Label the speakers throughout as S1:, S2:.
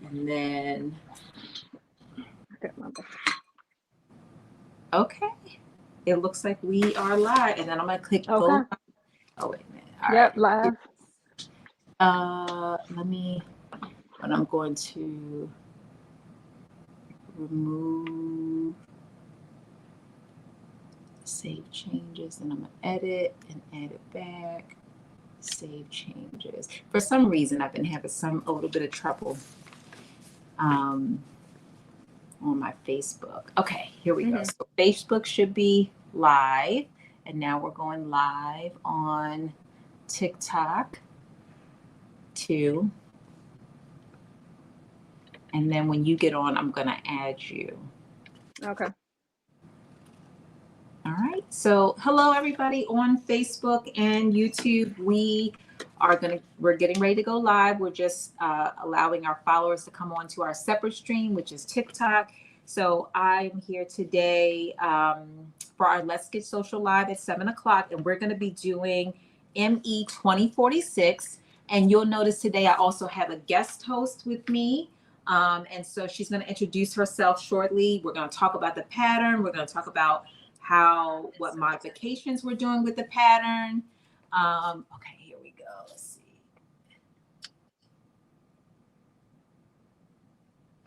S1: And then,
S2: Okay.
S1: okay, it looks like we are live. And then I'm gonna click go.
S2: Okay.
S1: Oh, wait a minute. All
S2: Yep,
S1: right.
S2: live.
S1: Let me, and I'm going to remove, save changes, and I'm gonna edit and add it back. Save changes. For some reason, I've been having a little bit of trouble on my Facebook. Okay, here we go. So Facebook should be live, and now we're going live on TikTok too. And then when you get on, I'm gonna add you.
S2: Okay.
S1: All right. So hello everybody on Facebook and YouTube. We're getting ready to go live. We're just allowing our followers to come on to our separate stream, which is TikTok. So I'm here today for our Let's Get Social Live at 7:00, and we're going to be doing ME 2046. And you'll notice today I also have a guest host with me. And so she's going to introduce herself shortly. We're going to talk about the pattern. We're going to talk about what modifications we're doing with the pattern. Okay, here we go. Let's see.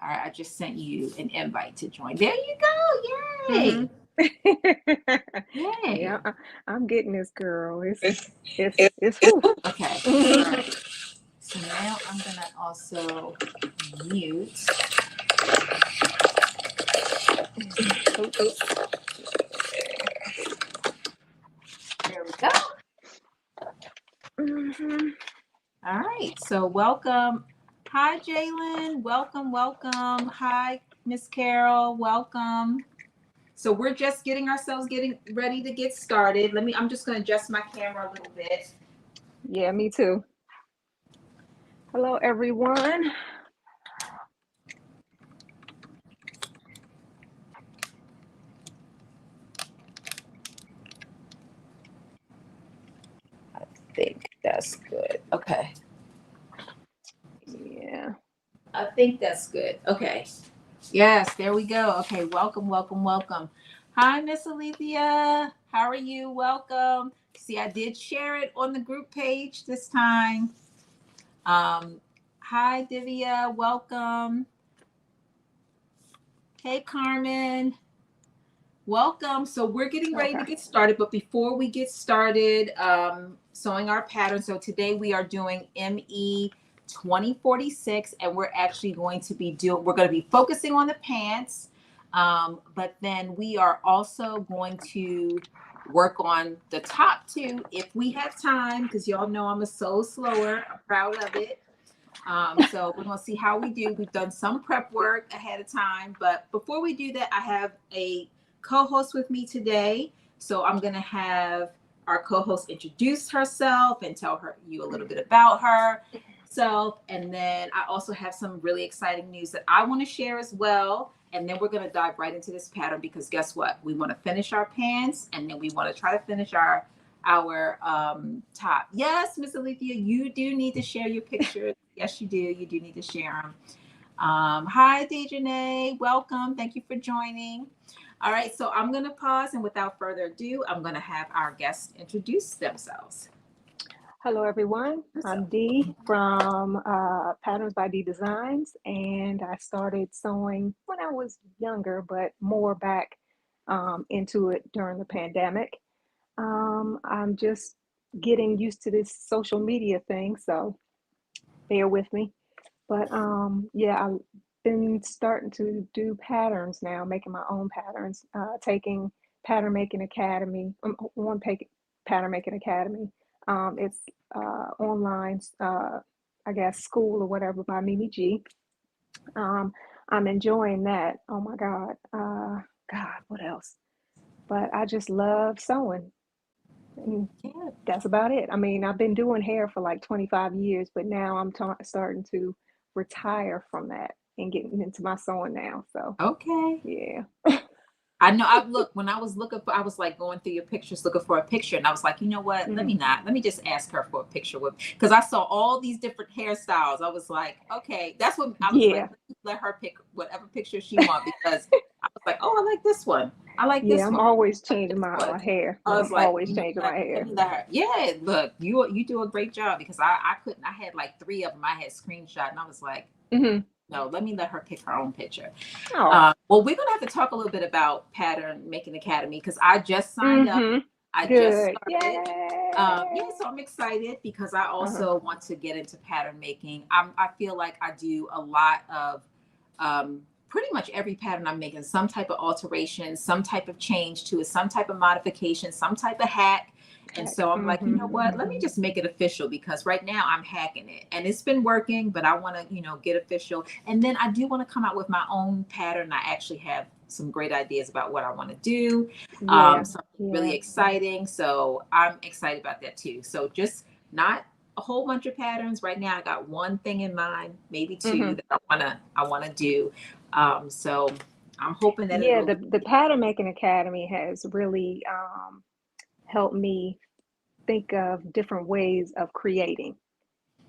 S1: All right, I just sent you an invite to join. There you go. Yay. Yay.
S2: Yeah, I'm getting this, girl. It's
S1: okay. All right. So now I'm gonna also mute. There we go. All right. So welcome. Hi, Jalen. Welcome. Hi, Miss Carol. Welcome. So we're just getting ready to get started. I'm just going to adjust my camera a little bit.
S2: Yeah, me too. Hello, everyone.
S1: I think that's good. Okay.
S2: Yeah.
S1: I think that's good. Okay. Yes, there we go. Okay, welcome. Hi, Miss Alethea. How are you? Welcome. See, I did share it on the group page this time. Hi, Divya. Welcome. Hey, Carmen. Welcome. So we're getting ready to get started, but before we get started sewing our pattern, so today we are doing ME 2046, and we're actually going to be focusing on the pants, but then we are also going to work on the top too if we have time, because y'all know I'm a sew slower. I'm proud of it. So we're going to see how we do. We've done some prep work ahead of time, but before we do that, I have a co-host with me today. So I'm going to have our co-host introduce herself and tell you a little bit about herself. And then I also have some really exciting news that I want to share as well. And then we're going to dive right into this pattern, because guess what? We want to finish our pants, and then we want to try to finish our top. Yes, Miss Alethea, you do need to share your pictures. Yes, you do. You do need to share them. Hi, Dejanay. Welcome. Thank you for joining. All right, so I'm going to pause, and without further ado, I'm going to have our guests introduce themselves.
S2: Hello, everyone. I'm Dee from Patterns by Dee Designs, and I started sewing when I was younger, but more back into it during the pandemic. I'm just getting used to this social media thing, so bear with me. But yeah, I've been starting to do patterns now, making my own patterns, taking Pattern Making Academy, Pattern Making Academy. It's online, I guess, school or whatever by Mimi G. I'm enjoying that. Oh my God. God, what else? But I just love sewing. And that's about it. I mean, I've been doing hair for like 25 years, but now I'm starting to retire from that and getting into my sewing now. So
S1: okay,
S2: yeah.
S1: I know. When I was looking for, I was like going through your pictures, looking for a picture. And I was like, you know what?
S2: Mhm.
S1: Let me just ask her for a picture because I saw all these different hairstyles. I was like, okay, that's what I was like,
S2: Yeah.
S1: let her pick whatever picture she wants because I was like, oh, I like this one. I like
S2: Yeah,
S1: this
S2: I'm
S1: one.
S2: always
S1: I like
S2: changing
S1: this one.
S2: my hair.
S1: I was
S2: I'm
S1: like,
S2: always
S1: you know
S2: changing
S1: what?
S2: my
S1: Let
S2: hair.
S1: me let her. Yeah, look, you do a great job because I couldn't. I had like three of them. I had screenshot and I was like,
S2: Hmm.
S1: no, let me let her pick her own picture.
S2: Oh.
S1: Well, we're going to have to talk a little bit about Pattern Making Academy because I just signed up.
S2: Hmm.
S1: I just
S2: Good.
S1: started.
S2: Yay.
S1: Yeah, so I'm excited because I
S2: Uh-huh.
S1: also want to get into pattern making. I feel like I do a lot of pretty much every pattern I'm making, some type of alteration, some type of change to it, some type of modification, some type of hack. And
S2: Heck.
S1: so I'm like, you
S2: Hmm.
S1: know what? Let me just make it official because right now I'm hacking it and it's been working, but I want to, get official. And then I do want to come out with my own pattern. I actually have some great ideas about what I want to do.
S2: Yeah.
S1: So really
S2: Yeah.
S1: exciting. So I'm excited about that too. So just not a whole bunch of patterns right now. I got one thing in mind, maybe two
S2: Hmm.
S1: that I wanna do. So I'm hoping that
S2: Yeah.
S1: it'll.
S2: The Pattern Making Academy has really helped me think of different ways of creating,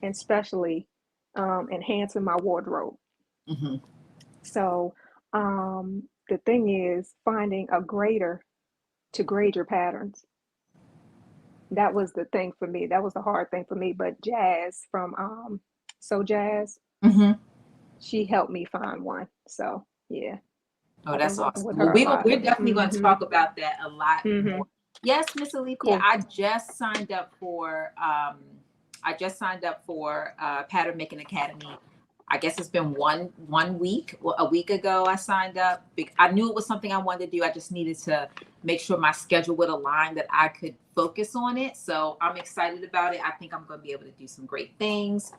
S2: and especially enhancing my wardrobe.
S1: Mhm.
S2: So the thing is finding a grader to grade your patterns. That was the thing for me. That was the hard thing for me. But Jazz from So Jazz,
S1: Mhm.
S2: she helped me find one. So yeah,
S1: Oh,
S2: I've been
S1: that's
S2: working
S1: awesome.
S2: with
S1: Well,
S2: her a lot.
S1: we're definitely going to
S2: Mm-hmm.
S1: talk about that a lot
S2: Mm-hmm.
S1: more. Yes, Miss Alethea,
S2: Cool.
S1: I just signed up for Pattern Making Academy. I guess it's been one week. Well, a week ago, I signed up. I knew it was something I wanted to do. I just needed to make sure my schedule would align that I could focus on it. So I'm excited about it. I think I'm going to be able to do some great things.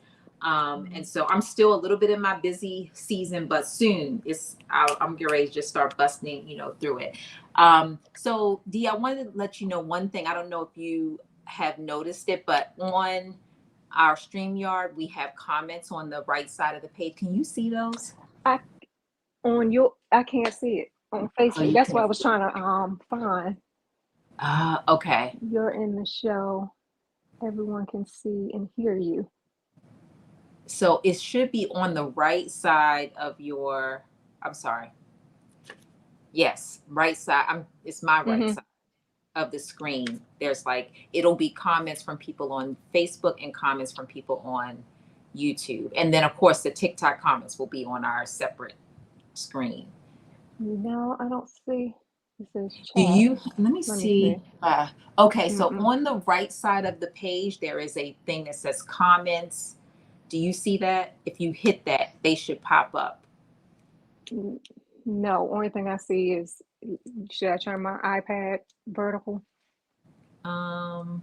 S1: And so I'm still a little bit in my busy season, but soon I'm getting ready to just start busting, through it. So Dee, I wanted to let you know one thing. I don't know if you have noticed it, but on our StreamYard, we have comments on the right side of the page. Can you see those?
S2: I I can't see it on
S1: Oh,
S2: Facebook.
S1: you
S2: That's what I
S1: can't
S2: was
S1: see it.
S2: trying to find.
S1: Okay.
S2: You're in the show. Everyone can see and hear you.
S1: So it should be on the right side of your, I'm sorry. Yes, right side. It's my right
S2: Mm-hmm.
S1: side of the screen. There's it'll be comments from people on Facebook and comments from people on YouTube. And then of course the TikTok comments will be on our separate screen.
S2: No, I don't see. It says
S1: Do
S2: chat.
S1: you let me
S2: Let me see.
S1: see. Okay, so
S2: Mm-mm.
S1: on the right side of the page there is a thing that says comments. Do you see that? If you hit that, they should pop up.
S2: No, only thing I see is, should I turn my iPad vertical?
S1: Um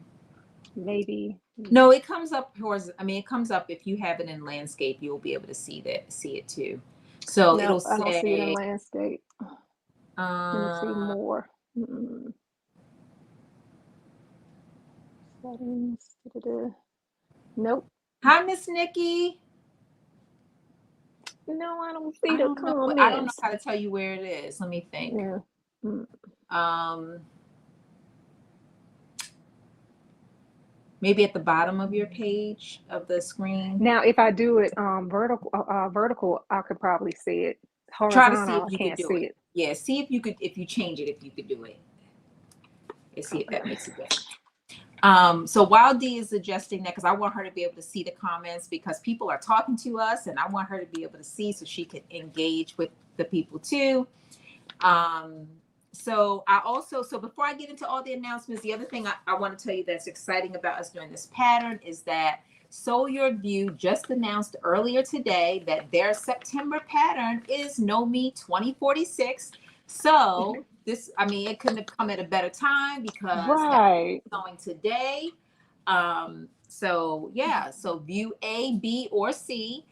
S2: Maybe.
S1: no, it comes up it comes up if you have it in landscape, you'll be able to see it too. So it'll
S2: Nope, I don't see it in
S1: say
S2: landscape. Let me see
S1: uh
S2: more. Mm-mm. Settings. Da-da-da. Nope.
S1: hi Miss Nikki.
S2: No, I don't see the
S1: I don't know
S2: comments.
S1: how to tell you where it is. Let me think.
S2: Yeah. Mm.
S1: Um Maybe at the bottom of your page of the screen.
S2: Now, if I do it vertical, I could probably see it.
S1: Try to see
S2: Horizontal,
S1: if
S2: I
S1: you could
S2: can't
S1: do
S2: see
S1: it.
S2: it.
S1: Yeah, see if you could if you change it if you could do it. And see if that
S2: Okay.
S1: makes it better. So while Dee is suggesting that, because I want her to be able to see the comments because people are talking to us and I want her to be able to see so she can engage with the people too. Um, so before I get into all the announcements, the other thing I want to tell you that's exciting about us doing this pattern is that Sew Your View just announced earlier today that their September pattern is Know Me 2046. So it couldn't have come at a better time because that's
S2: Right.
S1: going today. So view A, B, or C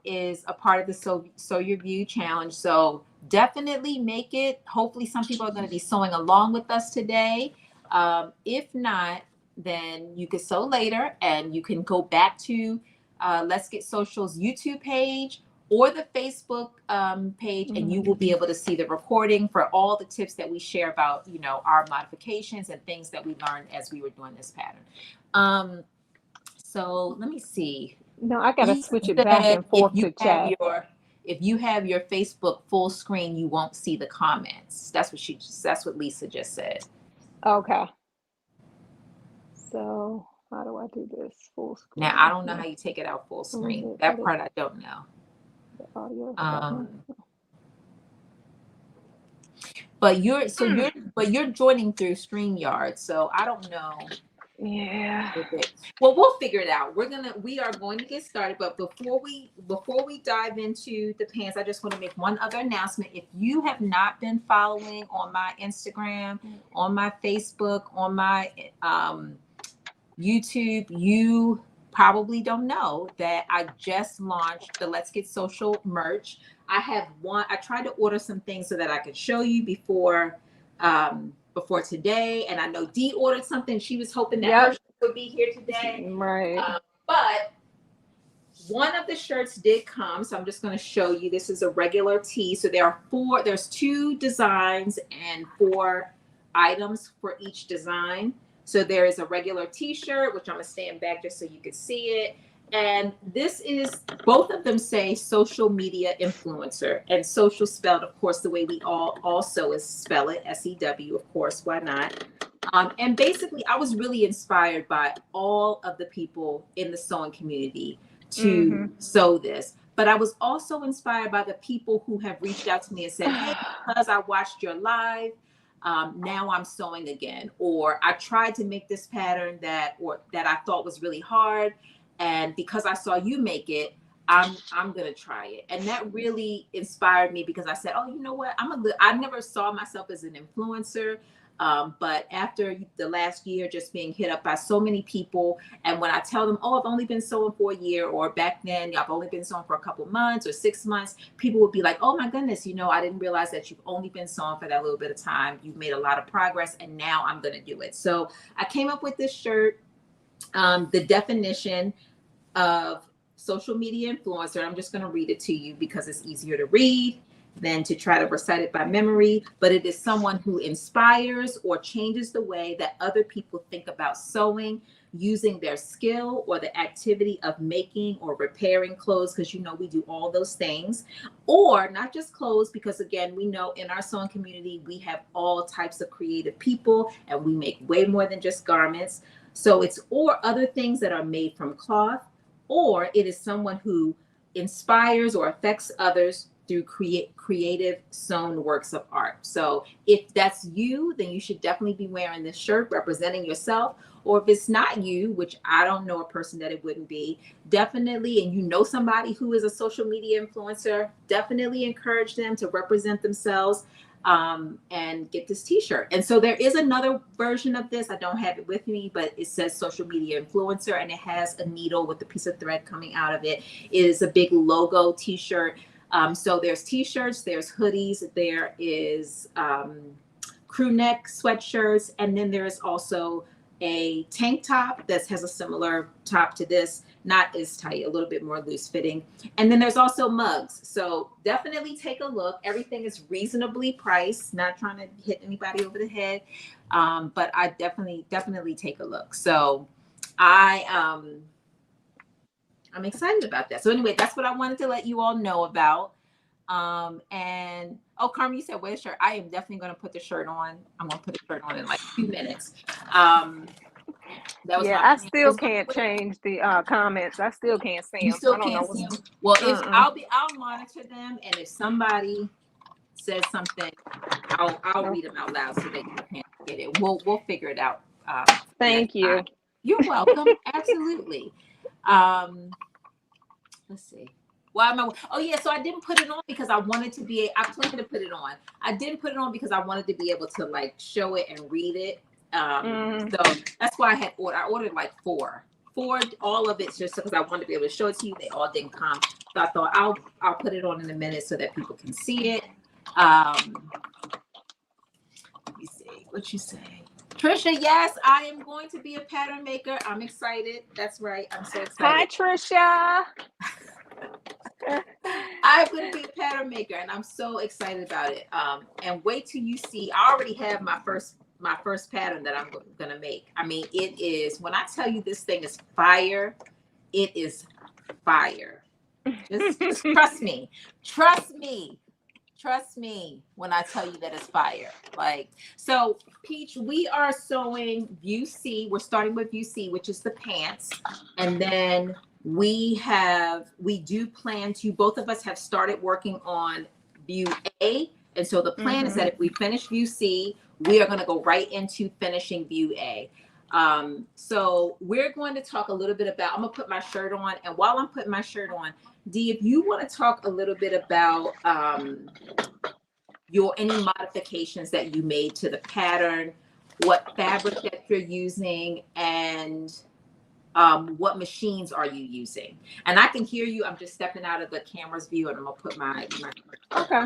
S1: is a part of the Sew Your View challenge. So definitely make it. Hopefully, some people are going to be sewing along with us today. If not, then you can sew later and you can go back to Let's Get Social's YouTube page, or the Facebook page, and you will be able to see the recording for all the tips that we share about, you know, our modifications and things that we learned as we were doing this pattern. So let me see.
S2: No, I gotta
S1: You
S2: switch it back
S1: said
S2: and forth to chat.
S1: if you have your Facebook full screen, you won't see the comments. That's what Lisa just said.
S2: Okay. So how do I do this? Full
S1: Now I
S2: screen.
S1: don't know how you take it out full
S2: Remove
S1: screen.
S2: it,
S1: That
S2: edit
S1: part I don't know.
S2: the audio.
S1: But you're joining through StreamYard, so I don't know.
S2: Yeah.
S1: Well, we'll figure it out. We are going to get started, but before we dive into the pants, I just want to make one other announcement. If you have not been following on my Instagram, on my Facebook, on my YouTube, you probably don't know that I just launched the Let's Get Social merch. I tried to order some things so that I could show you before today. And I know Dee ordered something. She was hoping that her shirt would be here today.
S2: Right.
S1: But one of the shirts did come. So I'm just going to show you. This is a regular tee. So there's 2 designs and 4 items for each design. So there is a regular t-shirt, which I'm going to stand back just so you can see it. And both of them say social media influencer, and social spelled, of course, the way we all also spell it, SEW, of course, why not? And basically, I was really inspired by all of the people in the sewing community to sew this. But I was also inspired by the people who have reached out to me and said, hey, because I watched your live, now I'm sewing again. Or I tried to make this pattern that I thought was really hard. And because I saw you make it, I'm gonna try it. And that really inspired me, because I said, oh, you know what? I never saw myself as an influencer. But after the last year just being hit up by so many people, and when I tell them, oh, I've only been sewing for a year, or back then I've only been sewing for a couple months or 6 months, people would be like, oh my goodness, you know, I didn't realize that you've only been sewing for that little bit of time. You've made a lot of progress, and now I'm gonna do it. So I came up with this shirt. The definition of social media influencer, I'm just going to read it to you because it's easier to read than to try to recite it by memory. But it is someone who inspires or changes the way that other people think about sewing, using their skill or the activity of making or repairing clothes, because you know we do all those things, or not just clothes, because again, we know in our sewing community we have all types of creative people and we make way more than just garments. So it's or other things that are made from cloth, or it is someone who inspires or affects others through creative sewn works of art. So if that's you, then you should definitely be wearing this shirt representing yourself. Or if it's not you, which I don't know a person that it wouldn't be, definitely, and you know somebody who is a social media influencer, definitely encourage them to represent themselves and get this t-shirt. And so there is another version of this. I don't have it with me, but it says social media influencer, and it has a needle with a piece of thread coming out of it. It is a big logo t-shirt. So there's t-shirts, there's hoodies, there is crew neck sweatshirts, and then there's also a tank top that has a similar top to this, not as tight, a little bit more loose fitting. And then there's also mugs. So definitely take a look. Everything is reasonably priced, not trying to hit anybody over the head. But I definitely take a look. So I'm excited about that. So anyway, that's what I wanted to let you all know about. And oh, Carmen, you said wear a shirt. I am definitely going to put the shirt on. I'm going to put the shirt on in like 2 minutes. That was
S2: I still can't change the comments. I still can't see them.
S1: You still
S2: I don't
S1: can't
S2: know
S1: see them. Well, if I'll monitor them, and if somebody says something, I'll read them out loud so that you can get it. We'll figure it out.
S2: Thank you.
S1: Time. You're welcome. Absolutely. Let's see. Why am I? Oh yeah, so I didn't put it on because I wanted to be. I planned to put it on. I didn't put it on because I wanted to be able to like show it and read it. So that's why I ordered like four, all of it, just because I wanted to be able to show it to you. They all didn't come, so I thought I'll put it on in a minute so that people can see it. Let me see what you say. Trisha, yes, I am going to be a pattern maker. I'm excited. That's right. I'm so excited.
S2: Hi, Trisha.
S1: I'm going to be a pattern maker, and I'm so excited about it. And wait till you see. I already have my first pattern that I'm going to make. I mean, it is, when I tell you this thing is fire, it is fire. Just trust me. Trust me. Trust me when I tell you that it's fire. Like, so Peach, we are sewing view C. We're starting with view C, which is the pants. And then we do plan to, both of us have started working on view A. And so the plan is that if we finish view C, we are going to go right into finishing view A. So we're going to talk a little bit about, I'm going to put my shirt on. And while I'm putting my shirt on, Dee, if you want to talk a little bit about any modifications that you made to the pattern, what fabric that you're using, and what machines are you using? And I can hear you. I'm just stepping out of the camera's view, and I'm gonna put my
S2: Okay.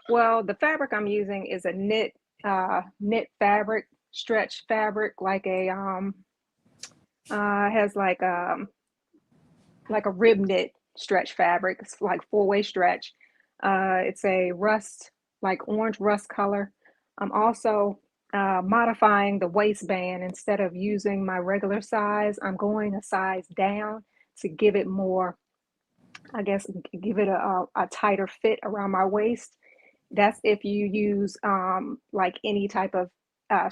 S2: Well, the fabric I'm using is a knit fabric, stretch fabric, like a has like a rib knit stretch fabric. It's like 4-way stretch. It's a rust, like orange rust color. I'm also modifying the waistband. Instead of using my regular size, I'm going a size down to give it more, I guess, give it a tighter fit around my waist. That's if you use like any type of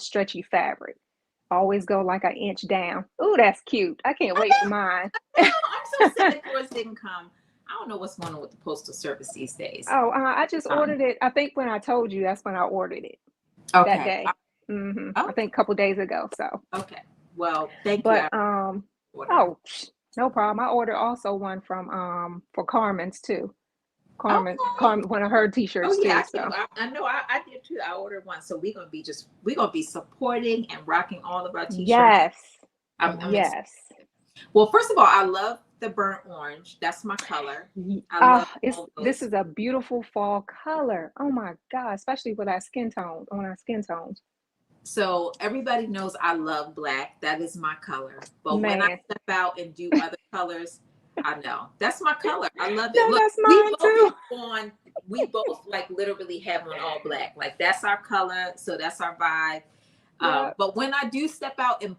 S2: stretchy fabric. Always go like an inch down. Ooh, that's cute. I can't wait for mine.
S1: I'm so sad yours didn't come. I don't know what's going on with the postal service these days.
S2: Oh, I just ordered it. I think when I told you, that's when I ordered it. That day.
S1: Oh.
S2: I think a couple days ago. So.
S1: Okay. Well, thank
S2: you.
S1: But
S2: no problem. I ordered also one from for Carmen's too. Carmen, one of her t-shirts
S1: too.
S2: So.
S1: I know I did too. I ordered one. So we're gonna be supporting and rocking all of our t-shirts.
S2: Yes.
S1: Yes. Well, first of all, I love the burnt orange. That's my color.
S2: This is a beautiful fall color. Oh my God, especially with our skin tone, on our skin tones.
S1: So everybody knows I love black. That is my color. But when I step out and do other colors, I know that's my color. I love it.
S2: No, look, that's mine too.
S1: We both like literally have on all black. Like that's our color. So that's our vibe. But when I do step out and,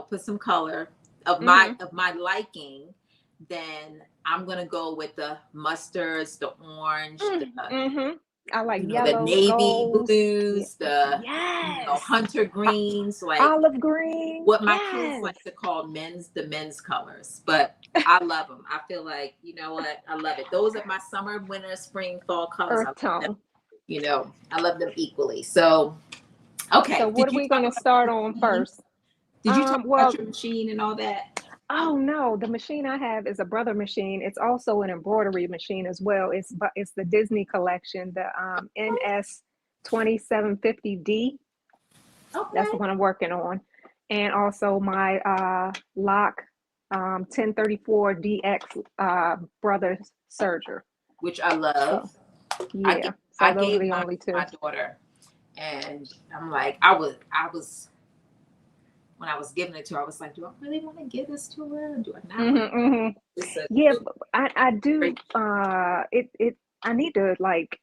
S1: put some color of my liking, then I'm going to go with the mustards, the orange,
S2: I like
S1: the
S2: yellow,
S1: navy
S2: gold,
S1: blues, the hunter greens, like
S2: olive green.
S1: What my kids like to call the men's colors. But I love them. I feel like, you know what? I love it. Those are my summer, winter, spring, fall colors.
S2: Earth tone.
S1: I love them equally. So, okay.
S2: So what are we going to start on first?
S1: Did you talk about your machine and all that?
S2: Oh no, the machine I have is a Brother machine. It's also an embroidery machine as well. It's the Disney collection, the NS 2750D.
S1: Okay.
S2: That's the one I'm working on, and also my Lock 1034 DX Brothers Serger,
S1: which I love.
S2: So I gave the only two.
S1: My daughter, and I'm like, I was. When I was giving it to her, I was like, do I really want to give this to her? Do I not?
S2: I do. I need to like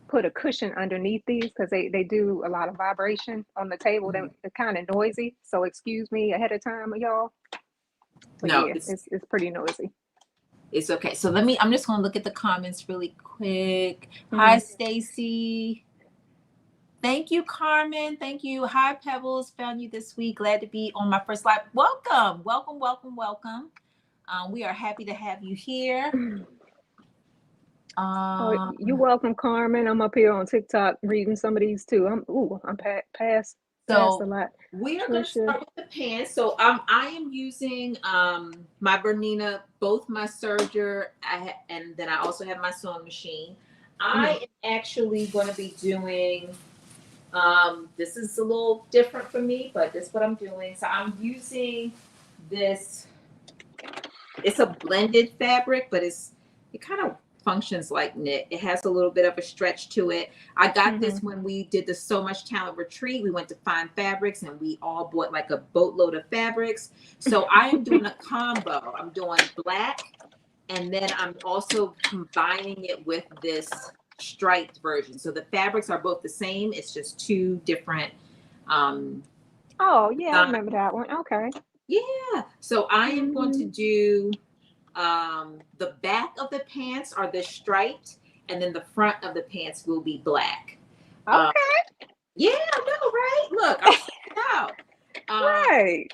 S2: put a cushion underneath these because they do a lot of vibration on the table. They're kind of noisy. So excuse me ahead of time, y'all. But it's pretty noisy.
S1: It's okay. So I'm just going to look at the comments really quick. Hi, Stacy. Thank you, Carmen. Thank you. Hi, Pebbles. Found you this week. Glad to be on my first live. Welcome. Welcome, welcome, welcome. We are happy to have you here.
S2: You're welcome, Carmen. I'm up here on TikTok reading some of these too. I'm past a lot.
S1: We are going to start with the pants. So I am using my Bernina, both my serger, and then I also have my sewing machine. I am actually going to be doing... this is a little different for me, but this is what I'm doing. So I'm using this. It's a blended fabric, but it kind of functions like knit. It has a little bit of a stretch to it. I got this when we did the So Much Talent retreat. We went to find fabrics and we all bought like a boatload of fabrics. So I am doing a combo. I'm doing black And then I'm also combining it with this striped version. So the fabrics are both the same. It's just two different
S2: Oh, yeah, I
S1: designs.
S2: remember that one. Okay.
S1: Yeah. So I am going to
S2: Mhm.
S1: do the back of the pants are the striped, and then the front of the pants will be black. Um,
S2: Okay.
S1: yeah, I know, right? Look, I'm freaked out. Um,
S2: Right.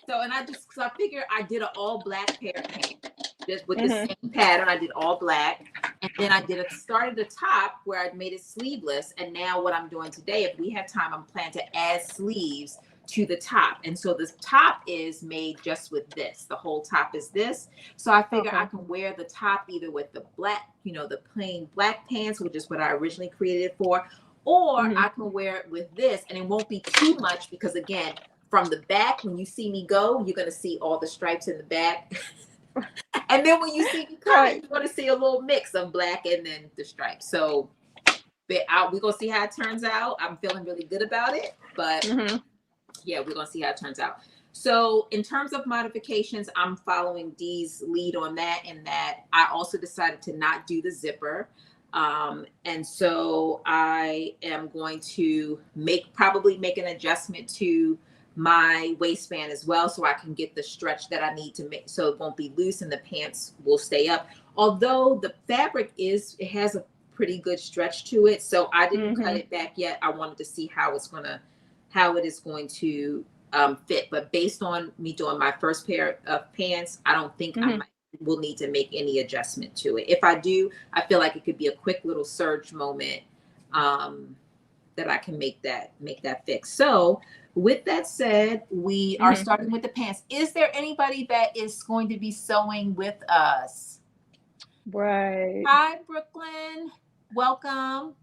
S1: so I figured I did an all black pair of pants just with the
S2: Mhm.
S1: same pattern. I did all black, and then I started the top where I made it sleeveless. And now what I'm doing today, if we have time, I'm planning to add sleeves to the top. And so the top is made just with this. The whole top is this. So I figure I
S2: Okay.
S1: can wear the top either with the black, the plain black pants, which is what I originally created it for, or
S2: Mhm.
S1: I can wear it with this, and it won't be too much because again, from the back, when you see me go, you're gonna see all the stripes in the back. And then when you see me coming,
S2: Right.
S1: you're gonna see a little mix of black and then the stripes. So we're gonna see how it turns out. I'm feeling really good about it, but
S2: Mhm.
S1: yeah, we're gonna see how it turns out. So in terms of modifications, I'm following Dee's lead on that, and that I also decided to not do the zipper. And so I am going to probably make an adjustment to my waistband as well, so I can get the stretch that I need to make, so it won't be loose and the pants will stay up. Although the fabric it has a pretty good stretch to it, so I didn't cut
S2: Mhm.
S1: it back yet. I wanted to see how it is going to fit. But based on me doing my first pair of pants, I don't think
S2: Mhm.
S1: will need to make any adjustment to it. If I do, I feel like it could be a quick little surge moment that I can make that fix. So with that said, we are
S2: Mhm.
S1: starting with the pants. Is there anybody that is going to be sewing with us?
S2: Right.
S1: Hi, Brooklyn. Welcome.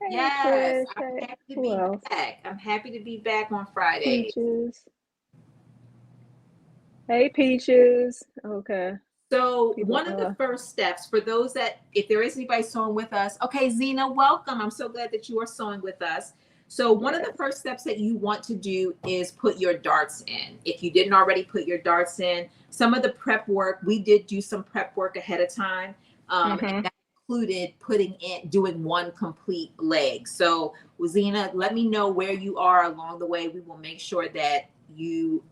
S2: Hey,
S1: Yes,
S2: Chris.
S1: I'm
S2: Hey,
S1: happy to
S2: who
S1: be
S2: else?
S1: back. I'm happy to be back on Friday.
S2: Peaches. Hey, Peaches. Okay.
S1: So
S2: People.
S1: one of the first steps for those that, if there is anybody sewing with us, okay, Zena, welcome. I'm so glad that you are sewing with us. So one of
S2: Yes.
S1: the first steps that you want to do is put your darts in. If you didn't already put your darts in, some of the prep work, we did do some prep work ahead of time. And
S2: Mhm.
S1: that included doing one complete leg. So Zena, let me know where you are along the way. We will make sure that you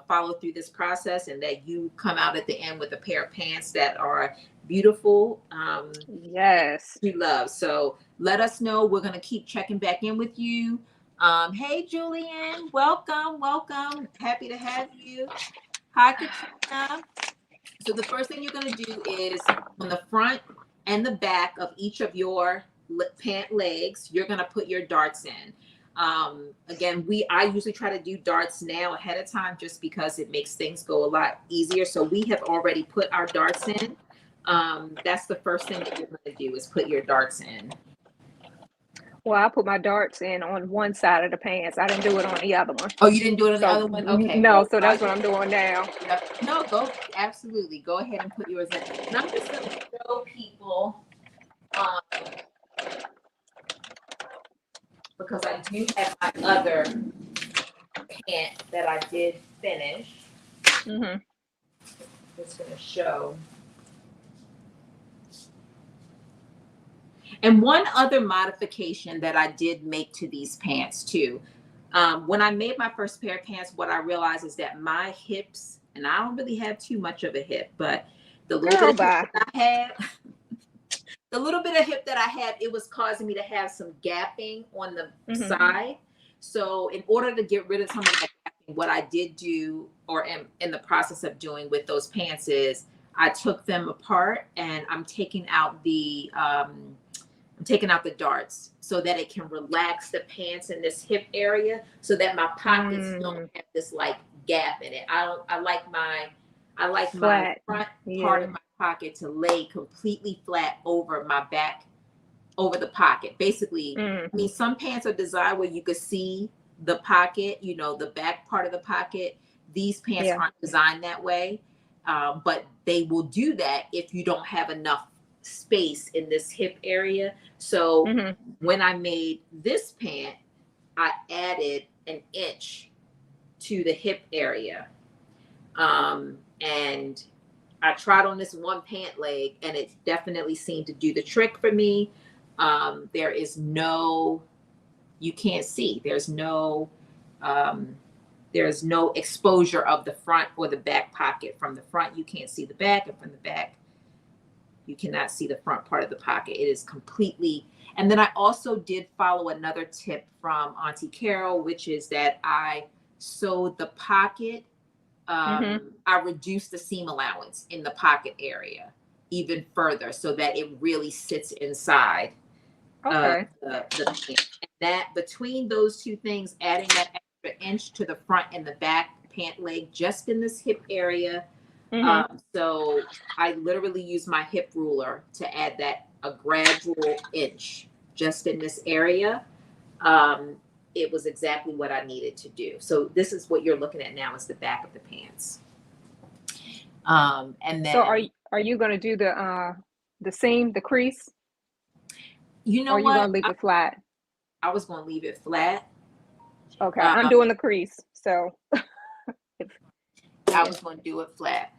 S1: follow through this process and that you come out at the end with a pair of pants that are beautiful.
S2: Yes.
S1: We love. So let us know. We're going to keep checking back in with you. Hey, Julian, welcome, welcome. Happy to have you. Hi, Katrina. So the first thing you're going to do is on the front and the back of each of your pant legs, you're going to put your darts in. Again, I usually try to do darts now ahead of time just because it makes things go a lot easier. So we have already put our darts in. That's the first thing that you're going to do is put your darts in.
S2: Well, I put my darts in on one side of the pants. I didn't do it on the other one.
S1: Oh, you didn't do it on the
S2: So
S1: other one? Okay,
S2: no,
S1: well,
S2: so
S1: while
S2: that's what
S1: you're
S2: I'm doing now.
S1: no, go absolutely go ahead and put yours in. And I'm just going to show people um, because I do have my other pant that I did finish.
S2: Mhm.
S1: Just going to show. And one other modification that I did make to these pants too. When I made my first pair of pants, what I realized is that my hips, and I don't really have too much of a hip, but the little
S2: Girl,
S1: bit of hip
S2: bye.
S1: that I have, the little bit of hip that I have, it was causing me to have some gapping on the
S2: Mhm.
S1: side. So in order to get rid of some of that gapping, what I did do, or am in the process of doing with those pants, is I took them apart and I'm taking out the darts so that it can relax the pants in this hip area so that my pockets don't
S2: Mm.
S1: have this like gap in it. I like my
S2: Flat.
S1: front part
S2: Yeah.
S1: of my pocket to lay completely flat over my back, over the pocket. Basically,
S2: Mm.
S1: I mean, some pants are designed where you could see the pocket, the back part of the pocket. These pants
S2: Yeah.
S1: aren't designed that way, but they will do that if you don't have enough space in this hip area. So
S2: Mhm.
S1: when I made this pant, I added an inch to the hip area. And I tried on this one pant leg and it definitely seemed to do the trick for me. There is no, you can't see. Um, there's no exposure of the front or the back pocket. From the front, you can't see the back, and from the back, you cannot see the front part of the pocket. It is completely. And then I also did follow another tip from Auntie Carol, which is that I sewed the pocket. I reduced the seam allowance in the pocket area even further so that it really sits inside
S2: Okay.
S1: the pant. And that between those two things, adding that extra inch to the front and the back pant leg just in this hip area. So I literally use my hip ruler to add that a gradual inch just in this area. It was exactly what I needed to do. So this is what you're looking at now is the back of the pants. And then
S2: So are you going to do the seam, the crease,
S1: you know
S2: or are you
S1: what?
S2: going to leave it flat?
S1: I was going to leave it flat.
S2: Okay, I'm doing the crease, so
S1: I was going to do it flat.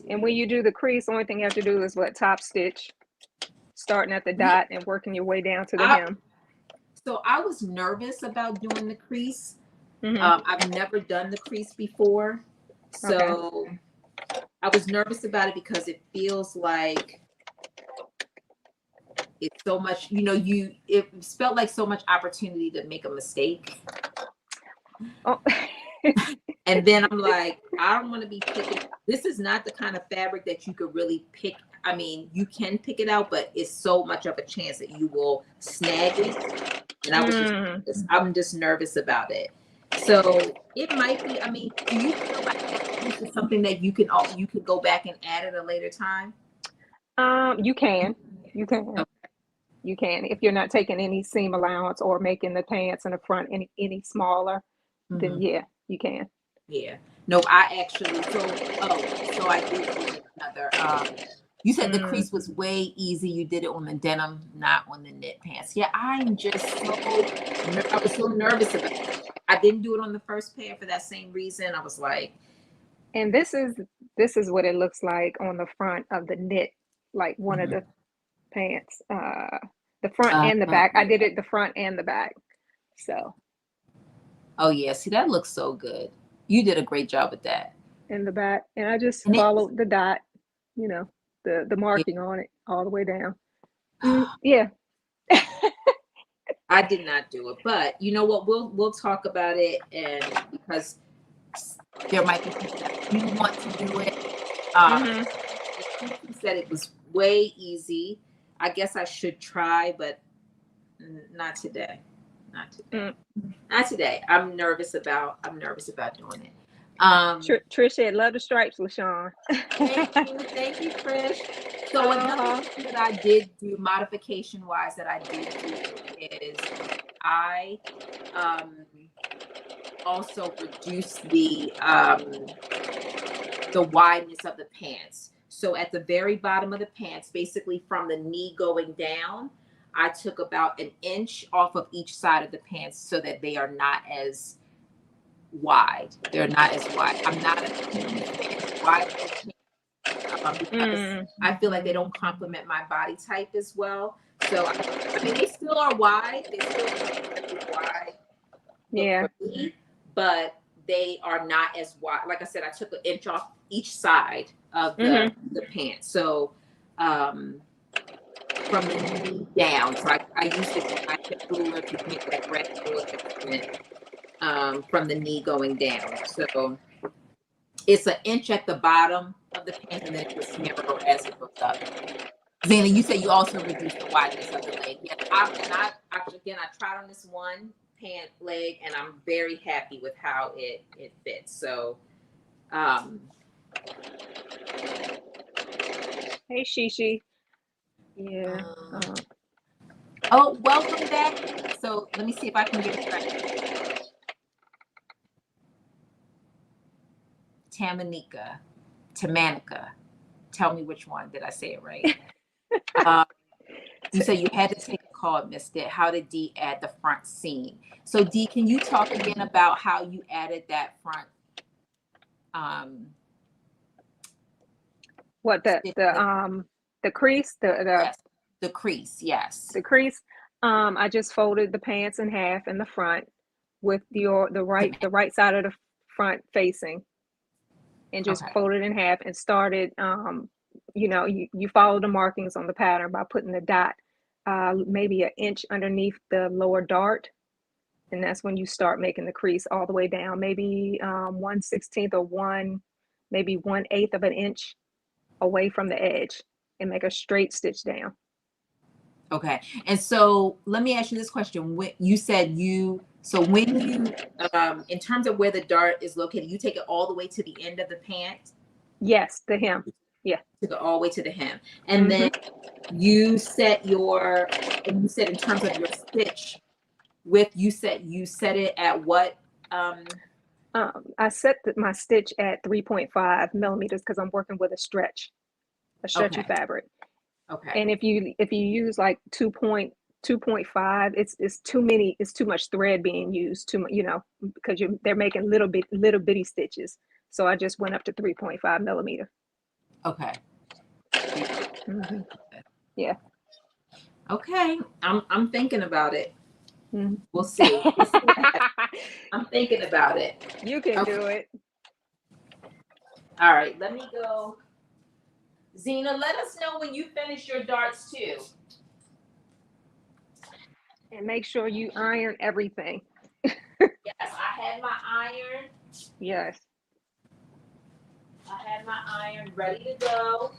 S2: And when you do the crease, the only thing you have to do is what, top stitch, starting at the dot and working your way down to the hem.
S1: So I was nervous about doing the crease. I've never done the crease before. So I was nervous about it because it feels like it's so much, it felt like so much opportunity to make a mistake.
S2: Oh.
S1: And then I'm like, I don't want to be picking. This is not the kind of fabric that you could really pick. I mean, you can pick it out, but it's so much of a chance that you will snag it. And I'm just nervous about it. So it might be. I mean, do you feel like that is something that you could go back and add at a later time?
S2: You can.
S1: Okay.
S2: You can if you're not taking any seam allowance or making the pants in the front any smaller. Then yeah, you can.
S1: Yeah. No, I actually. So I did do another. You said the crease was way easy. You did it on the denim, not on the knit pants. Yeah, I was so nervous about it. I didn't do it on the first pair for that same reason. I was like,
S2: and this is what it looks like on the front of the knit, like one of the pants. The front and the back. I did it the front and the back. So.
S1: Oh yeah, see that looks so good. You did a great job with that.
S2: In the back, and I just followed the dot, the marking on it all the way down. Yeah.
S1: I did not do it, but you know what? We'll talk about it, and because there might be people that do want to do it. He said it was way easy. I guess I should try, but not today. Not today. Not today. I'm nervous about doing it.
S2: Trish said, "Love the stripes, LaShawn."
S1: Thank you, Trish. So another thing that I did do modification wise that I did do is I also reduced the wideness of the pants. So at the very bottom of the pants, basically from the knee going down, I took about an inch off of each side of the pants so that they are not as wide. They're not as wide. I'm not as wide because I feel like they don't complement my body type as well. So I mean, they still are wide. They still are wide.
S2: Yeah.
S1: Me, but they are not as wide. Like I said, I took an inch off each side of the pants. So from the knee down. So I used my hip ruler to make that rectangle adjustment from the knee going down. So it's an inch at the bottom of the pants, and then it gets narrower as it goes up. Zana, you said you also reduced the wideness of the leg. Yeah, I tried on this one pant leg, and I'm very happy with how it fits. So,
S2: hey, Shishi. Yeah.
S1: Oh, welcome back. So let me see if I can get it right. Tamanica. Tell me which one. Did I say it right? You said you had to take a called Missed It. How did Dee add the front seam? So Dee, can you talk again about how you added that front
S2: What
S1: stitch?
S2: the crease,
S1: Yes, the crease, yes.
S2: the crease. I just folded the pants in half in the front with the right side of the front facing, and just
S1: Okay.
S2: folded in half and started. You follow the markings on the pattern by putting the dot maybe an inch underneath the lower dart, and that's when you start making the crease all the way down, maybe 1/16 or maybe 1/8 of an inch away from the edge, and make a straight stitch down.
S1: Okay. And so let me ask you this question. When you said when you in terms of where the dart is located, you take it all the way to the end of the pant?
S2: Yes, the hem. Yeah.
S1: To go all the way to the hem. And then you set in terms of your stitch width, you set it at what?
S2: I set my stitch at 3.5 millimeters because I'm working with a stretchy
S1: Okay.
S2: fabric.
S1: Okay.
S2: And if you use like 2.5, it's too much thread being used, because they're making little bitty stitches. So I just went up to 3.5 millimeter.
S1: Okay.
S2: Yeah.
S1: Okay. I'm thinking about it.
S2: Mhm.
S1: We'll see. I'm thinking about it.
S2: You can do it.
S1: All right, let me go. Zena, let us know when you finish your darts too.
S2: And make sure you iron everything.
S1: Yes, I had my iron.
S2: Yes.
S1: I had my iron ready to go.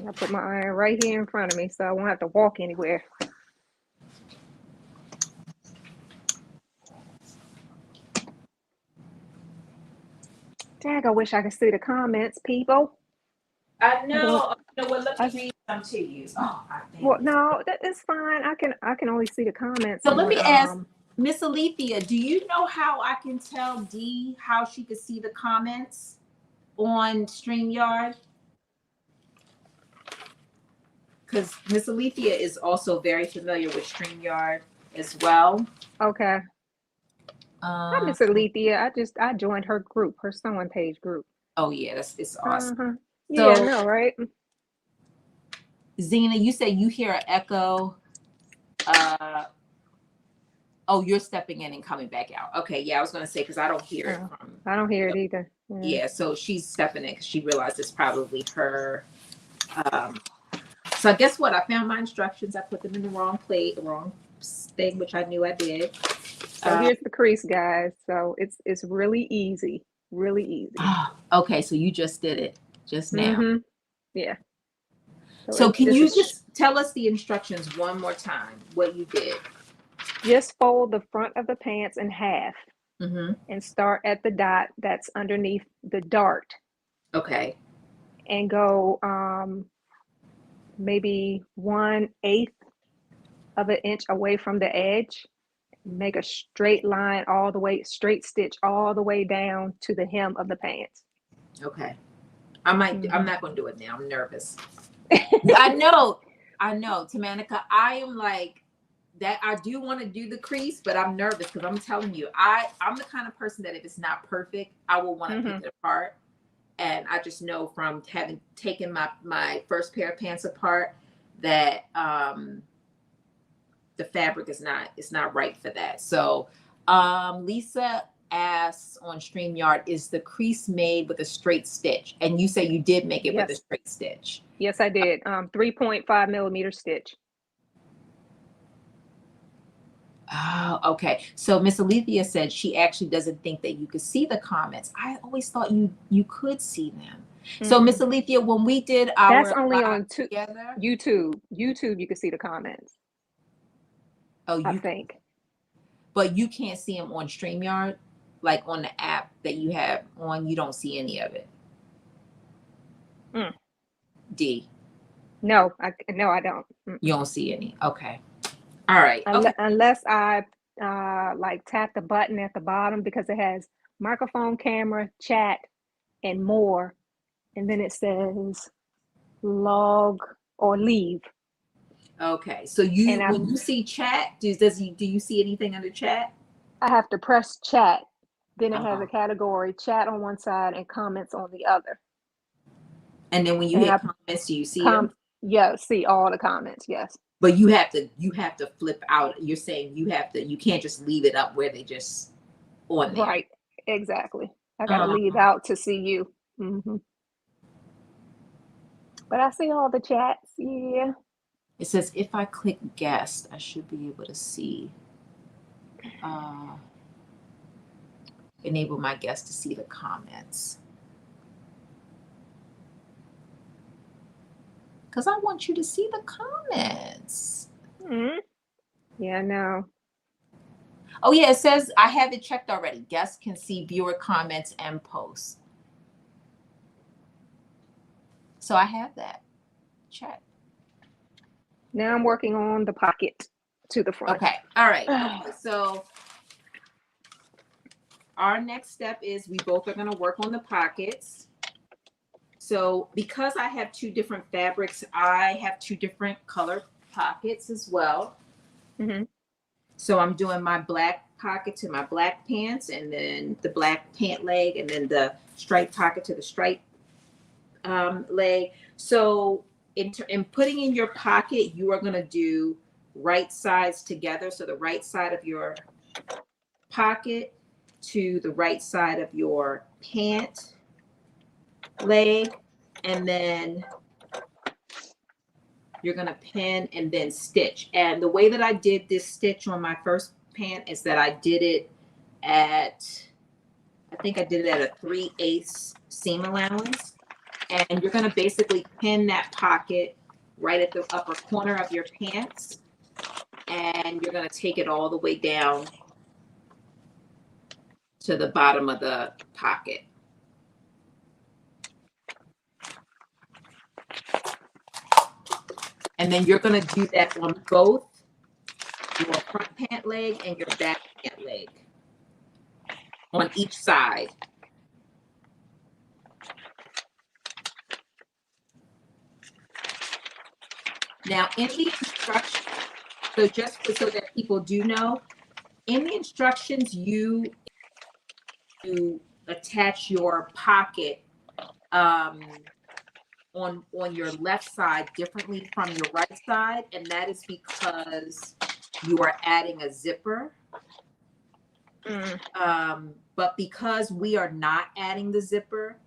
S2: I put my iron right here in front of me so I won't have to walk anywhere. Dag, I wish I could see the comments, people.
S1: I know. You know what? Let me read some to you. Oh,
S2: well, no, it's fine. I can only see the comments.
S1: So let me ask Miss Alethea, do you know how I can tell Dee how she could see the comments on StreamYard? Because Miss Alethea is also very familiar with StreamYard as well.
S2: Okay. Hi, Miss Alethea. I joined her group, her sewing page group.
S1: Oh yeah, it's awesome.
S2: Yeah, I know, right?
S1: Zena, you say you hear an echo. Oh, you're stepping in and coming back out. Okay, yeah, I was gonna say because I don't hear it from.
S2: I don't hear it either.
S1: Yeah, so she's stepping in because she realized it's probably her. So guess what? I found my instructions. I put them in the wrong thing, which I knew I did.
S2: So here's the crease, guys. So it's really easy, really easy.
S1: Okay, so you just did it just now.
S2: Yeah.
S1: So can you just tell us the instructions one more time? What you did?
S2: Just fold the front of the pants in half and start at the dot that's underneath the dart.
S1: Okay.
S2: And go maybe 1/8 of an inch away from the edge. Make a straight line straight stitch all the way down to the hem of the pants.
S1: Okay. I'm not going to do it now. I'm nervous. I know, Tamanica, I am like that. I do want to do the crease, but I'm nervous because I'm telling you, I'm the kind of person that if it's not perfect, I will want to pick it apart. And I just know from having taken my first pair of pants apart that the fabric is not right for that. So Lisa asks on StreamYard, is the crease made with a straight stitch? And you say you did make it with a straight stitch.
S2: Yes, I did. 3.5 millimeter stitch.
S1: Oh, okay. So Miss Alethea said she actually doesn't think that you could see the comments. I always thought you could see them. So Miss Alethea, when we did our
S2: that's only on
S1: together,
S2: YouTube, you can see the comments.
S1: Oh,
S2: I think.
S1: But you can't see them on StreamYard, like on the app that you have on. You don't see any of it. D.
S2: No, I don't.
S1: You don't see any. Okay. All right.
S2: Unless I like tap the button at the bottom because it has microphone, camera, chat, and more, and then it says log or leave.
S1: Okay. So
S2: And
S1: when you see chat, do you see anything under chat?
S2: I have to press chat. Then it has a
S1: Uh-huh.
S2: category, chat on one side and comments on the other.
S1: And then when you
S2: And
S1: hit
S2: I
S1: comments, do you see them?
S2: yeah, see all the comments. Yes.
S1: But you have to flip out. You're saying you can't just leave it up where they just on there.
S2: Right. Exactly. I got to
S1: Um,
S2: leave out to see you. But I see all the chats. Yeah.
S1: it says if I click guest, I should be able to see. Enable my guest to see the comments. Because I want you to see the comments.
S2: Mm-hmm. Yeah, no.
S1: Oh yeah, it says I have it checked already. Guests can see viewer comments and posts. So I have that checked.
S2: Now I'm working on the pocket to the front.
S1: Okay. All right. Okay. So our next step is we both are going to work on the pockets. So because I have two different fabrics, I have two different color pockets as well.
S2: Mm-hmm.
S1: So I'm doing my black pocket to my black pants, and then the black pant leg, and then the striped pocket to the striped leg. So in putting in your pocket, you are going to do right sides together. So the right side of your pocket to the right side of your pant leg, and then you're going to pin and then stitch. And the way that I did this stitch on my first pant is that I did it at, I think I did it at a 3/8 seam allowance. And you're going to basically pin that pocket right at the upper corner of your pants. And you're going to take it all the way down to the bottom of the pocket. And then you're going to do that on both your front pant leg and your back pant leg on each side. Now, in the instructions, so just so that people do know, in the instructions, you attach your pocket on your left side differently from your right side, and that is because you are adding a zipper. But because we are not adding the zipper,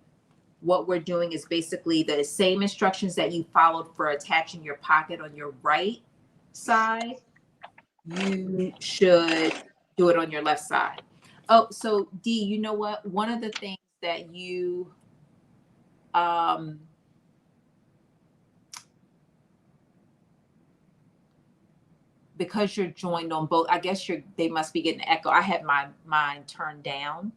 S1: what we're doing is basically the same instructions that you followed for attaching your pocket on your right side, you should do it on your left side. Oh, so Dee, you know what? One of the things that you because you're joined on both, I guess they must be getting echo. I had mine turned down,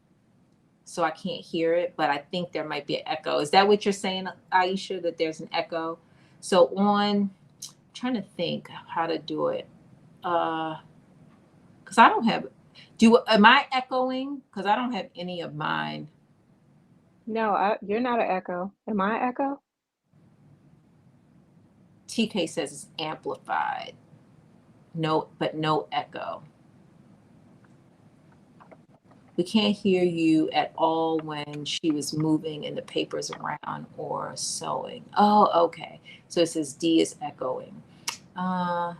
S1: so I can't hear it, but I think there might be an echo. Is that what you're saying, Aisha, that there's an echo? So I'm trying to think how to do it. Because I don't have, am I echoing? Because I don't have any of mine.
S2: No, you're not an echo. Am I an echo?
S1: TK says it's amplified. No, but no echo. We can't hear you at all when she was moving and the papers around or sewing. Oh, okay. So it says D is echoing. Hmm.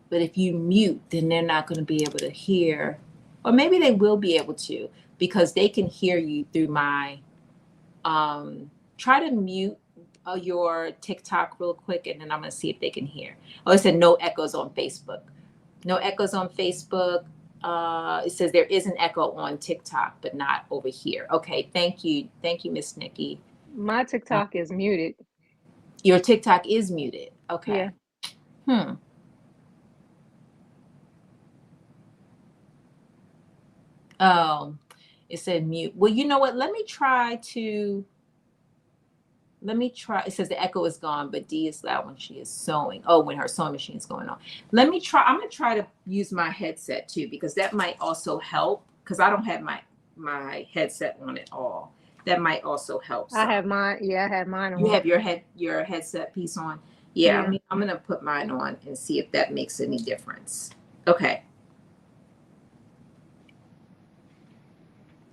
S1: But if you mute, then they're not going to be able to hear, or maybe they will be able to, because they can hear you through my, try to mute your TikTok real quick, and then I'm going to see if they can hear. Oh, it said no echoes on Facebook. No echoes on Facebook. It says there is an echo on TikTok, but not over here. Okay, thank you. Thank you, Miss Nikki.
S2: My TikTok is muted.
S1: Your TikTok is muted. Okay.
S2: Yeah.
S1: Oh, it said mute. Well, you know what? Let me try let me try. It says the echo is gone, but Dee is loud when she is sewing. Oh, when her sewing machine is going on. Let me try. I'm gonna try to use my headset too, because that might also help. Because I don't have my headset on at all. That might also help.
S2: I have mine. Yeah, I had mine on.
S1: You have your headset piece on. Yeah,
S2: Yeah.
S1: I'm gonna put mine on and see if that makes any difference. Okay.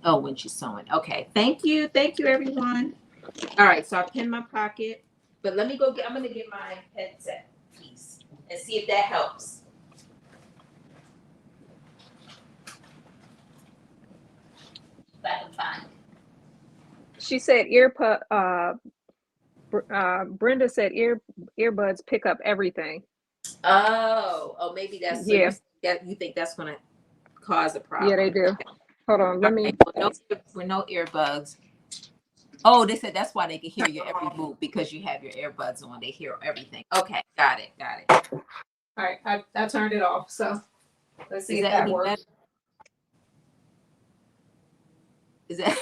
S1: Oh, when she's sewing. Okay. Thank you, everyone. All right, so I pinned my pocket, but let me go I'm gonna get my headset piece and see if that helps. If I can find it.
S2: She said Brenda said earbuds pick up everything.
S1: Oh, maybe that's so
S2: Yeah.
S1: you think that's gonna cause a
S2: Yeah, they
S1: problem.
S2: do. Hold on, let me.
S1: With no earbuds. Oh, they said that's why they can hear your every move, because you have your earbuds on. They hear everything. Okay, got it.
S2: All right, I turned it off. So let's see if that works.
S1: Better? Is that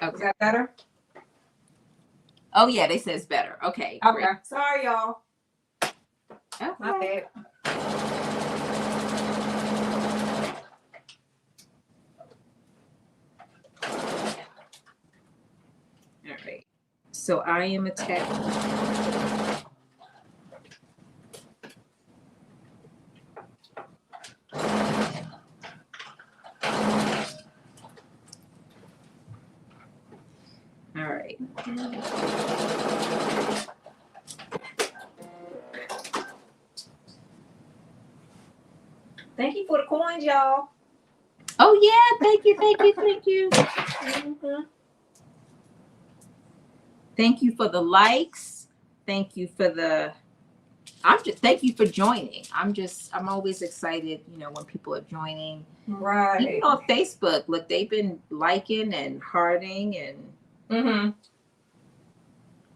S2: okay? Is that better?
S1: Oh yeah, they said it's better. Okay.
S2: Okay.
S1: Great.
S2: Sorry, y'all.
S1: Okay.
S2: My bad.
S1: All right. So I am attaching. All right.
S2: Thank you for the coins, y'all.
S1: Oh yeah, thank you.
S2: Mm-hmm.
S1: Thank you for the likes. Thank you for the. Thank you for joining. I'm always excited, when people are joining.
S2: Right.
S1: Even on Facebook, look, they've been liking and hearting and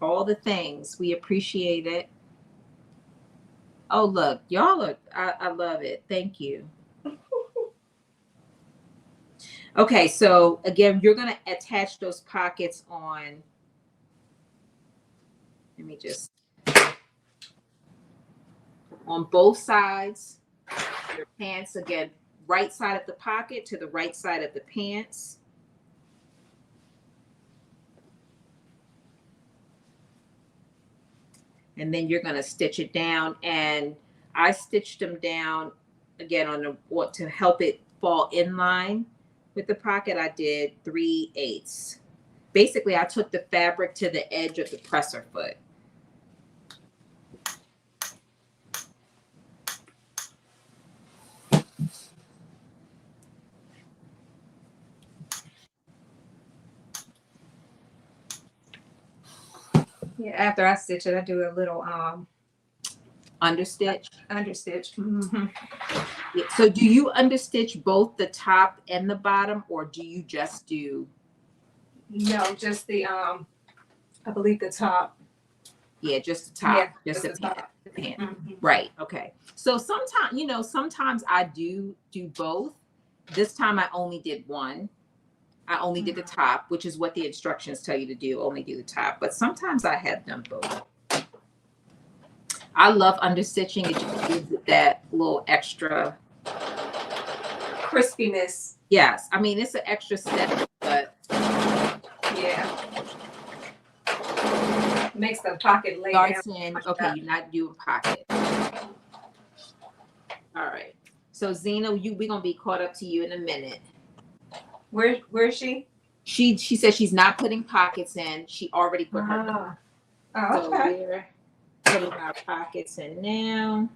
S1: all the things. We appreciate it. Oh, look, y'all are, I love it. Thank you. Okay, so again, you're going to attach those pockets on. Let me just. On both sides, your pants, again, right side of the pocket to the right side of the pants. And then you're going to stitch it down. And I stitched them down again to help it fall in line with the pocket. I did 3/8. Basically, I took the fabric to the edge of the presser foot.
S2: Yeah, after I stitch it, I do a little
S1: Understitch.
S2: understitch. Mm-hmm.
S1: Yeah. So do you understitch both the top and the bottom, or do you just do?
S2: No, just the I believe the top.
S1: Yeah, just the top.
S2: Yeah,
S1: just the
S2: top.
S1: pant.
S2: Mm-hmm.
S1: Right. Okay. So sometimes I do both. This time I only did one. I only did the top, which is what the instructions tell you to do. Only do the top. But sometimes I have done both. I love understitching. It just gives it that little extra
S2: crispiness.
S1: Yes. I mean, it's an extra step, but
S2: yeah. Makes the pocket lay
S1: starts
S2: down.
S1: in, okay, you're not doing pocket. All right. So Zena, we're gonna be caught up to you in a minute.
S2: Where is she?
S1: She said she's not putting pockets in. She already put her.
S2: Oh,
S1: So
S2: okay.
S1: we're putting our pockets in now.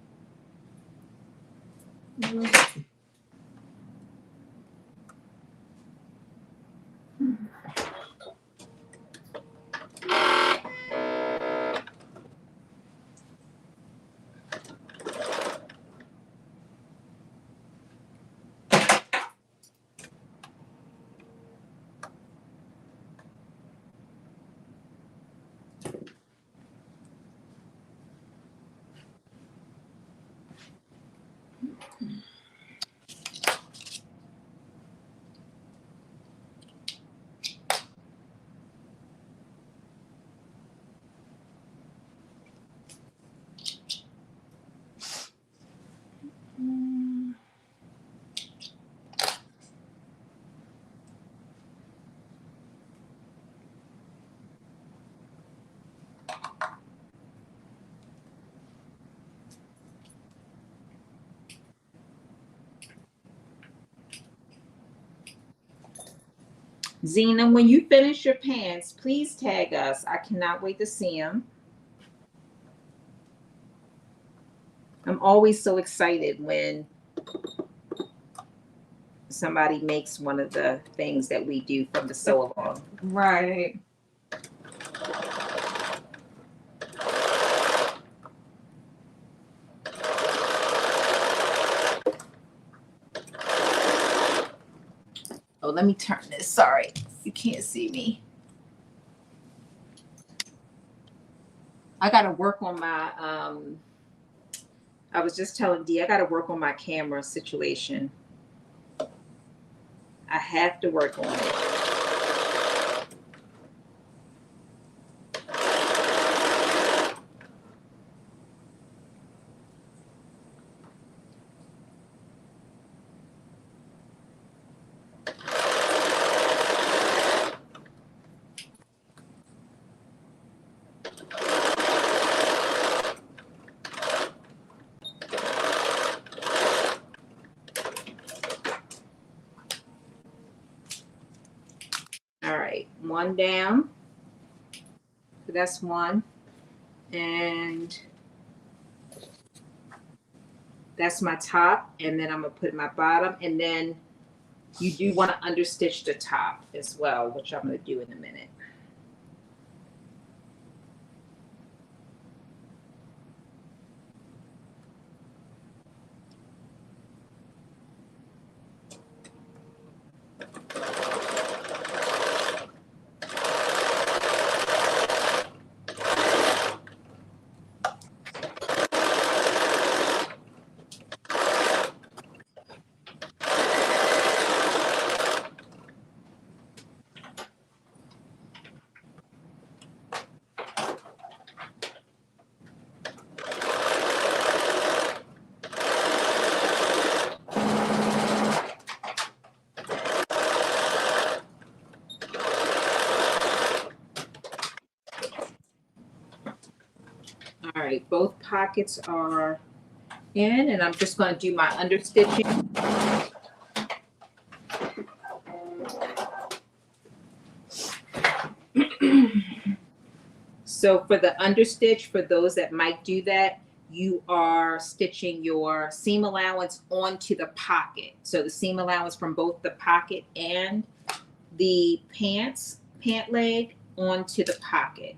S1: Zena, when you finish your pants, please tag us. I cannot wait to see them. I'm always so excited when somebody makes one of the things that we do from the sew along.
S3: Right.
S1: Oh, let me turn this. Sorry, you can't see me. I got to work on my, I was just telling Dee, I got to work on my camera situation. I have to work on it. All right, one down. So that's one. And that's my top. And then I'm going to put my bottom. And then you do want to understitch the top as well, which I'm going to do in a minute. All right, both pockets are in, and I'm just going to do my understitching. So for the understitch, for those that might do that, you are stitching your seam allowance onto the pocket. So the seam allowance from both the pocket and the pant leg onto the pocket.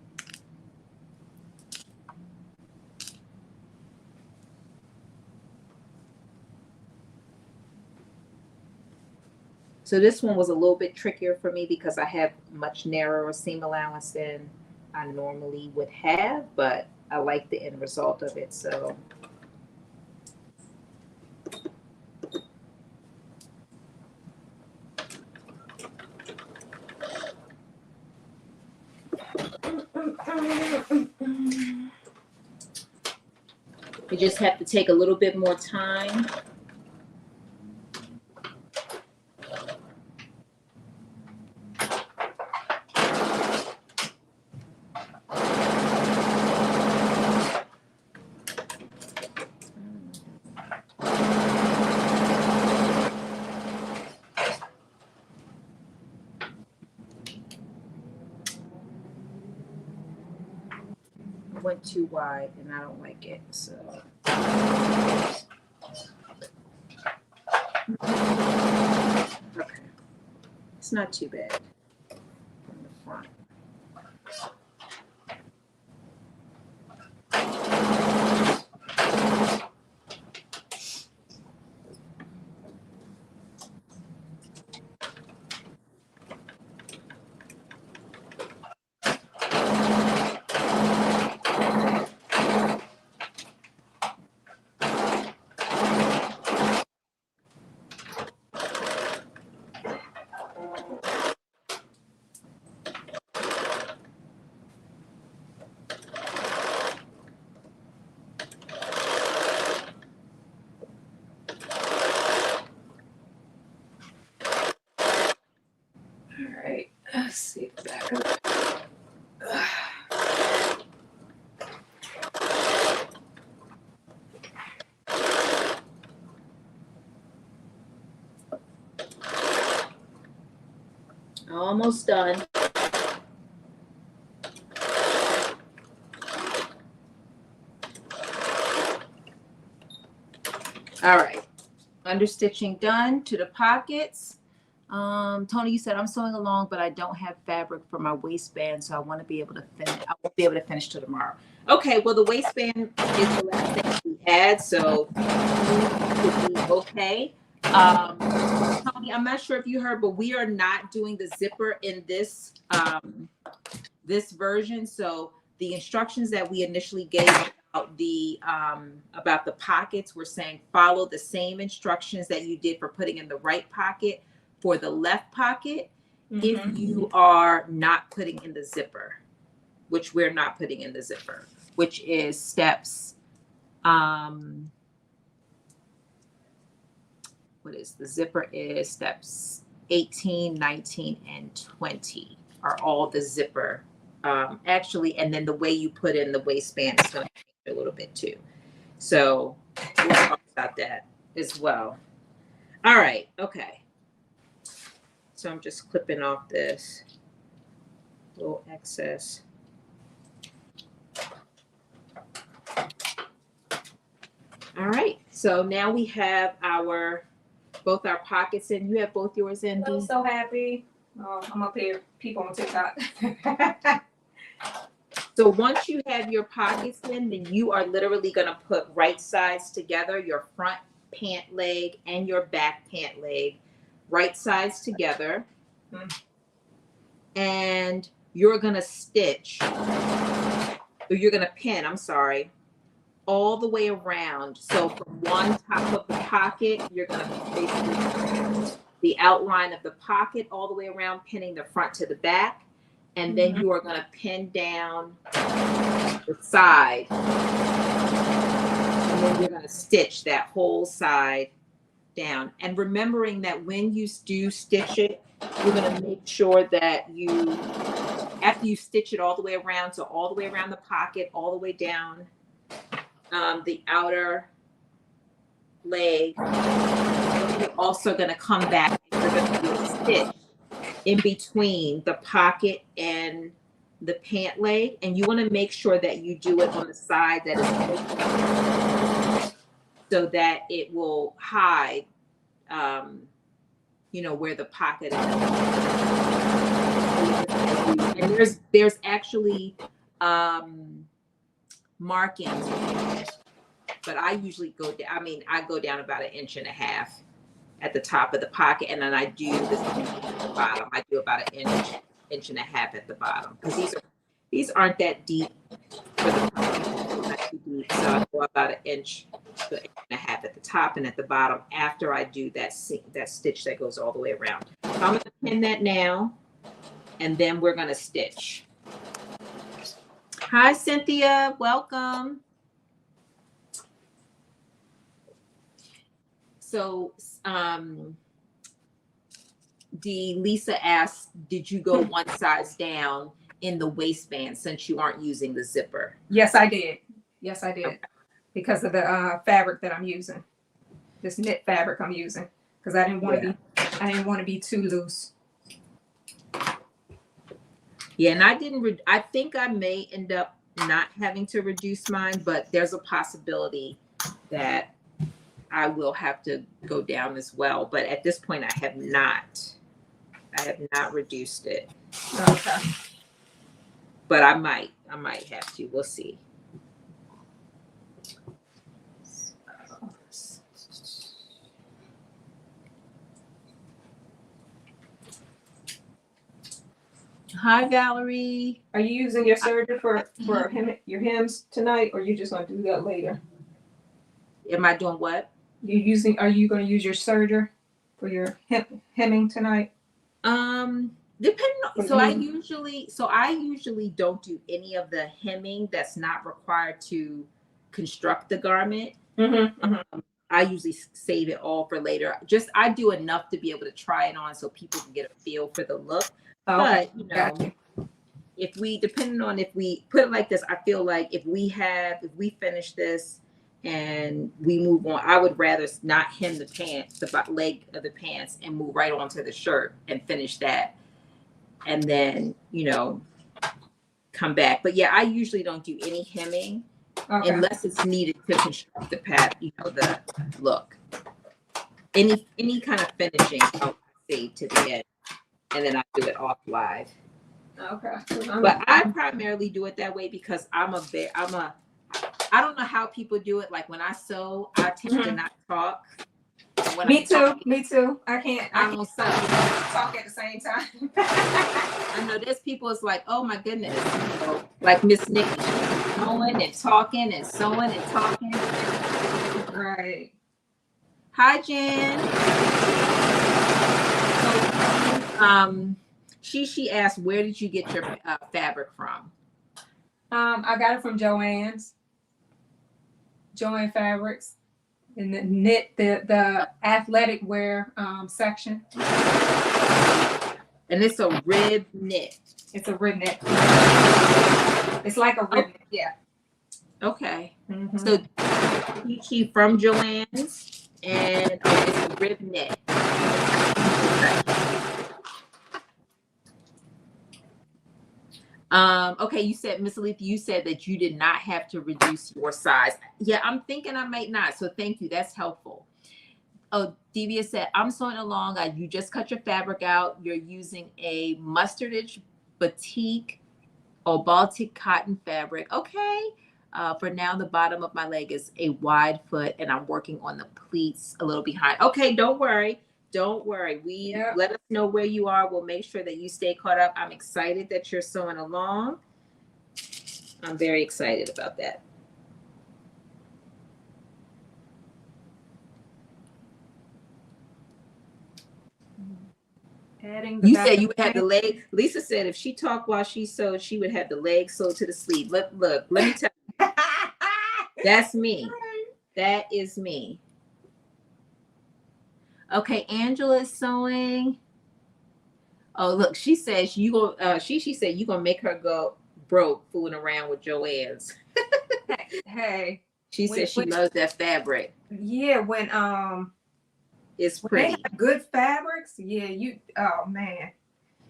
S1: So this one was a little bit trickier for me because I have much narrower seam allowance than I normally would have, but I like the end result of it. So you just have to take a little bit more time. Went too wide and I don't like it, so okay, it's not too bad from the front. All right, let's see the back of it. Almost done. All right, understitching done to the pockets. Tony, you said I'm sewing along, but I don't have fabric for my waistband, so I want to be able to finish. I won't be able to finish till tomorrow. Okay, well the waistband is the last thing we had, so it will be okay. Tony, I'm not sure if you heard, but we are not doing the zipper in this this version. So the instructions that we initially gave about the pockets, we're saying follow the same instructions that you did for putting in the right pocket for the left pocket if you are not putting in the zipper, which we're not putting in the zipper, which is steps what is the zipper is steps 18, 19, and 20 are all the zipper actually, and then the way you put in the waistband is going to change a little bit too. So we'll talk about that as well. All right, okay. So I'm just clipping off this little excess. All right, so now we have both our pockets in. You have both yours in, Dee?
S2: I'm so happy. Oh, I'm up here, people on TikTok.
S1: So once you have your pockets in, then you are literally going to put right sides together, your front pant leg and your back pant leg, right sides together. And you're going to stitch, or you're going to pin, I'm sorry, all the way around. So from one top of the pocket, you're going to basically the outline of the pocket all the way around, pinning the front to the back. And then you are going to pin down the side. And then you're going to stitch that whole side down. And remembering that when you do stitch it, you're going to make sure that after you stitch it all the way around, so all the way around the pocket, all the way down the outer leg, you're also going to come back and you're going to do a stitch in between the pocket and the pant leg, and you want to make sure that you do it on the side that is open so that it will hide where the pocket is. And there's actually markings, but I usually go down, I go down about 1.5 inches at the top of the pocket, and then I do this at the bottom. I do about 1.5 inches at the bottom, because these aren't that deep for the pocket, not too deep. So I go about 1 inch to 1.5 inches at the top and at the bottom after I do that stitch that goes all the way around. So I'm going to pin that now, and then we're going to stitch. Hi, Cynthia. Welcome. So Lisa asked, did you go one size down in the waistband since you aren't using the zipper?
S3: Yes, I did. Yes, I did.
S1: Okay.
S3: Because of the fabric that I'm using, this knit fabric I'm using, because I didn't want to be too loose.
S1: Yeah, and I think I may end up not having to reduce mine, but there's a possibility that I will have to go down as well. But at this point, I have not reduced it.
S3: Okay.
S1: But I might have to. We'll see. Hi, Valerie.
S3: Are you using your serger for your hems tonight, or you just gonna do that later?
S1: Am I doing what?
S3: Are you gonna use your serger for your hemming tonight?
S1: Depending on, so I usually don't do any of the hemming that's not required to construct the garment. I usually save it all for later. I do enough to be able to try it on so people can get a feel for the look.
S3: Okay.
S1: But if we put it like this, I feel like if we finish this and we move on, I would rather not hem the pants, the leg of the pants, and move right onto the shirt and finish that. and then, come back. But yeah, I usually don't do any hemming unless it's needed to construct the the look. Any kind of finishing, I'll save to the end, and then I do it off live.
S3: Okay.
S1: But I primarily do it that way because I don't know how people do it. Like when I sew, I tend to not talk.
S3: Me too. I can't talk at the same time.
S1: I know there's people, it's like, oh my goodness, like Miss Nikki, sewing and talking and sewing and talking.
S3: Right.
S1: Hi, Jen. So, she asked, where did you get your fabric from?
S3: I got it from Joann's. Joann Fabrics. In the knit, the athletic wear section.
S1: And it's a rib knit.
S3: It's a rib knit. It's like a rib knit, yeah.
S1: Okay. Mm-hmm. So she from Joann's, and it's a rib knit. Okay, you said, Miss Alethea, you said that you did not have to reduce your size. Yeah, I'm thinking I might not. So thank you. That's helpful. Oh, Devia said, I'm sewing along. You just cut your fabric out. You're using a mustardish batik or Baltic cotton fabric. Okay. For now, the bottom of my leg is a wide foot, and I'm working on the pleats a little behind. Okay, don't worry. Don't worry. Let us know where you are. We'll make sure that you stay caught up. I'm excited that you're sewing along. I'm very excited about that. You said you would have the leg. Lisa said if she talked while she sewed, she would have the leg sewed to the sleeve. Look, let me tell you. That's me. That is me. Okay, Angela is sewing. Oh, look, she says she said you gonna make her go broke fooling around with Joann's.
S3: Hey.
S1: She said she loves that fabric.
S3: Yeah, when
S1: it's pretty.
S3: They have good fabrics. Yeah, oh man.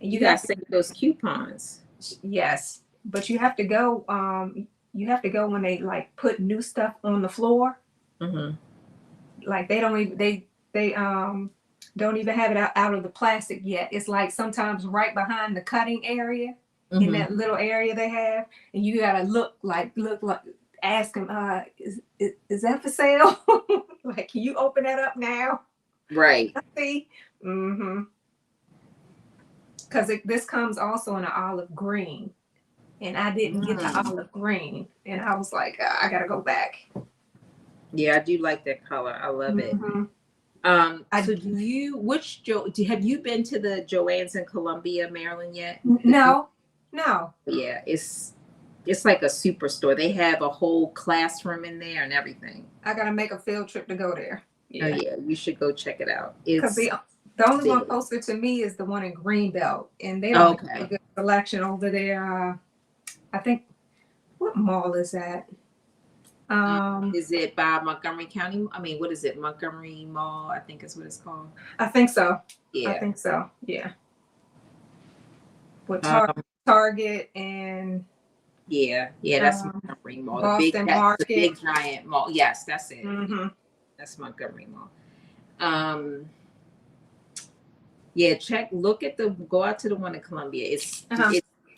S3: And
S1: you gotta save those coupons.
S3: Yes. But you have to go when they like put new stuff on the floor. Mm-hmm. Like they don't even have it out of the plastic yet. It's like sometimes right behind the cutting area, mm-hmm. in that little area they have, and you gotta look like ask them, is that for sale? Like, can you open that up now?
S1: Right.
S3: See, mm-hmm. Because this comes also in an olive green, and I didn't get the olive green, and I was like, I gotta go back.
S1: Yeah, I do like that color. I love mm-hmm. it. So have you been to the Joann's in Columbia, Maryland yet?
S3: No.
S1: Yeah, it's like a superstore. They have a whole classroom in there and everything.
S3: I gotta make a field trip to go there.
S1: Yeah. Oh yeah, you should go check it out.
S3: Because the only one closer to me is the one in Greenbelt, and they don't have a good selection over there. I think, what mall is that?
S1: Is it by Montgomery County? I mean, what is it? Montgomery Mall, I think is what it's called.
S3: I think so.
S1: Yeah.
S3: I think so. Yeah. With Target and
S1: that's Montgomery Mall.
S3: Boston Market.
S1: The big giant mall. Yes, that's it. Mm-hmm. That's Montgomery Mall. Go out to the one in Columbia. It's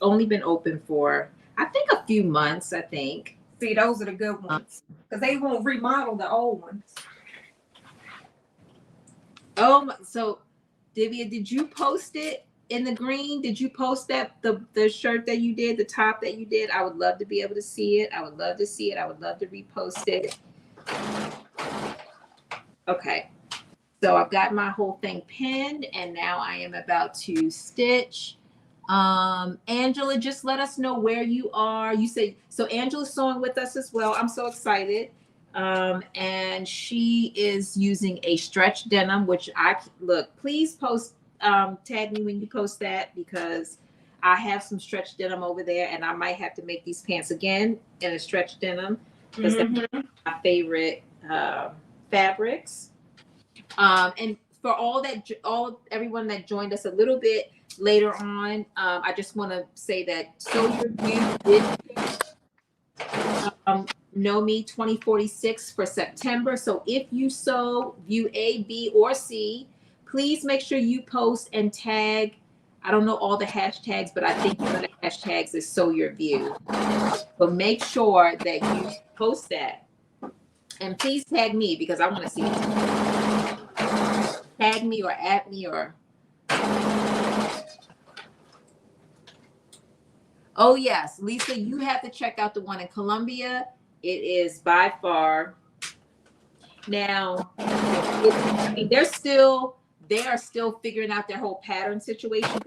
S1: only been open for I think a few months. I think.
S3: See, those are the good ones because they won't remodel the old ones.
S1: Oh, so Divya, did you post it in the green? Did you post that the shirt that you did, the top that you did? I would love to be able to see it. I would love to see it. I would love to repost it. Okay. So I've got my whole thing pinned, and now I am about to stitch. Angela, just let us know where you are. You said so. Angela's sewing with us as well. I'm so excited. And she is using a stretch denim, which please post, tag me when you post that, because I have some stretch denim over there, and I might have to make these pants again in a stretch denim because that's my favorite fabrics. And for everyone that joined us a little bit later on, I just want to say that Sew Your View did Know Me 2046 for September. So if you sew view A, B, or C, please make sure you post and tag. I don't know all the hashtags, but I think one of the hashtags is Sew Your View. But make sure that you post that. And please tag me because I want to see it. Tag me or at me or. Oh, yes. Lisa, you have to check out the one in Columbia. It is by far. Now, they are still figuring out their whole pattern situation.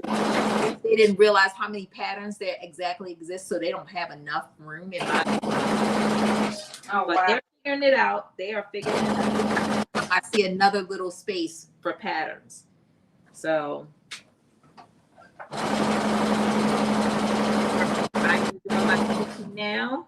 S1: They didn't realize how many patterns there exactly exist, so they don't have enough room in my.
S3: Oh,
S1: but
S3: wow.
S1: They're figuring it out. They are figuring it out. I see another little space for patterns. So I can do my stitching now.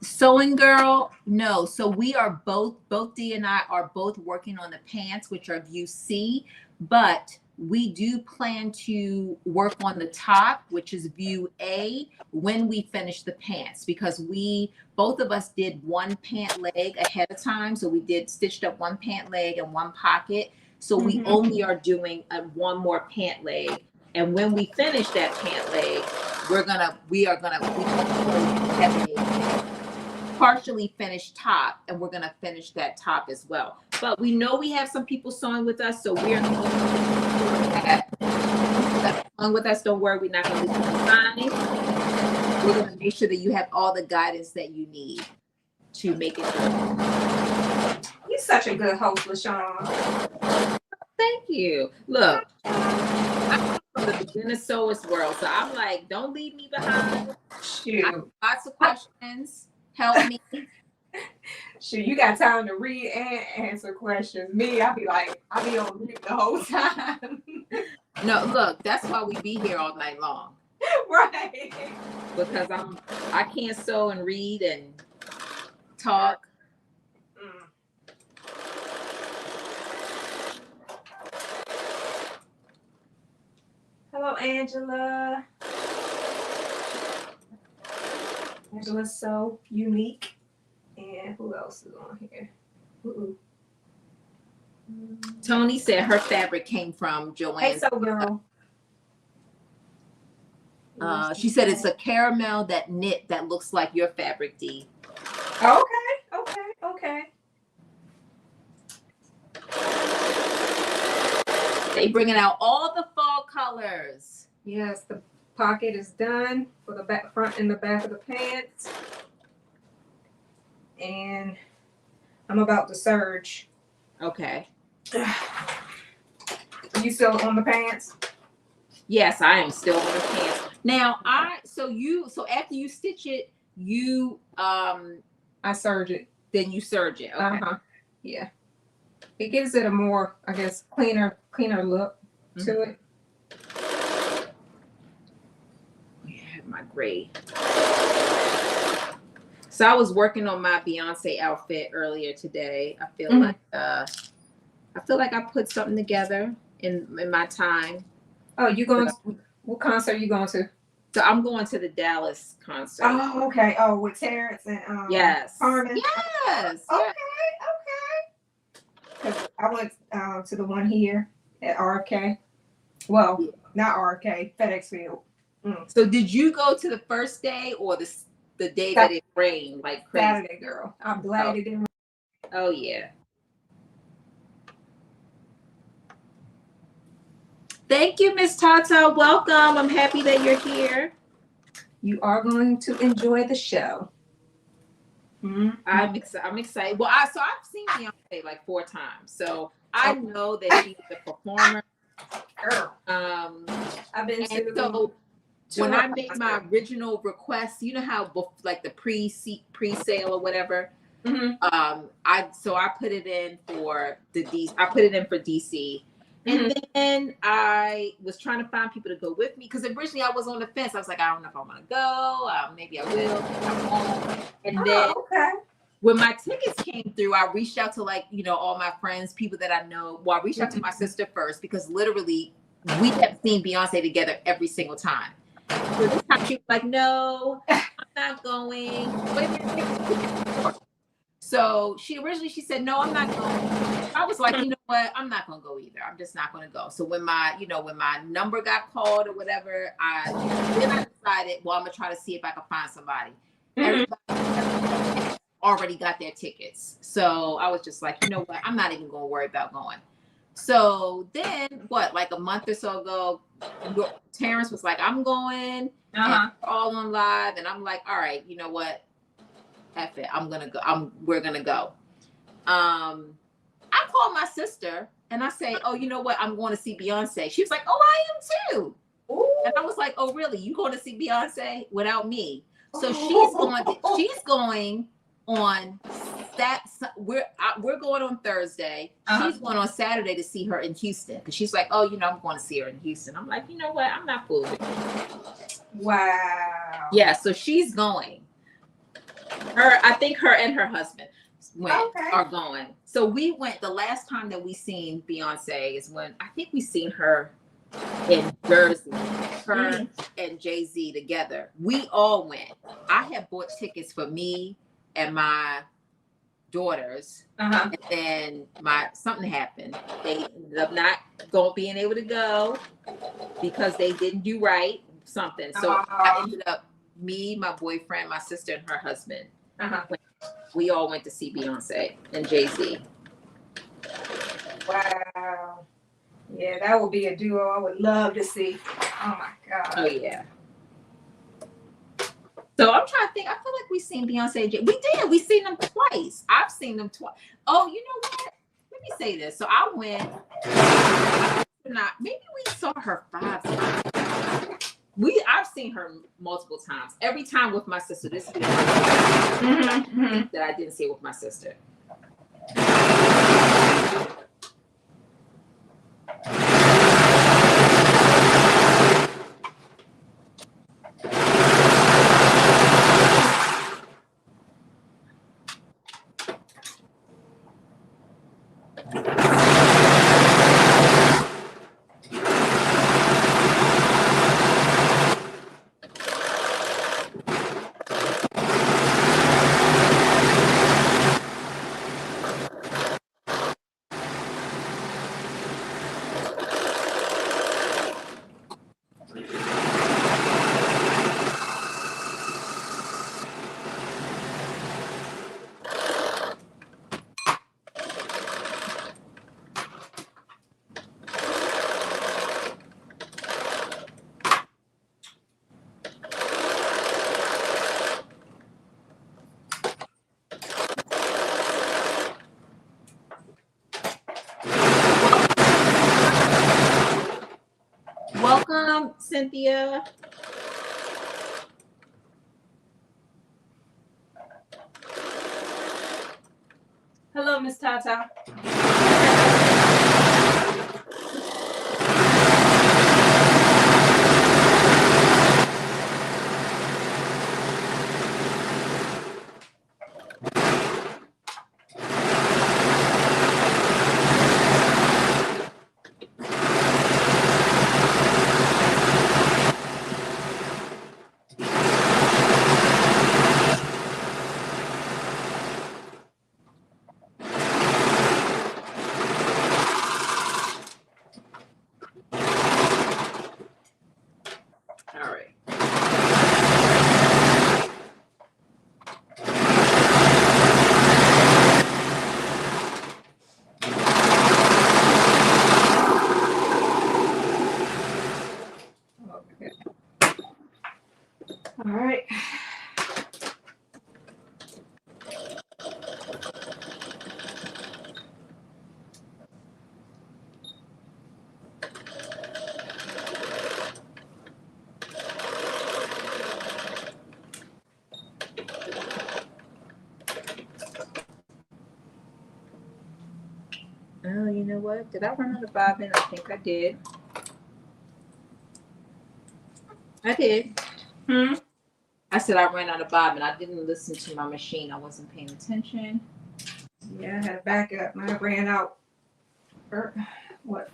S1: Sewing girl, no. So we are both Dee and I are both working on the pants, which are view C, but we do plan to work on the top, which is view A, when we finish the pants, because both of us did one pant leg ahead of time. So we stitched up one pant leg and one pocket. So we only are doing one more pant leg. And when we finish that pant leg, we are gonna have a partially finished top, and we're gonna finish that top as well. But we know we have some people sewing with us, so we're going to sewing with us. Don't worry, we're not gonna leave you behind. We're gonna make sure that you have all the guidance that you need to make it good.
S3: You're such a good host, LaShawn.
S1: Thank you. Look, I'm from the beginner sewers world, so I'm like, don't leave me behind.
S3: Shoot.
S1: I have lots of questions. Help me.
S3: Shoot, you got time to read and answer questions. Me, I'll be on mute the whole time.
S1: No, look, that's why we be here all night long.
S3: Right.
S1: Because I can't sew and read and talk.
S3: Hello, Angela. Angela's so unique. And who else is on here?
S1: Tony said her fabric came from Joanne.
S3: Hey, so girl.
S1: She said it's a caramel that looks like your fabric, Dee.
S3: Okay.
S1: They bringing out all the fall colors.
S3: Yes, the pocket is done for the back, front and the back of the pants. And I'm about to serge.
S1: Okay.
S3: You still on the pants?
S1: Yes, I am still on the pants. Now so after you stitch it,
S3: I serge it.
S1: Then you serge it. Okay.
S3: Yeah. It gives it a more, I guess, cleaner look to it.
S1: Yeah, I have my gray. So I was working on my Beyonce outfit earlier today. I feel like I put something together in my time.
S3: Oh, what concert are you going to?
S1: So I'm going to the Dallas concert.
S3: Oh, okay. Oh, with Terrence and
S1: yes.
S3: Carmen.
S1: Yes.
S3: Okay. Because I went to the one here at RFK. Well, not RFK, FedEx Field.
S1: So did you go to the first day or the day that it rained like crazy?
S3: Saturday, girl. I'm glad it didn't.
S1: Oh yeah. Thank you, Miss Tata. Welcome. I'm happy that you're here.
S3: You are going to enjoy the show.
S1: I'm excited. Well, I've seen Beyonce like 4 times, so I know that she's a performer.
S3: Girl, I've been
S1: And
S3: to
S1: so
S3: two
S1: when
S3: of
S1: I made my original request, you know how like the pre-sale or whatever, I put it in for I put it in for DC. And then I was trying to find people to go with me because originally I was on the fence. I was like, I don't know if I want to go. Maybe I will. Maybe I won't. And then when my tickets came through, I reached out to all my friends, people that I know. Well, I reached out to my sister first because literally we have seen Beyonce together every single time. So this time she was like, no, I'm not going. Wait a minute. So she said, no, I'm not going. I was like, you know what? I'm not going to go either. I'm just not going to go. So when my number got called or whatever, I decided, well, I'm going to try to see if I can find somebody. Everybody already got their tickets. So I was just like, you know what? I'm not even going to worry about going. So then like a month or so ago, Terrence was like, I'm going, and all on live. And I'm like, all right, you know what? F it. I'm going to go. We're going to go. I called my sister and I say, oh, you know what? I'm going to see Beyonce. She was like, oh, I am too. Ooh. And I was like, oh, really? You going to see Beyonce without me? So she's going on that. We're going on Thursday. She's going on Saturday to see her in Houston because she's like, oh, I'm going to see her in Houston. I'm like, you know what? I'm not fooling.
S3: Wow.
S1: Yeah. So she's going. I think her and her husband are going. So we went. The last time that we seen Beyonce is when I think we seen her in Jersey. Her and Jay-Z together. We all went. I had bought tickets for me and my daughters, and then something happened. They ended up not being able to go because they didn't do right. Something. So I ended up me, my boyfriend, my sister, and her husband. We all went to see Beyonce and Jay-Z.
S3: Wow. Yeah, that would be a duo I would love to see. Oh my God.
S1: Oh yeah. So I'm trying to think. I feel like we've seen Beyonce and Jay. We did. We seen them twice. I've seen them twice. Oh, you know what? Let me say this. So I went. Maybe we saw her 5 times. I've seen her multiple times. Every time with my sister. This is that I didn't see it with my sister. Welcome, Cynthia.
S3: Hello, Miss Tata. All right.
S1: Oh, you know what? Did I run out of bobbin? I think I did. I did. I said I ran out of bobbin. I didn't listen to my machine. I wasn't paying attention.
S3: Yeah, I had to back up. Mine ran out, what,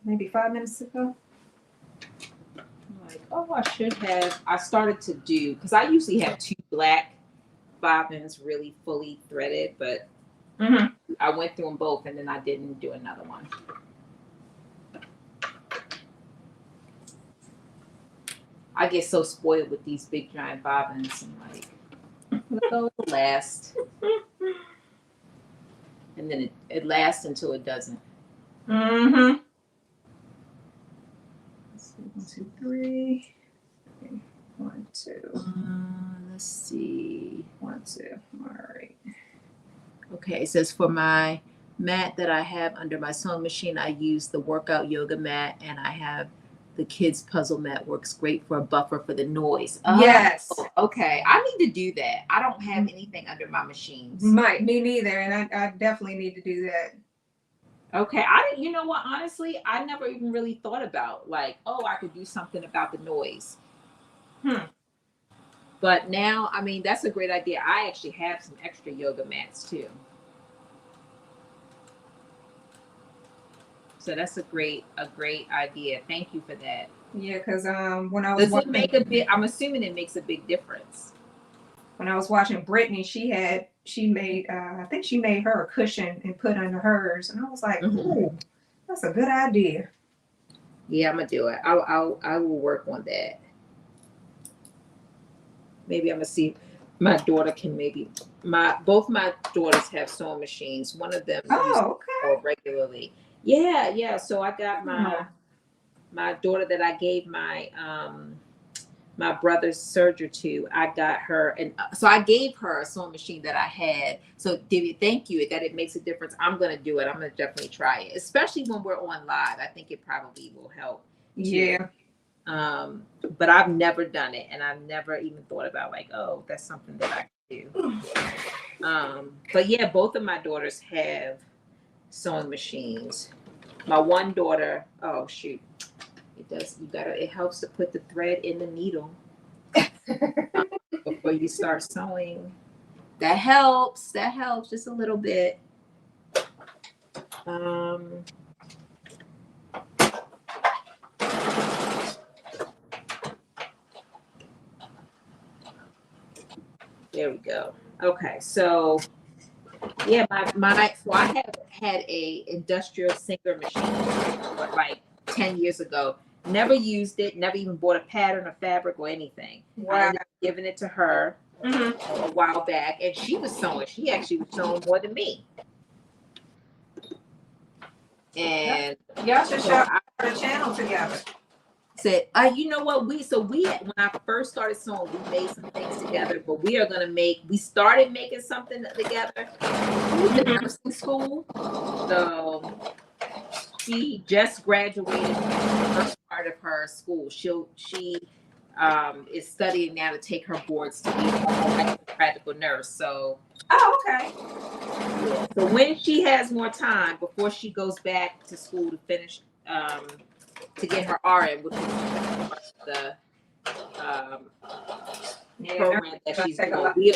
S3: maybe 5 minutes ago?
S1: I'm like, oh, I started to do, because I usually have 2 black bobbins really fully threaded, but I went through them both and then I didn't do another one. I get so spoiled with these big giant bobbins. I'm like, it'll last. And then it lasts until it doesn't.
S3: Let's see, 1, 2, 3. 1, 2.
S1: Let's see.
S3: 1, 2. All right.
S1: Okay, it says for my mat that I have under my sewing machine, I use the workout yoga mat, and I have the kids puzzle mat. Works great for a buffer for the noise.
S3: Yes.
S1: Okay, I need to do that. I don't have anything under my machines.
S3: Me neither, and I definitely need to do that.
S1: Okay, you know what? Honestly, I never even really thought about like, oh, I could do something about the noise. But now, I mean, that's a great idea. I actually have some extra yoga mats too. So that's a great idea. Thank you for that.
S3: Yeah, because when I was
S1: Does it make a big? I'm assuming it makes a big difference.
S3: When I was watching Brittany, she made I think she made her a cushion and put under hers, and I was like, ooh, that's a good idea.
S1: Yeah, I'm gonna do it. I will work on that. Maybe I'm gonna see. My daughter can both my daughters have sewing machines. One of them uses it regularly. Yeah. So I got my daughter that I gave my my brother's surgery to. I got her, and so I gave her a sewing machine that I had. So Divya, thank you that it makes a difference. I'm gonna do it. I'm gonna definitely try it, especially when we're on live. I think it probably will help.
S3: Yeah.
S1: But I've never done it, and I've never even thought about like, oh, that's something that I can do. But yeah, both of my daughters have sewing machines. My one daughter, oh shoot, it helps to put the thread in the needle before you start sewing. That helps just a little bit. There we go. Okay, so yeah, so I have had a industrial sinker machine like 10 years ago. Never used it, never even bought a pattern of fabric or anything.
S3: Wow.
S1: I ended up giving it to her a while back, and she was sewing. She actually was sewing more than me. And
S3: y'all should start a channel together.
S1: Said, you know what? We when I first started sewing, we made some things together, but we started making something together with the nursing school. So she just graduated from the first part of her school. She is studying now to take her boards to be a practical nurse. So
S3: okay.
S1: Yeah. So when she has more time before she goes back to school to finish to get her RN, which is the program that she's doing.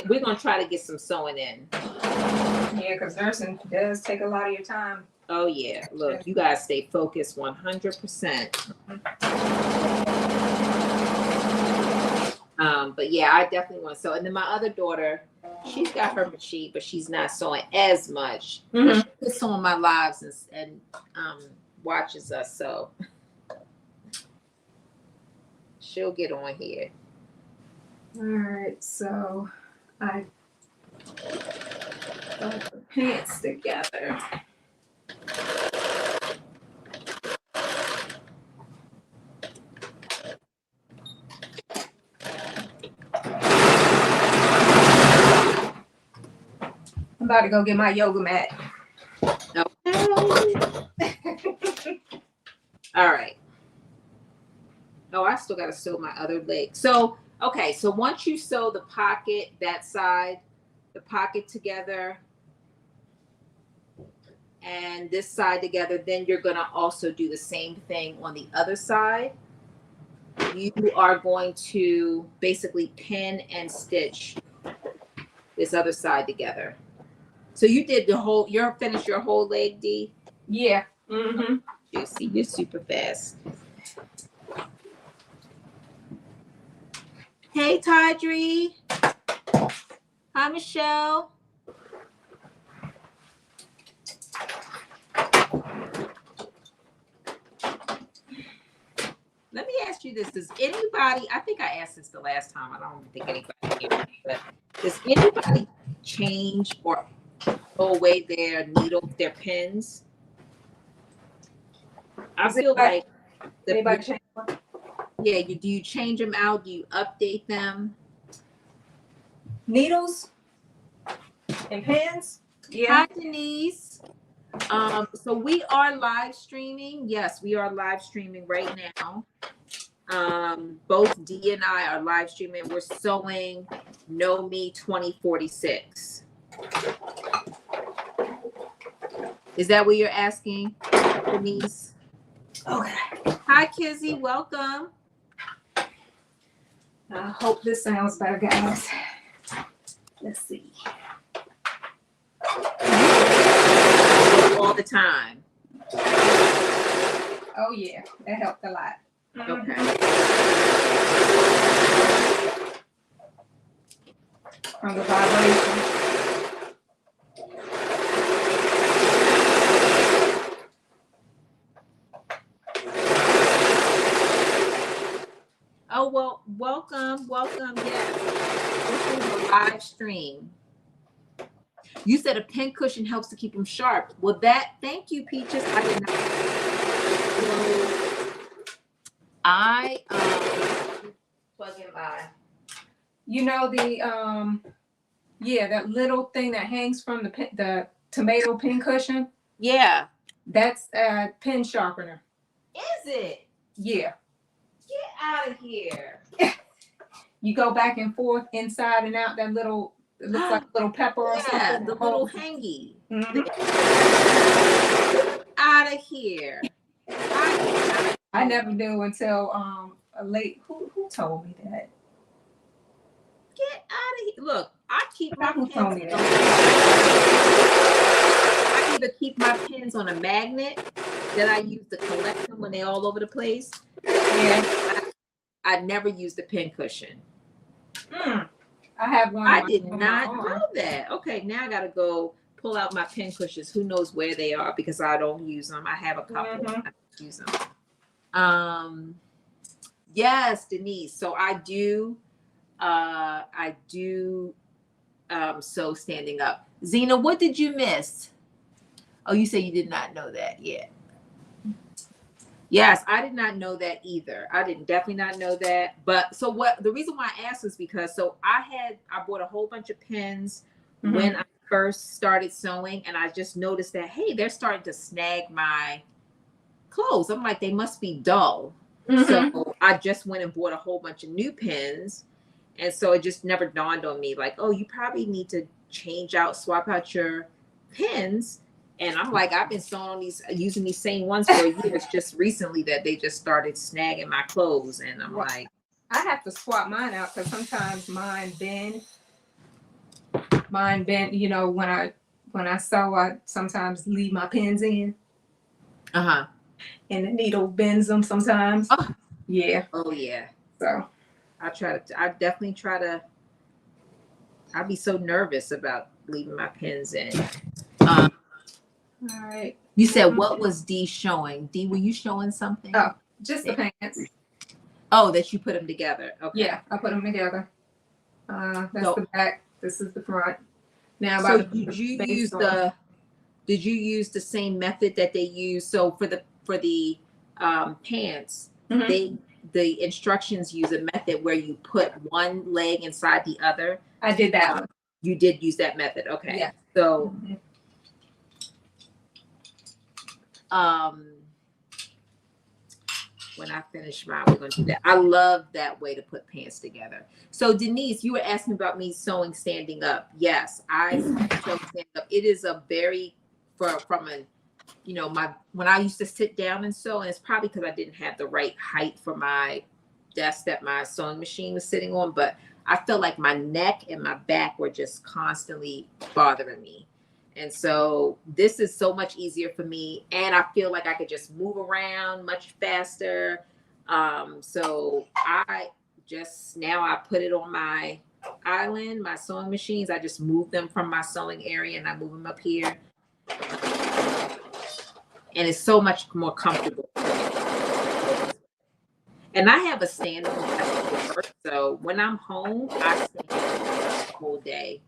S1: We're going to try to get some sewing in.
S3: Yeah, because nursing does take a lot of your time.
S1: Oh, yeah. Look, you guys stay focused 100%. But yeah, I definitely want to sew. And then my other daughter, she's got her machine, but she's not sewing as much. She's sewing my lives and watches us, so she'll get on here.
S3: All right, so I got the pants together. I'm about to go get my yoga mat.
S1: Okay. All right. Oh, I still got to sew my other leg. So, okay. So once you sew the pocket, that side, the pocket together, and this side together. Then you're going to also do the same thing on the other side. You are going to basically pin and stitch this other side together. So you did you're finished your whole leg, Dee?
S3: Yeah. Mm-hmm.
S1: Juicy, you're super fast. Hey, Tydree. Hi, Michelle. Let me ask you this. Does anybody, I think I asked this the last time. I don't think anybody here, but does anybody change or throw away their needles, their pins? I feel like
S3: Anybody change one?
S1: yeah, do you change them out? Do you update them?
S3: Needles and pins?
S1: Hi, Denise. So we are live streaming. Yes, we are live streaming right now. Both Dee and I are live streaming. We're sewing Know Me 2046. Is that what you're asking, Denise?
S3: Okay.
S1: Hi, Kizzy. Welcome.
S3: I hope this sounds better, guys. Let's see.
S1: All the time.
S3: Oh yeah, that helped a lot.
S1: Okay.
S3: From the vibration.
S1: Oh, well, welcome. Yes. This is a live stream. You said a pin cushion helps to keep them sharp. Well, thank you, Peaches. I did not. Plug in my.
S3: You know the that little thing that hangs from the tomato pin cushion?
S1: Yeah.
S3: That's a pin sharpener.
S1: Is it?
S3: Yeah.
S1: Get out of here.
S3: You go back and forth, inside and out, that little, it looks like a little pepper or
S1: Yeah,
S3: something.
S1: the little hangy.
S3: Mhm.
S1: Out of here.
S3: I never knew until a late, who told me that?
S1: Get out of here. Look, I keep my
S3: Who
S1: pins.
S3: told me that?
S1: I either keep my pins on a magnet that I use to collect them when they're all over the place.
S3: Yeah.
S1: I never use the pin cushion.
S3: I have one.
S1: I did not know that. Okay, now I gotta go pull out my pin cushions. Who knows where they are because I don't use them. I have a couple. I don't use them. Yes, Denise. So I do sew standing up. Zena, what did you miss? Oh, you say you did not know that yet. Yes, I did not know that either. I didn't definitely not know that. But so what the reason why I asked was because I bought a whole bunch of pins when I first started sewing, and I just noticed that hey, they're starting to snag my clothes. I'm like, they must be dull. So I just went and bought a whole bunch of new pins. And so it just never dawned on me like, oh, you probably need to swap out your pins. And I'm like, I've been sewing on using these same ones for years. Just recently that they just started snagging my clothes. And I'm like,
S3: I have to swap mine out because sometimes mine bend. You know, when I sew, I sometimes leave my pins in. And the needle bends them sometimes.
S1: Oh.
S3: Yeah.
S1: Oh yeah.
S3: So
S1: I definitely try to. I'd be so nervous about leaving my pins in.
S3: All right.
S1: You said what was Dee showing? Dee, were you showing something?
S3: Oh, just the pants.
S1: Oh, that you put them together. Okay.
S3: Yeah, I put them together. That's the back. This is the front. Now,
S1: so did you use the same method that they use? So for the pants, the instructions use a method where you put one leg inside the other.
S3: I did that one.
S1: You did use that method. Okay.
S3: Yeah.
S1: So when I finish mine, we're going to do that. I love that way to put pants together. So Denise, you were asking about me sewing standing up. Yes, I sew standing up. It is a very from an, when I used to sit down and sew, and it's probably because I didn't have the right height for my desk that my sewing machine was sitting on, but I felt like my neck and my back were just constantly bothering me. And so this is so much easier for me, and I feel like I could just move around much faster. So I put it on my island, my sewing machines. I just move them from my sewing area and I move them up here. And it's so much more comfortable. And I have a standing desk, so when I'm home, I stand the whole day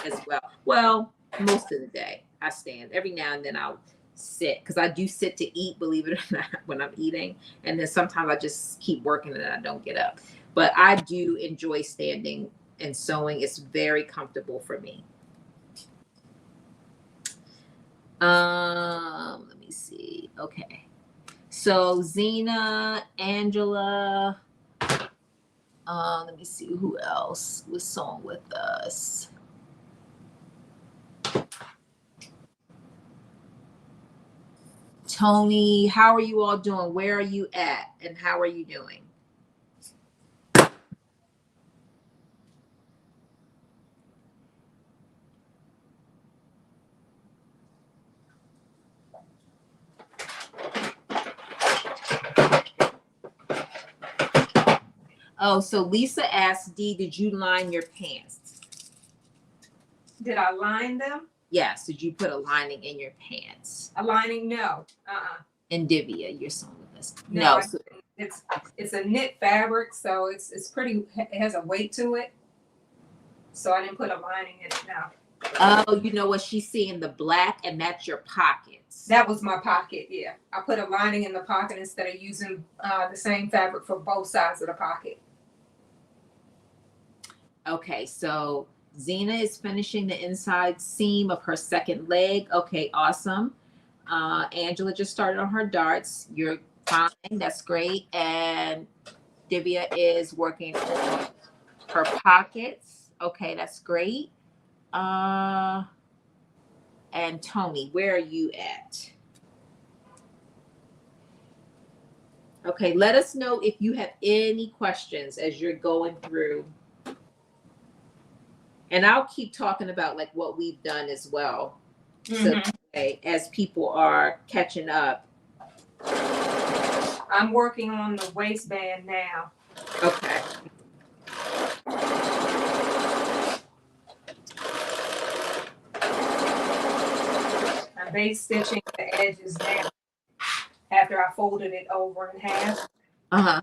S1: as well. Well, most of the day I stand. Every now and then I'll sit, because I do sit to eat, believe it or not, when I'm eating. And then sometimes I just keep working and I don't get up. But I do enjoy standing and sewing. It's very comfortable for me. Let me see. Okay. So Zena, Angela, let me see who else was sewing with us. Tony, how are you all doing? Where are you at? And how are you doing? Oh, so Lisa asked, Dee, did you line your pants?
S3: Did I line them?
S1: Yes. Did you put a lining in your pants?
S3: A lining? No.
S1: And Divya, you're sewing with us.
S3: No.
S1: So,
S3: it's a knit fabric, so it's pretty. It has a weight to it. So I didn't put a lining in it. No.
S1: Oh, you know what? She's seeing the black, and that's your pockets.
S3: That was my pocket. Yeah, I put a lining in the pocket instead of using the same fabric for both sides of the pocket.
S1: Okay, so Zena is finishing the inside seam of her second leg. Okay, awesome. Angela just started on her darts. You're fine. That's great. And Divya is working on her pockets. Okay, that's great. And Tony, where are you at? Okay, let us know if you have any questions as you're going through. And I'll keep talking about like what we've done as well. So as people are catching up.
S3: I'm working on the waistband now.
S1: Okay.
S3: I'm base stitching the edges now after I folded it over in half.
S1: Uh-huh.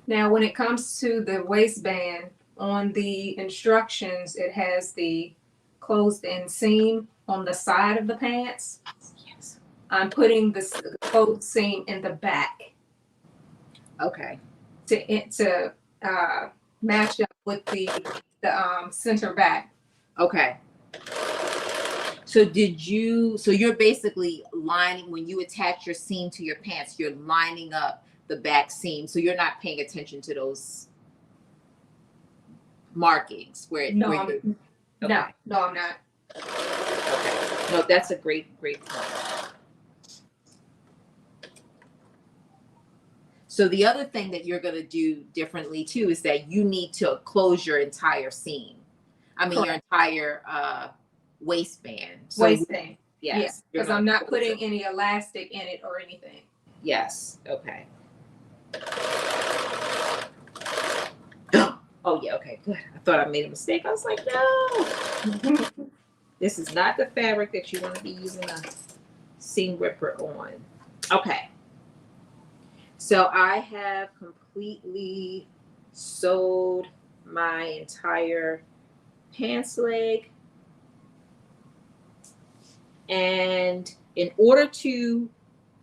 S3: Now, when it comes to the waistband, on the instructions, it has the closed-in seam on the side of the pants.
S1: Yes.
S3: I'm putting the closed seam in the back.
S1: Okay.
S3: To match up with the center back.
S1: Okay. So you're basically lining, when you attach your seam to your pants, you're lining up the back seam. So you're not paying attention to those markings
S3: No, I'm not.
S1: Okay. No, that's a great point. So the other thing that you're going to do differently too is that you need to close your entire seam. I mean, your entire waistband. So
S3: Waistband.
S1: yes,
S3: Because I'm not putting any elastic in it or anything.
S1: Yes. Okay. Oh yeah. Okay. Good. I thought I made a mistake. I was like, no. This is not the fabric that you want to be using a seam ripper on. Okay. So I have completely sewed my entire pants leg. And in order to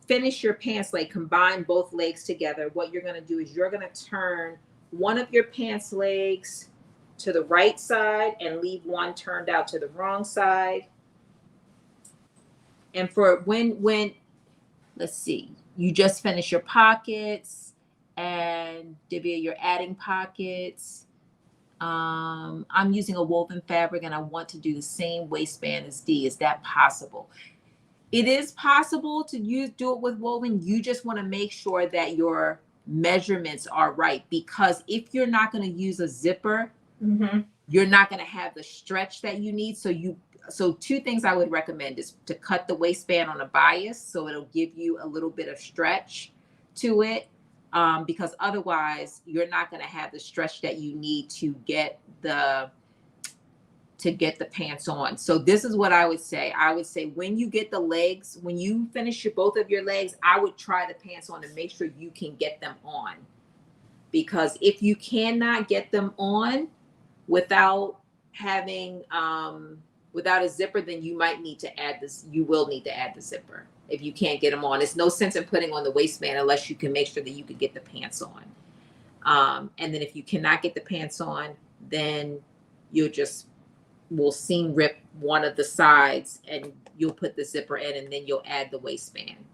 S1: finish your pants leg, combine both legs together, what you're going to do is you're going to turn one of your pants legs to the right side and leave one turned out to the wrong side. And for when let's see, you just finish your pockets, and Divya, you're adding pockets. I'm using a woven fabric and I want to do the same waistband as Dee. Is that possible? It is possible to do it with woven. You just want to make sure that your measurements are right, because if you're not going to use a zipper, you're not going to have the stretch that you need. So two things I would recommend is to cut the waistband on a bias, so it'll give you a little bit of stretch to it, because otherwise you're not going to have the stretch that you need to get the pants on. So this is what I would say. I would say when you get the legs, when you finish both of your legs, I would try the pants on to make sure you can get them on. Because if you cannot get them on without having without a zipper, then you might need to add this. You will need to add the zipper if you can't get them on. It's no sense in putting on the waistband unless you can make sure that you can get the pants on. And then if you cannot get the pants on, then we'll seam rip one of the sides and you'll put the zipper in, and then you'll add the waistband.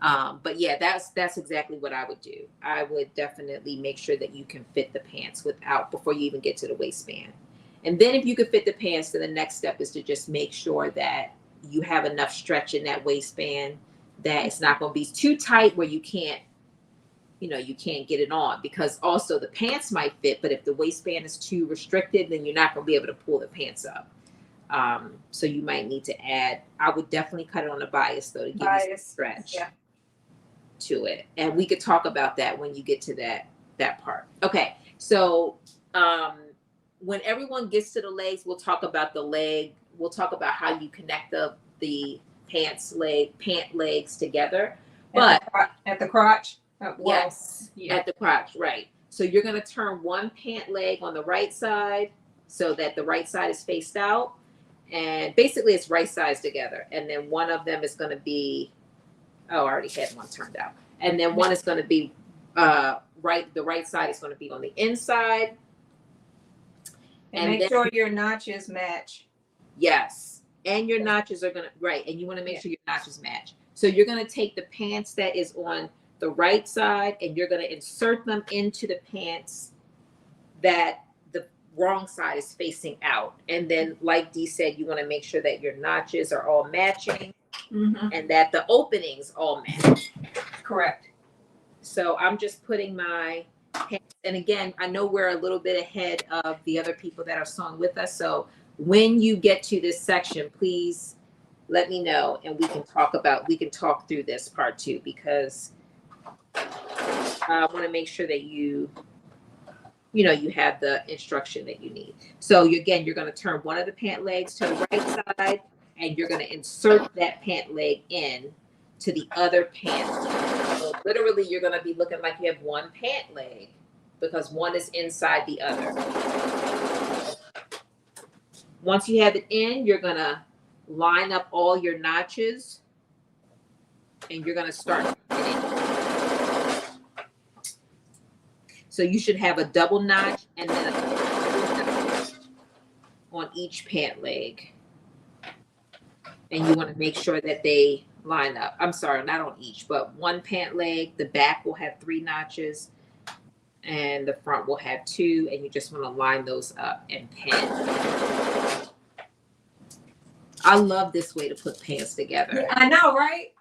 S1: But yeah, that's exactly what I would do. I would definitely make sure that you can fit the pants before you even get to the waistband. And then if you could fit the pants, then the next step is to just make sure that you have enough stretch in that waistband that it's not going to be too tight where you can't get it on, because also the pants might fit, but if the waistband is too restricted, then you're not going to be able to pull the pants up. So you might need to add, I would definitely cut it on the bias though, to give you some stretch to it. And we could talk about that when you get to that part. Okay. So, when everyone gets to the legs, we'll talk about the leg. We'll talk about how you connect the pant legs together. But
S3: at the crotch.
S1: Yes, at the crotch, right. So you're going to turn one pant leg on the right side so that the right side is faced out. And basically it's right sides together. And then one of them is going to be, I already had one turned out. And then one is going to be the right side is going to be on the inside.
S3: And make sure your notches match.
S1: Yes. And your notches are going to, right. And you want to make sure your notches match. So you're going to take the pants that is on the right side and you're going to insert them into the pants that the wrong side is facing out. And then, like Dee said, you want to make sure that your notches are all matching and that the openings all match.
S3: Correct.
S1: So I'm just putting my pants, and again, I know we're a little bit ahead of the other people that are sewing with us. So when you get to this section, please let me know and we can talk through this part too, because I want to make sure that you have the instruction that you need. So you're going to turn one of the pant legs to the right side and you're going to insert that pant leg in to the other pant leg. So literally you're going to be looking like you have one pant leg because one is inside the other. Once you have it in, you're going to line up all your notches and you're going to start pinning. So you should have a double notch and then a notch on each pant leg. And you want to make sure that they line up. I'm sorry, not on each, but one pant leg, the back will have 3 notches and the front will have 2, and you just want to line those up and pin. I love this way to put pants together.
S3: I know, right?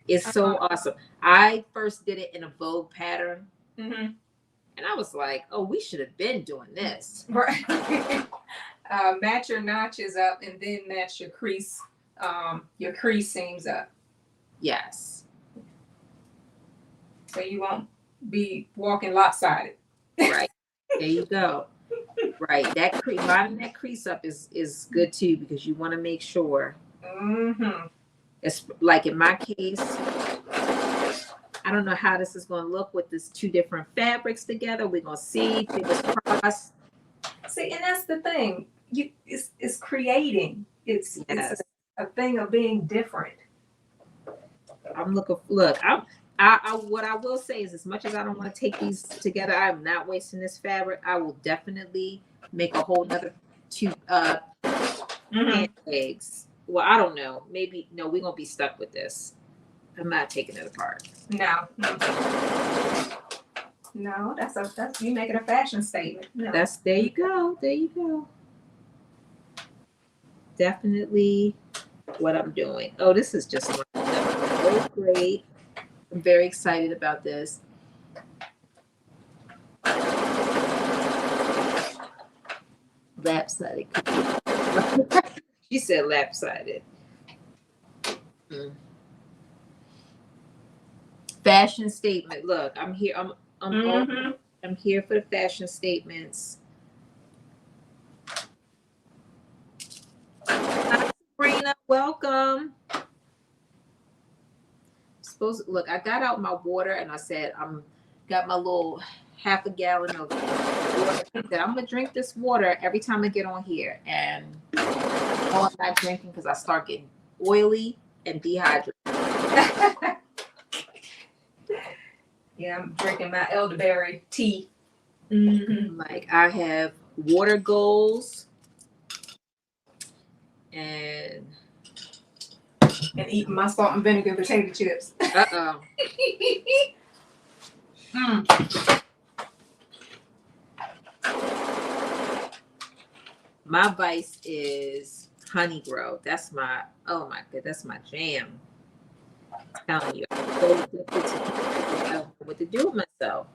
S1: It's so awesome. I first did it in a Vogue pattern.
S3: Mm-hmm.
S1: And I was like, oh, we should have been doing this.
S3: Right. match your notches up and then match your crease seams up.
S1: Yes.
S3: So you won't be walking lopsided.
S1: Right. There you go. Right. That lining that crease up is good too, because you want to make sure.
S3: Mm-hmm.
S1: It's like in my case, I don't know how this is going to look with this two different fabrics together. We're going to see. Fingers crossed.
S3: See, and that's the thing. It's creating. It's a thing of being different.
S1: I'm looking. What I will say is, as much as I don't want to take these together, I'm not wasting this fabric. I will definitely make a whole nother two legs. Well, I don't know. Maybe no. We're gonna be stuck with this. I'm not taking it apart.
S3: No, that's you making a fashion statement. No.
S1: There you go. There you go. Definitely what I'm doing. Oh, this is just so great. I'm very excited about this. Lap-sided. She said lap-sided. Fashion statement. Look, I'm here. I'm here for the fashion statements. Hi, Sabrina, welcome. Look, I got out my water and I said got my little half a gallon of water. I said, I'm gonna drink this water every time I get on here, and I'm not drinking because I start getting oily and dehydrated.
S3: Yeah, I'm drinking my elderberry tea.
S1: Like, I have water goals and
S3: eating my salt and vinegar potato chips.
S1: My vice is honey grow. That's my that's my jam. I'm telling you, I'm so addicted to it. I don't know what to do with myself.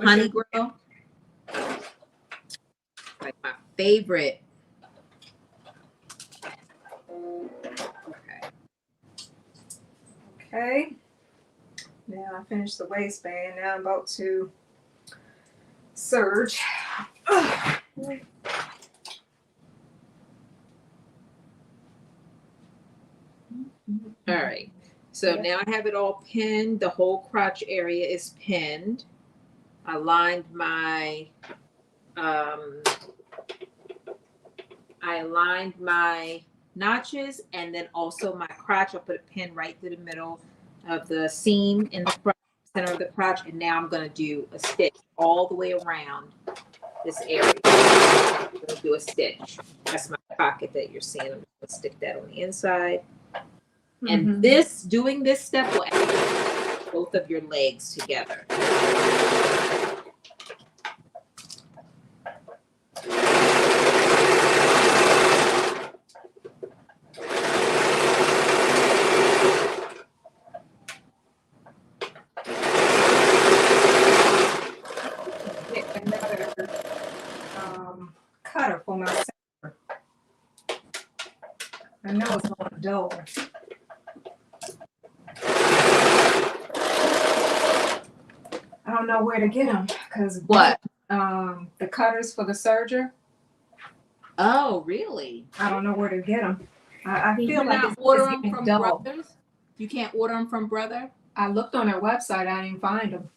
S1: Honey grow, like my favorite.
S3: Okay. Now I finished the waistband. Now I'm about to serge.
S1: All right. So now I have it all pinned. The whole crotch area is pinned. I lined my notches, and then also my crotch. I put a pin right through the middle of the seam in the center of the crotch, and now I'm going to do a stitch all the way around this area. I'm going to do a stitch. That's my pocket that you're seeing. I'm going to stick that on the inside. And doing this step will add both of your legs together.
S3: Cutter for my center. I know it's going dull. I don't know where to get them because
S1: what?
S3: The cutters for the serger.
S1: Oh, really?
S3: I don't know where to get them. I feel like it's
S1: order them from
S3: dull.
S1: Brothers. You can't order them from Brother.
S3: I looked on their website. I didn't find them.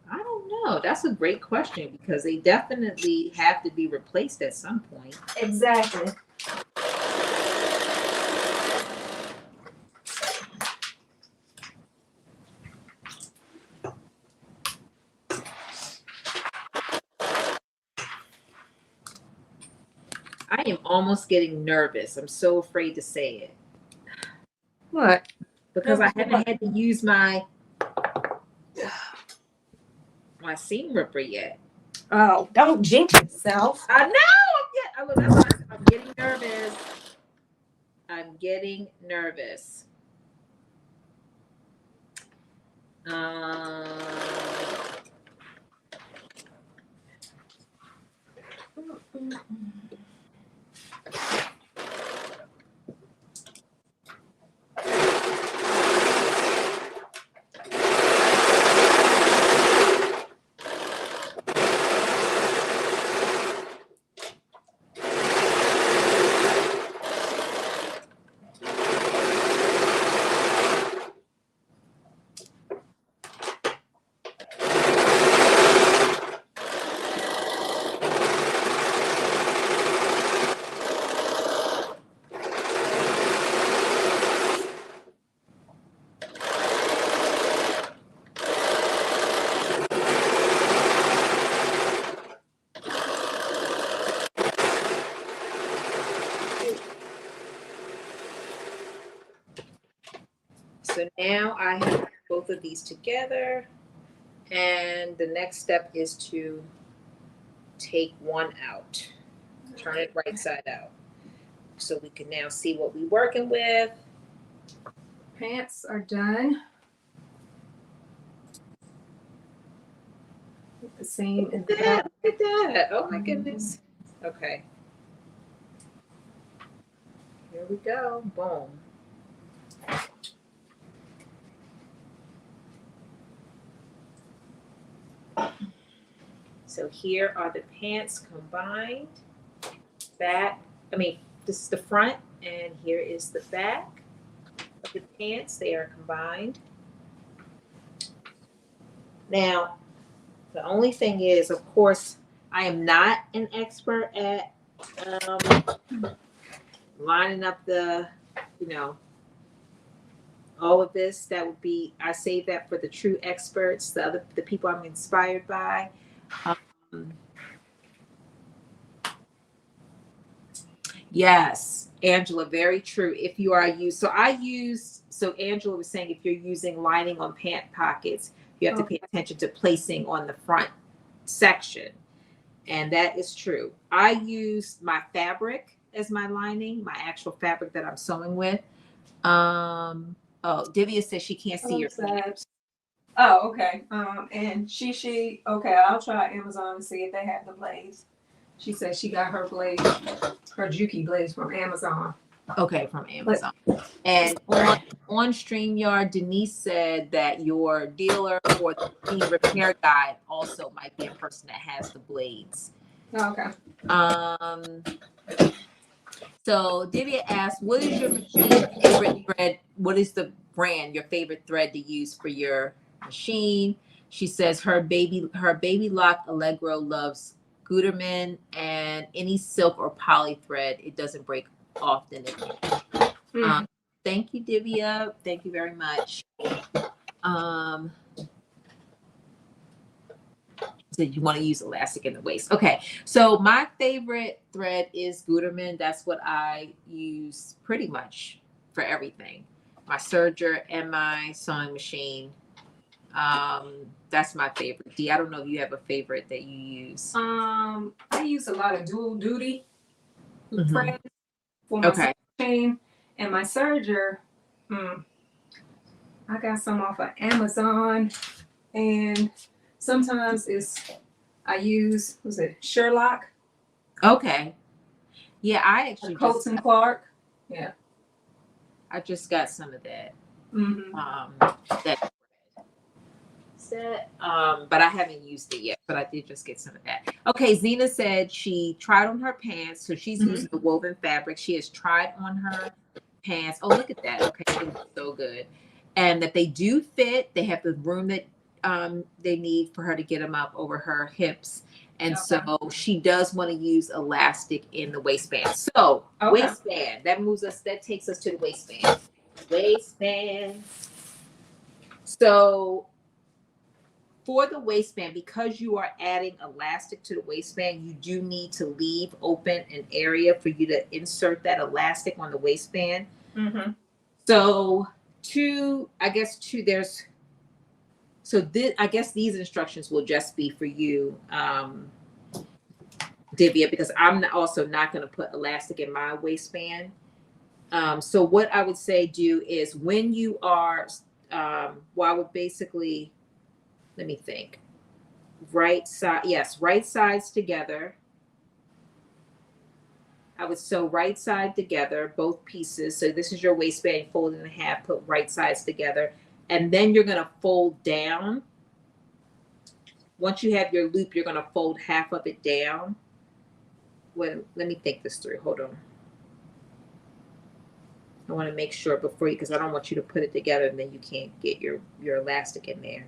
S1: I don't know. That's a great question, because they definitely have to be replaced at some point.
S3: Exactly.
S1: I am almost getting nervous. I'm so afraid to say it.
S3: What?
S1: Because I haven't had to use my seam ripper yet.
S3: Oh, don't jinx yourself.
S1: I know. I'm getting nervous. I'm getting nervous. So now I have both of these together, and the next step is to take one out, turn it right side out. So we can now see what we're working with.
S3: Pants are done. The same in the back.
S1: Look at that. Oh my goodness. Okay. Here we go. Boom. So here are the pants combined. Back, this is the front, and here is the back of the pants. They are combined. Now, the only thing is, of course, I am not an expert at lining up the, all of this. That would be, I save that for the true experts, the people I'm inspired by. Yes, Angela, very true. If you are so Angela was saying if you're using lining on pant pockets, you have to pay attention to placing on the front section. And that is true. I use my fabric as my lining, my actual fabric that I'm sewing with. Divya says she can't see your pants.
S3: Oh, okay. And she okay, I'll try Amazon and see if they have the blades. She said she got her blades, her Juki blades from Amazon.
S1: Okay, from Amazon. And on StreamYard, Denise said that your dealer or the repair guide also might be a person that has the blades.
S3: Okay.
S1: So Divya asked, what is your machine favorite thread? What is the brand, your favorite thread to use for your machine? She says her baby lock Allegro loves Gutermann, and any silk or poly thread, it doesn't break often. Thank you, Divya. Thank you very much. So you want to use elastic in the waist. Okay, so my favorite thread is Gutermann. That's what I use pretty much for everything. My serger and my sewing machine. That's my favorite. Dee, I don't know if you have a favorite that you use.
S3: I use a lot of dual duty thread for my sewing machine, and my serger. I got some off of Amazon, and sometimes I use Sherlock.
S1: Okay. Yeah, I actually
S3: Coates and Clark. Yeah.
S1: I just got some of that. That set. But I haven't used it yet, but I did just get some of that. Okay, Zena said she tried on her pants, so she's using the woven fabric. She has tried on her pants. Oh, look at that. Okay, it looks so good. And that they do fit. They have the room that they need for her to get them up over her hips. And so she does want to use elastic in the waistband. So waistband, that takes us to the waistband. Waistband. So for the waistband, because you are adding elastic to the waistband, you do need to leave open an area for you to insert that elastic on the waistband. So I guess these instructions will just be for you, Divya, because I'm also not going to put elastic in my waistband. So what I would say do is when you are, I would basically, let me think, right sides together. I would sew right side together, both pieces. So this is your waistband, fold it in half, put right sides together. And then you're going to fold down. Once you have your loop, you're going to fold half of it down. Let me think this through. Hold on. I want to make sure before because I don't want you to put it together and then you can't get your elastic in there.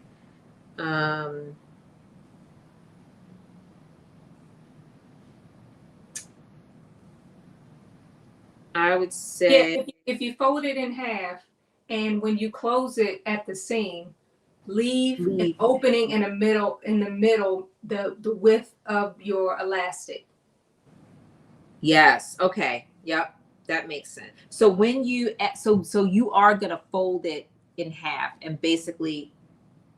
S1: I would say
S3: if you fold it in half and when you close it at the seam, leave an opening in the middle, the width of your elastic.
S1: Yes. Okay. Yep. That makes sense. So when you so you are gonna fold it in half, and basically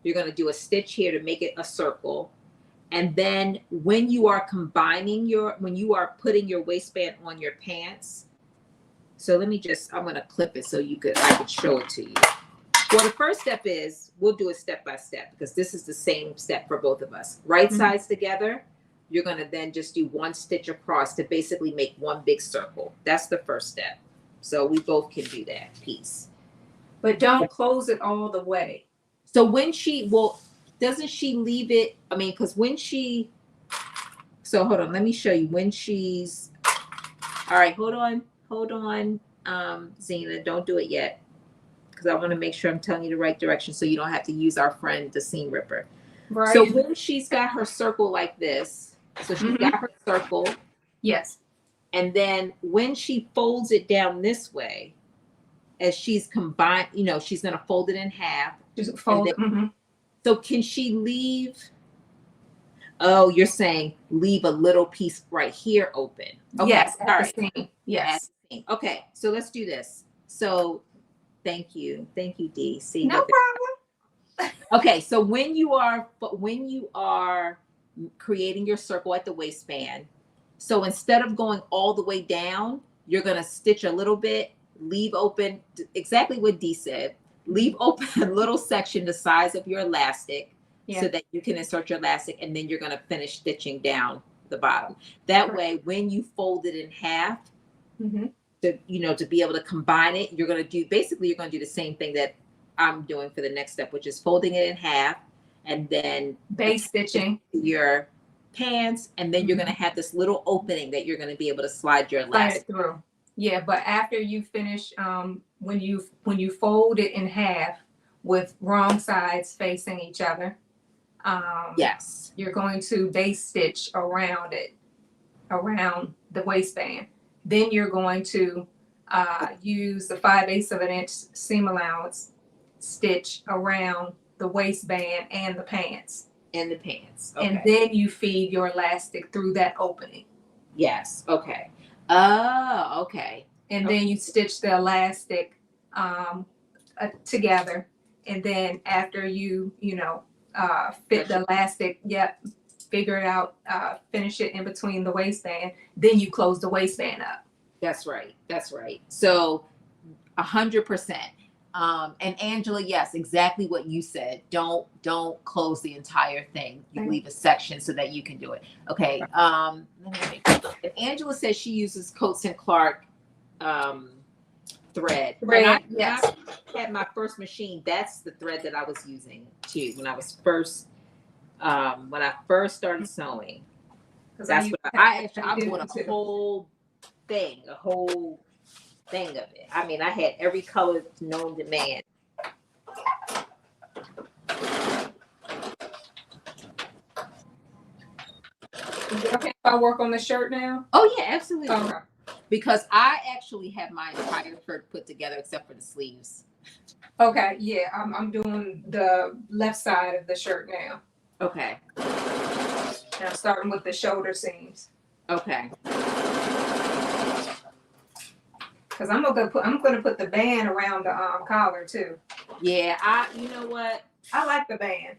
S1: you're going to do a stitch here to make it a circle. And then when you are when you are putting your waistband on your pants, so I'm going to clip it so I could show it to you. Well, the first step is, we'll do it step by step because this is the same step for both of us. Right sides together, you're going to then just do one stitch across to basically make one big circle. That's the first step. So we both can do that piece.
S3: But don't close it all the way.
S1: So doesn't she leave it? I mean, because so hold on, let me show you all right, hold on, Zena, don't do it yet. Because I want to make sure I'm telling you the right direction so you don't have to use our friend, the seam ripper.
S3: Right.
S1: So when she's got her circle like this, so she's got her circle.
S3: Yes.
S1: And then when she folds it down this way, as she's combined, she's going to fold it in half.
S3: Just fold it.
S1: So can she leave? Oh, you're saying leave a little piece right here open. Okay.
S3: Yes.
S1: All right.
S3: Yes.
S1: Okay. So let's do this. So thank you, Dee. See,
S3: no problem.
S1: Okay. So when you are creating your circle at the waistband, so instead of going all the way down, you're going to stitch a little bit, leave open exactly what Dee said. Leave open a little section the size of your elastic so that you can insert your elastic, and then you're going to finish stitching down the bottom. That way, when you fold it in half, to be able to combine it, you're going to do the same thing that I'm doing for the next step, which is folding it in half and then
S3: base stitching
S1: your pants, and then you're going to have this little opening that you're going to be able to slide your elastic
S3: through. Yeah, but after you finish, when you fold it in half with wrong sides facing each other,
S1: yes,
S3: you're going to base stitch around the waistband. Then you're going to use the 5/8 of an inch seam allowance stitch around the waistband and the pants.
S1: Okay.
S3: And then you feed your elastic through that opening.
S1: Yes. Okay. Oh, okay.
S3: And then you stitch the elastic together. And then after you fit the elastic, figure it out, finish it in between the waistband, then you close the waistband up.
S1: That's right. So 100%. And Angela, yes, exactly what you said. Don't close the entire thing. You leave a section so that you can do it. Okay. Let me make sure. And Angela says she uses Coats and Clark thread. When I had my first machine, that's the thread that I was using too when I first started sewing. That's what I bought a whole thing of it. I mean, I had every color known to man.
S3: Is it okay if I work on the shirt now?
S1: Oh yeah, absolutely.
S3: Okay.
S1: Because I actually have my entire shirt put together except for the sleeves.
S3: Okay, yeah, I'm doing the left side of the shirt now.
S1: Okay.
S3: Now starting with the shoulder seams.
S1: Okay.
S3: Because I'm gonna put the band around the collar too.
S1: Yeah, you know what?
S3: I like the band.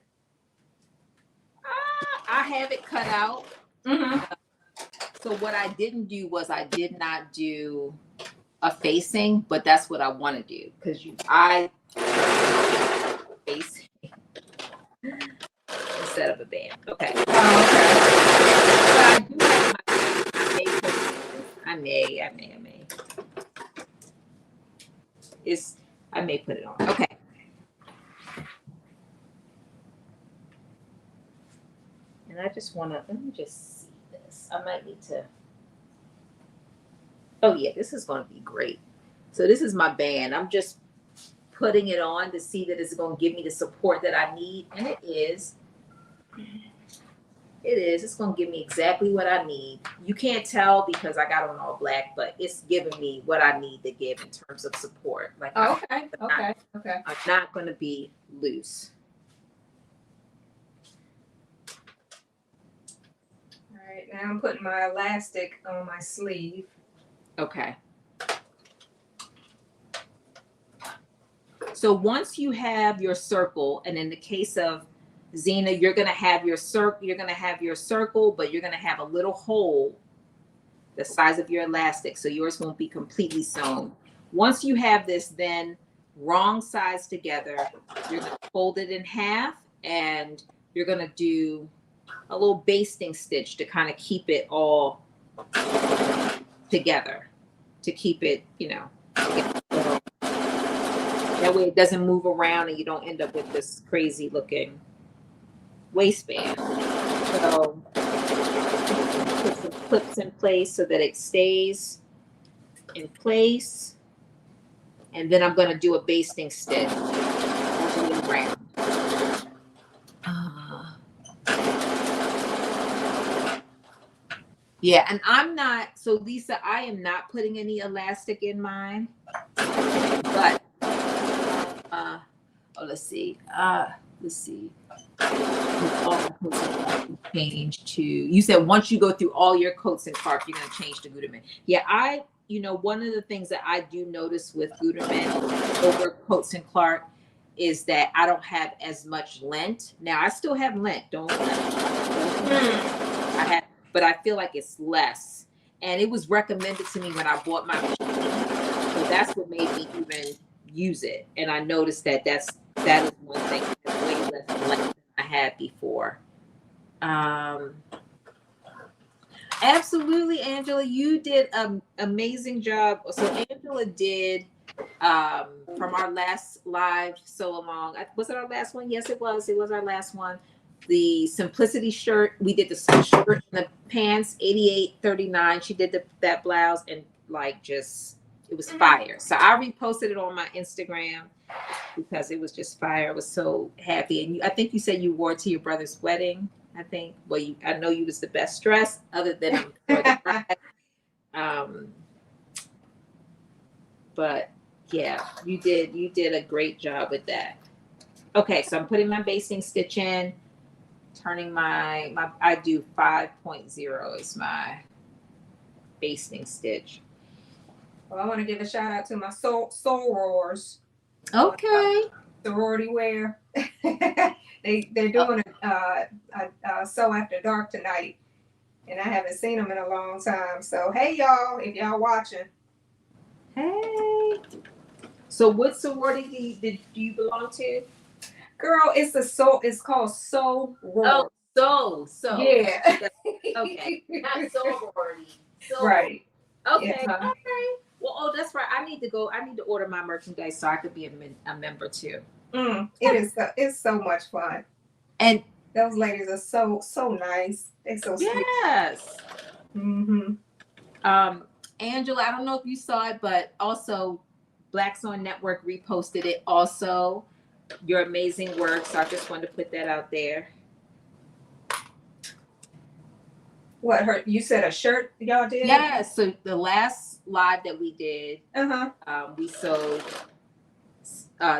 S1: I have it cut out. So what I didn't do was I did not do a facing, but that's what I want to do because facing instead of a band. Okay.
S3: Okay.
S1: I may. I may put it on. Okay. And I just want to, let me just see this. I might need to. Oh yeah, this is going to be great. So this is my band. I'm just putting it on to see that it's going to give me the support that I need. And it is. It's going to give me exactly what I need. You can't tell because I got on all black, but it's giving me what I need to give in terms of support. Like,
S3: Okay.
S1: I'm not going to be loose.
S3: All right, now I'm putting my elastic on my sleeve.
S1: Okay. So once you have your circle, and in the case of Zena, you're gonna have your circle, but you're gonna have a little hole the size of your elastic, so yours won't be completely sewn. Once you have this, then wrong sides together, you're gonna fold it in half, and you're gonna do a little basting stitch to kind of keep it all together, to keep it, that way it doesn't move around and you don't end up with this crazy looking waistband. So put some clips in place so that it stays in place. And then I'm going to do a basting stitch all the way around. Yeah, and so Lisa, I am not putting any elastic in mine, but let's see. Change to, you said once you go through all your coats and carp, you're going to change to Gutermann. Yeah, one of the things that I do notice with Gutermann over coats and Clark is that I don't have as much lint. Now I still have lint, but I feel like it's less. And it was recommended to me when I bought my machine. So that's what made me even use it. And I noticed that is one thing that's way less lint than I had before. Absolutely, Angela, you did an amazing job. So Angela did from our last live sew along. Was it our last one? Yes, it was. It was our last one. The Simplicity shirt. We did the shirt and the pants, 88.39. She did that blouse, and it was fire. So I reposted it on my Instagram because it was just fire. I was so happy. And I think you said you wore it to your brother's wedding. I think. Well, I know you was the best dressed, other than but yeah, you did a great job with that. Okay, so I'm putting my basting stitch in, turning my I do 5.0 is my basting stitch.
S3: Well, I want to give a shout out to my sorors.
S1: Okay.
S3: Sorority wear. They're doing a sew after dark tonight, and I haven't seen them in a long time. So hey y'all, if y'all watching.
S1: Hey. So what sorority do you belong to?
S3: Girl, it's called sorority.
S1: Oh, so.
S3: Yeah.
S1: Okay. Not sorority.
S3: Right.
S1: Okay.
S3: Yeah.
S1: Okay. Well, that's right. I need to order my merchandise so I could be a member too.
S3: It's so much fun.
S1: And
S3: those ladies are so nice. They're so sweet.
S1: Yes.
S3: Mm-hmm.
S1: Angela, I don't know if you saw it, but also Black Sewn Network reposted it. Also, your amazing work. So I just wanted to put that out there.
S3: What you said a shirt y'all did?
S1: Yeah. So the last live that we did, we sewed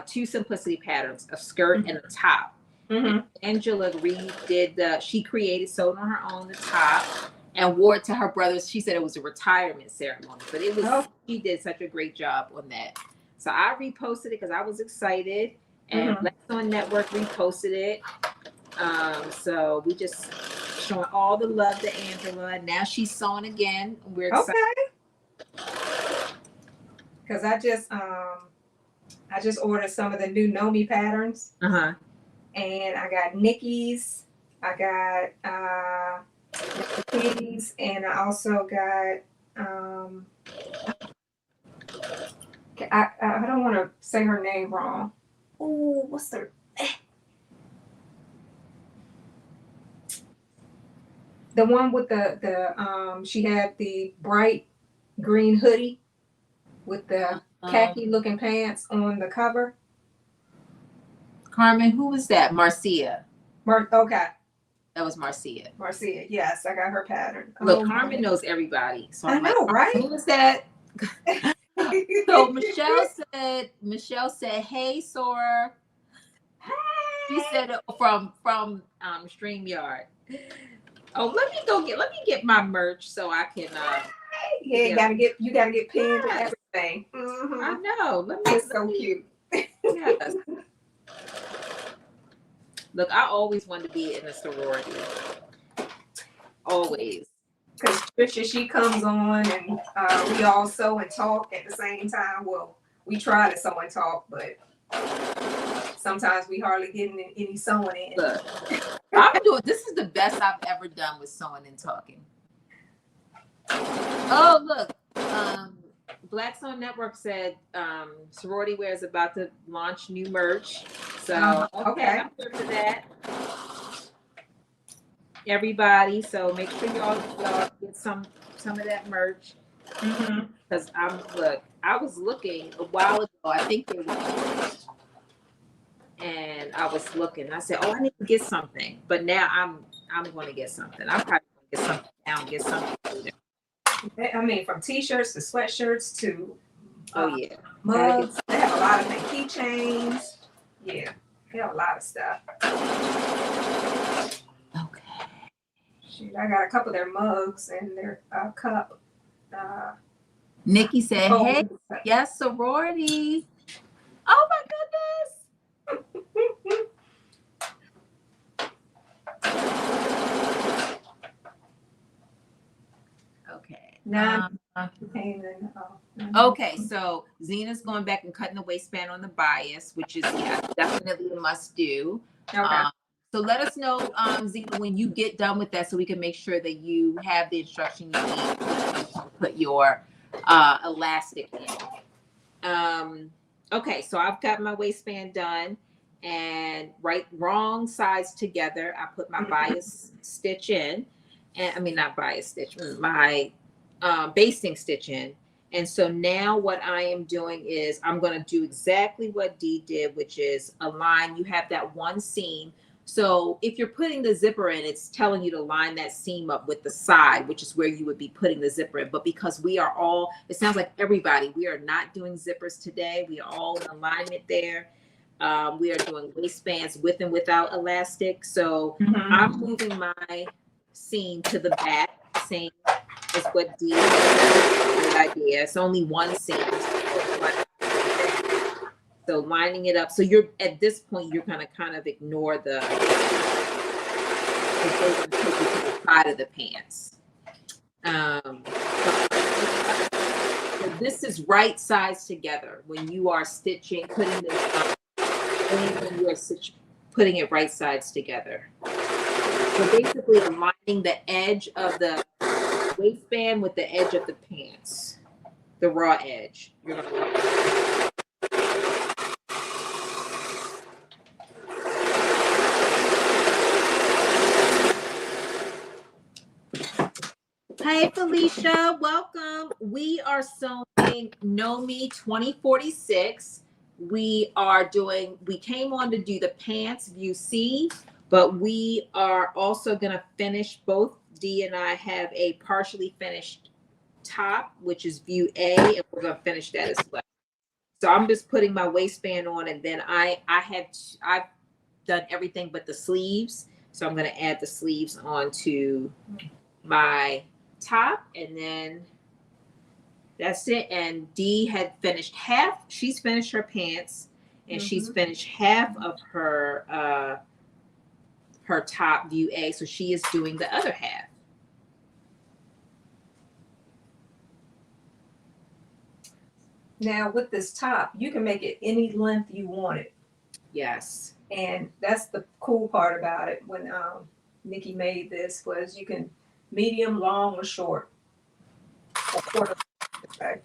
S1: 2 simplicity patterns, a skirt and a top.
S3: Mm-hmm.
S1: Angela she sewed on her own the top and wore it to her brother's. She said it was a retirement ceremony, but it was, she did such a great job on that. So I reposted it because I was excited, and Black Sewn Network reposted it. So we just showing all the love to Angela. Now she's sewing again. We're excited.
S3: Okay. Because I just ordered some of the new Nomi patterns. And I got Nikki's. I got Nikki's, and I also got I don't want to say her name wrong. Oh, what's the one with the she had the bright green hoodie with the khaki looking pants on the cover.
S1: Carmen, who was that? Marcia.
S3: Okay.
S1: That was Marcia.
S3: Marcia, yes, I got her pattern.
S1: Look, Carmen knows everybody. So
S3: I know, right?
S1: Who was that? So Michelle said, "Hey, Sora."
S3: Hey.
S1: She said it from StreamYard. Oh, let me get my merch so I can.
S3: Yeah, you gotta get pinned and everything.
S1: I know.
S3: It's so cute.
S1: Yes. Look, I always wanted to be in a sorority. Always.
S3: Because Trisha, she comes on and we all sew and talk at the same time. Well, we try to sew and talk, but sometimes we hardly get any sewing in.
S1: Look, I'm doing. This is the best I've ever done with sewing and talking. Oh, look. Black Sew Network said Sorority Wear is about to launch new merch. So okay, I'm here for that. Everybody, so make sure y'all get some of that merch. Because I was looking a while ago. I think they were, and I was looking. I said, "Oh, I need to get something," but now I'm going to get something. I'm probably going to get something now. Get something.
S3: I mean, from t-shirts to sweatshirts to
S1: mugs.
S3: They have a lot of things. Keychains. Yeah, they have a lot of stuff.
S1: Okay.
S3: Shoot, I got a couple of their mugs and their cup.
S1: Nikki said, "Hey, yes, sorority." Oh my goodness. Okay. Okay, so Zena's going back and cutting the waistband on the bias, which is definitely a must do.
S3: Okay.
S1: So let us know, Zena, when you get done with that, so we can make sure that you have the instruction you need to put your elastic in. Okay, so I've got my waistband done, and wrong sides together. I put my bias stitch in, and I mean not bias stitch, my basting stitch in. And so now what I am doing is I'm going to do exactly what Dee did, which is align. You have that one seam. So if you're putting the zipper in, it's telling you to line that seam up with the side, which is where you would be putting the zipper in. But because we are all, it sounds like everybody, we are not doing zippers today. We are all in alignment there. We are doing waistbands with and without elastic. So I'm moving my seam to the back. Seam is what Dee good idea. It's only one seam. So lining it up. So you're at this point, you're gonna kind of ignore the side of the pants. So this is right sides together when you are stitching, putting this when you are putting it right sides together. So basically aligning the edge of the waistband with the edge of the pants, the raw edge. You're gonna Hey Felicia, welcome. We are sewing Know Me 2046. We came on to do the pants view C, but we are also gonna finish, both Dee and I have a partially finished top, which is view A, and we're gonna finish that as well. So I'm just putting my waistband on, and then I've done everything but the sleeves. So I'm gonna add the sleeves onto my top, and then that's it. And Dee had finished half. She's finished her pants, and she's finished half of her top view A. So she is doing the other half.
S3: Now with this top, you can make it any length you want it.
S1: Yes.
S3: And that's the cool part about it. When Nikki made this, was you can medium, long, or short. Or quarter, okay.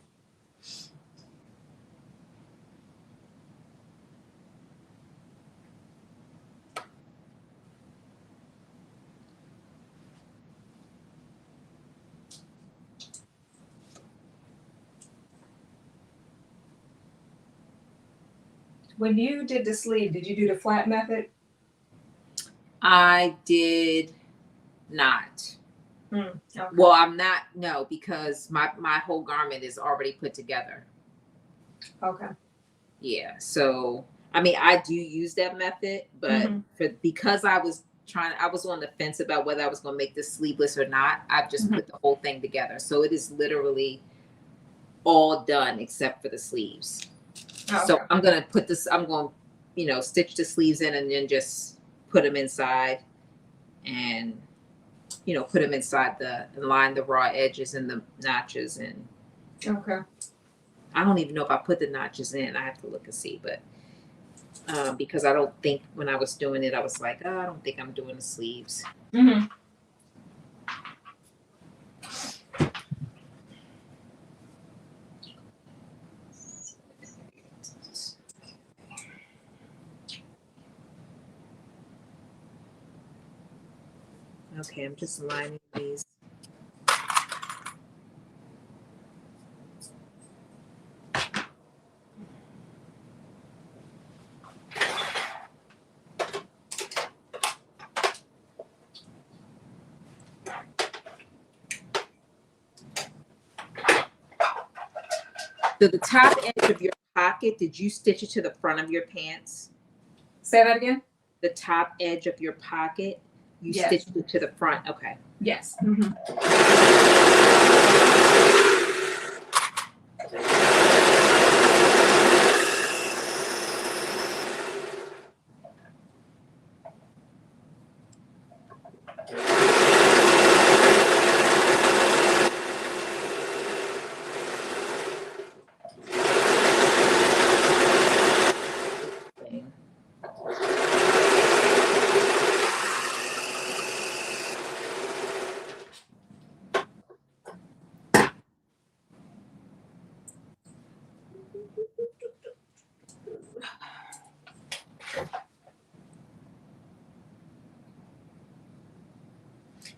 S3: When you did the sleeve, did you do the flat method?
S1: I did not.
S3: Okay.
S1: Well, no, because my whole garment is already put together.
S3: Okay.
S1: Yeah. So, I mean, I do use that method, but because I was on the fence about whether I was going to make this sleeveless or not, I've just put the whole thing together. So it is literally all done except for the sleeves. So I'm going to put this, I'm going to, you know, stitch the sleeves in and then just put them inside and, you know, put them inside and line the raw edges and the notches. And
S3: Okay.
S1: I don't even know if I put the notches in. I have to look and see, but because I don't think when I was doing it, I was like, oh, I don't think I'm doing the sleeves.
S3: Mm-hmm.
S1: Okay, I'm just lining these. So the top edge of your pocket, did you stitch it to the front of your pants?
S3: Say that again.
S1: The top edge of your pocket, you
S3: Yes.
S1: stitched it to the front. Okay.
S3: Yes. Mm-hmm.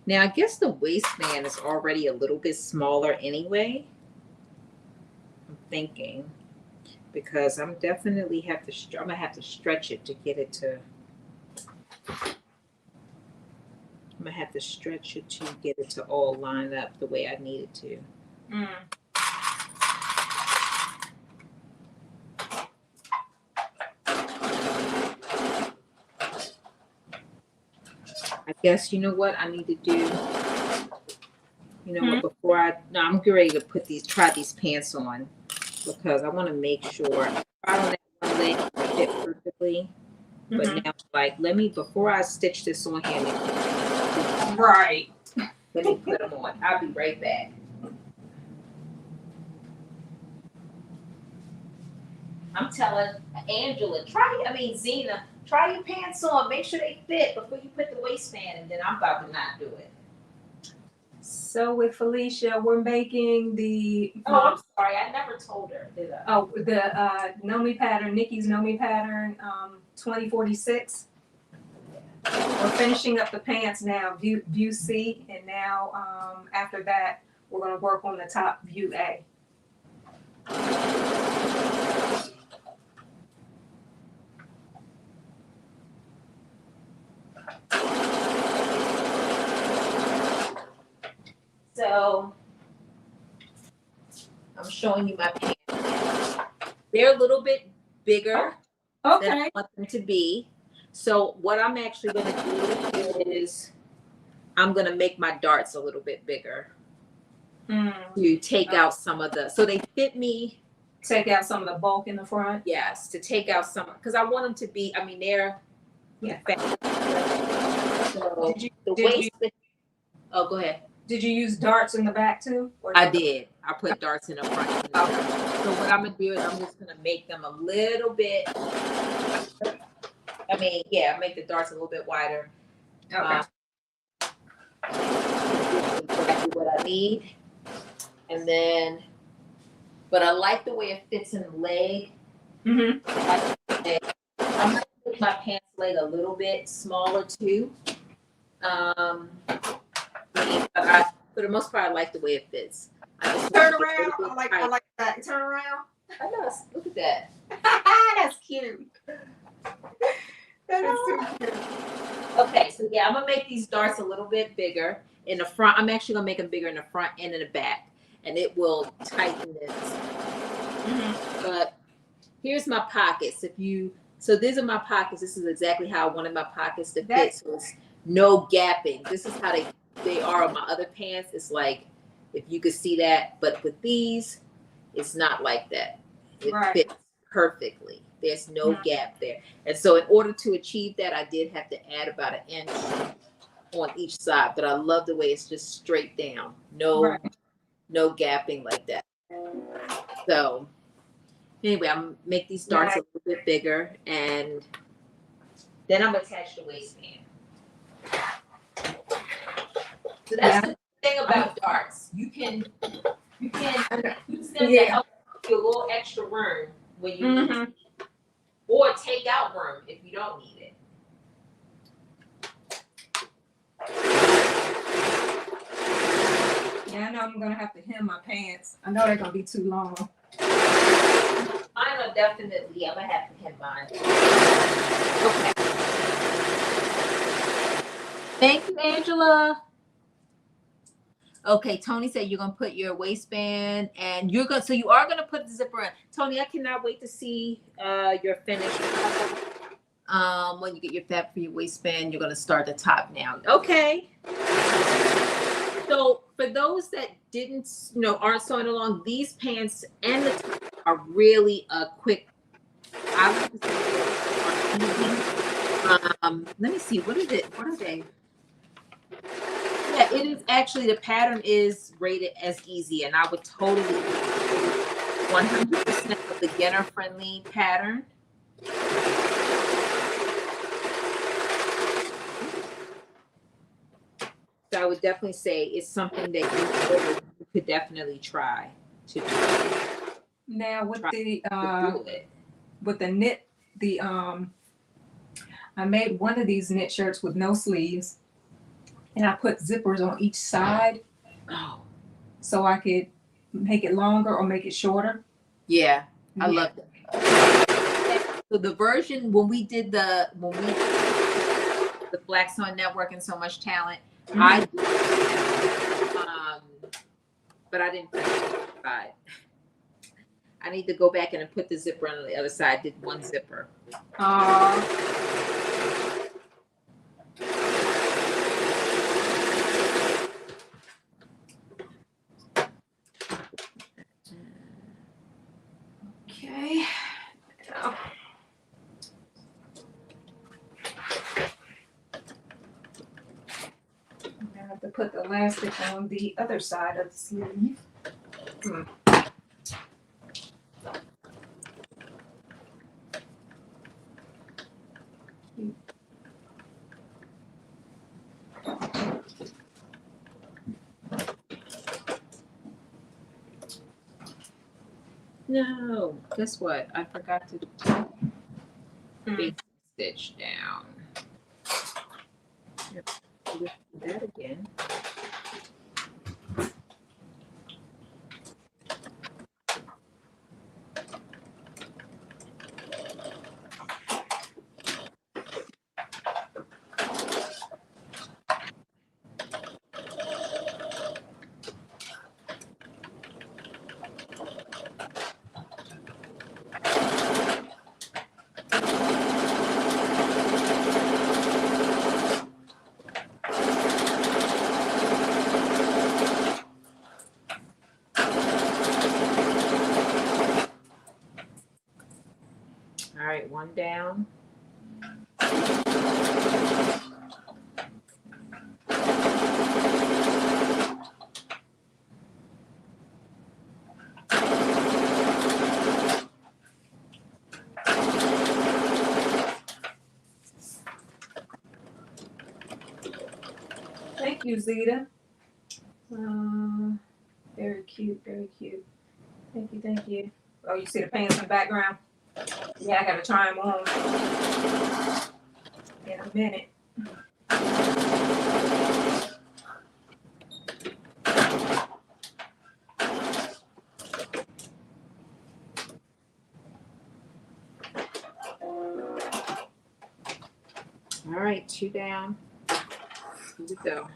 S1: Now I guess the waistband is already a little bit smaller anyway. I'm thinking because I'm definitely have to. I'm gonna have to stretch it to get it to. I'm gonna have to stretch it to get it to all line up the way I need it to.
S3: Mm.
S1: I guess you know what I need to do. You know what? Before I'm getting ready to try these pants on because I want to make sure I don't have one leg fit perfectly. But now, like, before I stitch this on here,
S3: Right.
S1: let me put them on. I'll be right back. I'm telling Angela, Zena, try your pants on. Make sure they fit before you put the waistband, and then I'm about to not do it.
S3: So with Felicia, we're making the.
S1: Oh, I'm sorry. I never told her, did I?
S3: Oh, the Nomi pattern, Nikki's Nomi pattern, 2046. We're finishing up the pants now, view C, and now after that, we're going to work on the top view A.
S1: So I'm showing you my pants. They're a little bit bigger than I want them to be. So what I'm actually going to do is I'm going to make my darts a little bit bigger to take out some of so they fit me.
S3: Take out some of the bulk in the front?
S1: Yes, to take out some, because I want them to be, they're fat. So oh, go ahead.
S3: Did you use darts in the back too?
S1: I did. I put darts in the front. So what I'm going to do is I'm just going to make them a little bit, make the darts a little bit wider.
S3: Okay.
S1: Exactly what I need. And then, but I like the way it fits in the leg. I'm going to make my pants leg a little bit smaller too. But for the most part, I like the way it fits.
S3: Turn around. I like that. Turn around.
S1: I know. Look at that.
S3: That's cute. That is too cute.
S1: Okay, so I'm gonna make these darts a little bit bigger in the front. I'm actually gonna make them bigger in the front and in the back, and it will tighten this. But here's my pockets. So these are my pockets. This is exactly how I wanted my pockets to fit. So it's no gapping. This is how they are on my other pants. It's like, if you could see that, but with these, it's not like that. It fits perfectly. There's no gap there. And so in order to achieve that, I did have to add about an inch on each side. But I love the way it's just straight down. No gapping like that. So anyway, I'm gonna make these darts a little bit bigger, and then I'm gonna attach the waistband. So that's the thing about darts. You can use them to help you a little extra room when you need it, or take out room if you don't need it.
S3: Yeah, I know I'm gonna have to hem my pants. I know they're gonna be too long.
S1: Mine are definitely, I'm gonna have to hem mine. Okay. Thank you, Angela. Okay, Tony said you're gonna put your waistband, and you are gonna put the zipper in. Tony, I cannot wait to see your finish. When you get your fab for your waistband, you're gonna start the top now. Okay. So for those that aren't sewing along, these pants and the top are really a quick. I would say let me see. What is it? What are they? Yeah, it is actually, the pattern is rated as easy, and I would totally 100% a beginner friendly pattern. So I would definitely say it's something that you could definitely try to do.
S3: Now with the knit, I made one of these knit shirts with no sleeves, and I put zippers on each side, so I could make it longer or make it shorter.
S1: Yeah, I love that. So the version when we did the Black Sewing Network and So Much Talent, I did, but I didn't put it on the side. I need to go back and put the zipper on the other side. I did one zipper. Okay. Now.
S3: I have to put the elastic on the other side of the sleeve.
S1: No, guess what? I forgot to basic stitch down. Do that again. All right, one down.
S3: Thank you, Zeta. Very cute, very cute. Thank you, thank you. Oh, you see the pants in the background? Yeah, I gotta try them on in a minute.
S1: All right, two down. Here we go.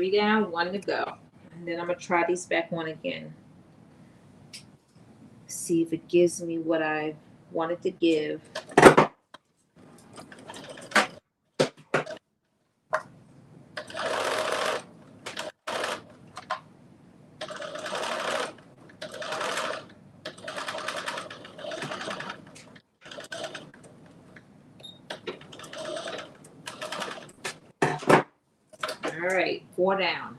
S1: 3 down, 1 to go. And then I'm gonna try these back on again. See if it gives me what I wanted to give. All right, 4 down.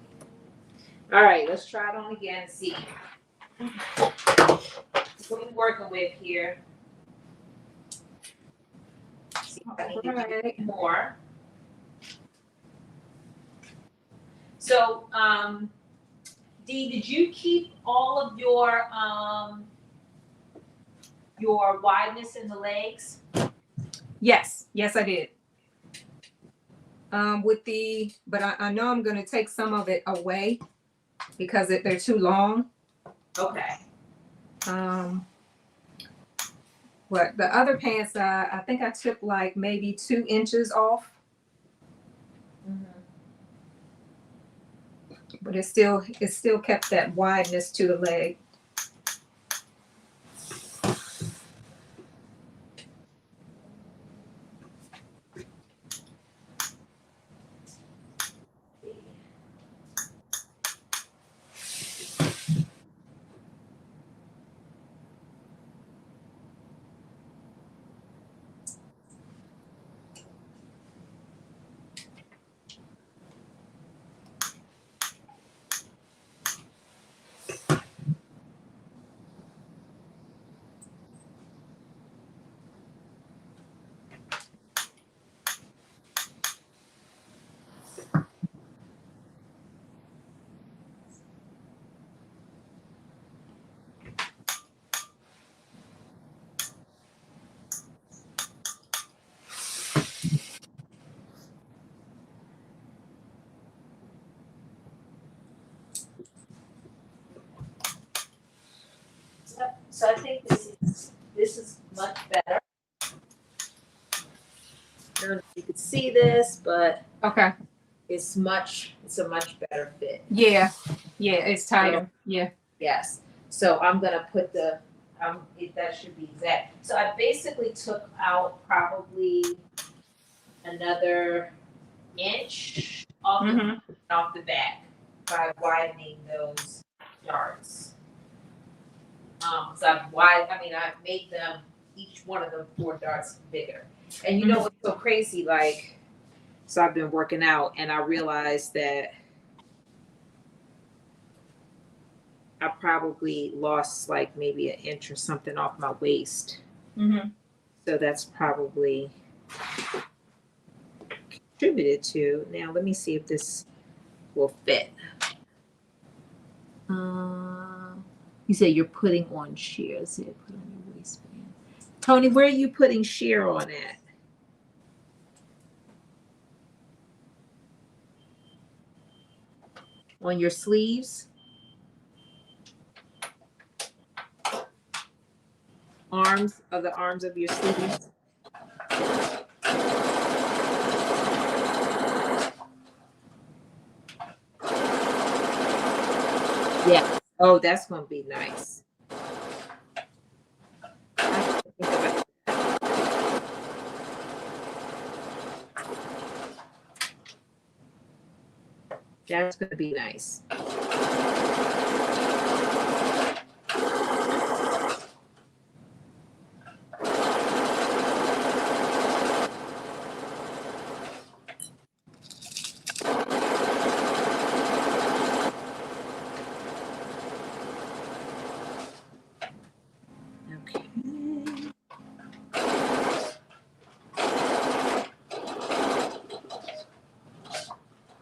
S1: All right, let's try it on again and see what we're working with here. See if I need to do more. So, Dee, did you keep all of your wideness in the legs?
S3: Yes, I did. But I know I'm gonna take some of it away because they're too long.
S1: Okay.
S3: What the other pants, I think I took like maybe 2 inches off, but it still kept that wideness to the leg.
S1: So I think this is much better. I don't know if you can see this, but
S3: Okay.
S1: it's a much better fit.
S3: Yeah, it's tighter. Yeah.
S1: Yes. So I'm gonna put that should be exact. So I basically took out probably another inch off the back by widening those darts. So I made them, each one of them 4 darts bigger. And you know what's so crazy? Like, so I've been working out and I realized that I probably lost like maybe an inch or something off my waist. So that's probably contributed to. Now let me see if this will fit. You say you're putting on sheer. Let's see, put on your waistband. Tony, where are you putting sheer on at? On your sleeves? Arms of your sleeves? Yeah. Oh, that's gonna be nice. That's gonna be nice.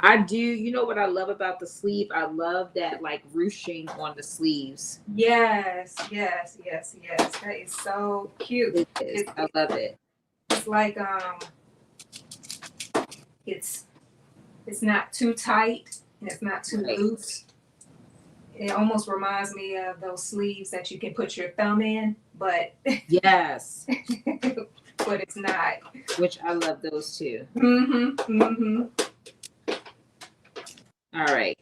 S1: I do. You know what I love about the sleeve? I love that like ruching on the sleeves.
S3: Yes. That is so cute.
S1: It is. I love it.
S3: It's like it's not too tight and it's not too loose. It almost reminds me of those sleeves that you can put your thumb in, but
S1: yes,
S3: but it's not.
S1: Which I love those too. All right.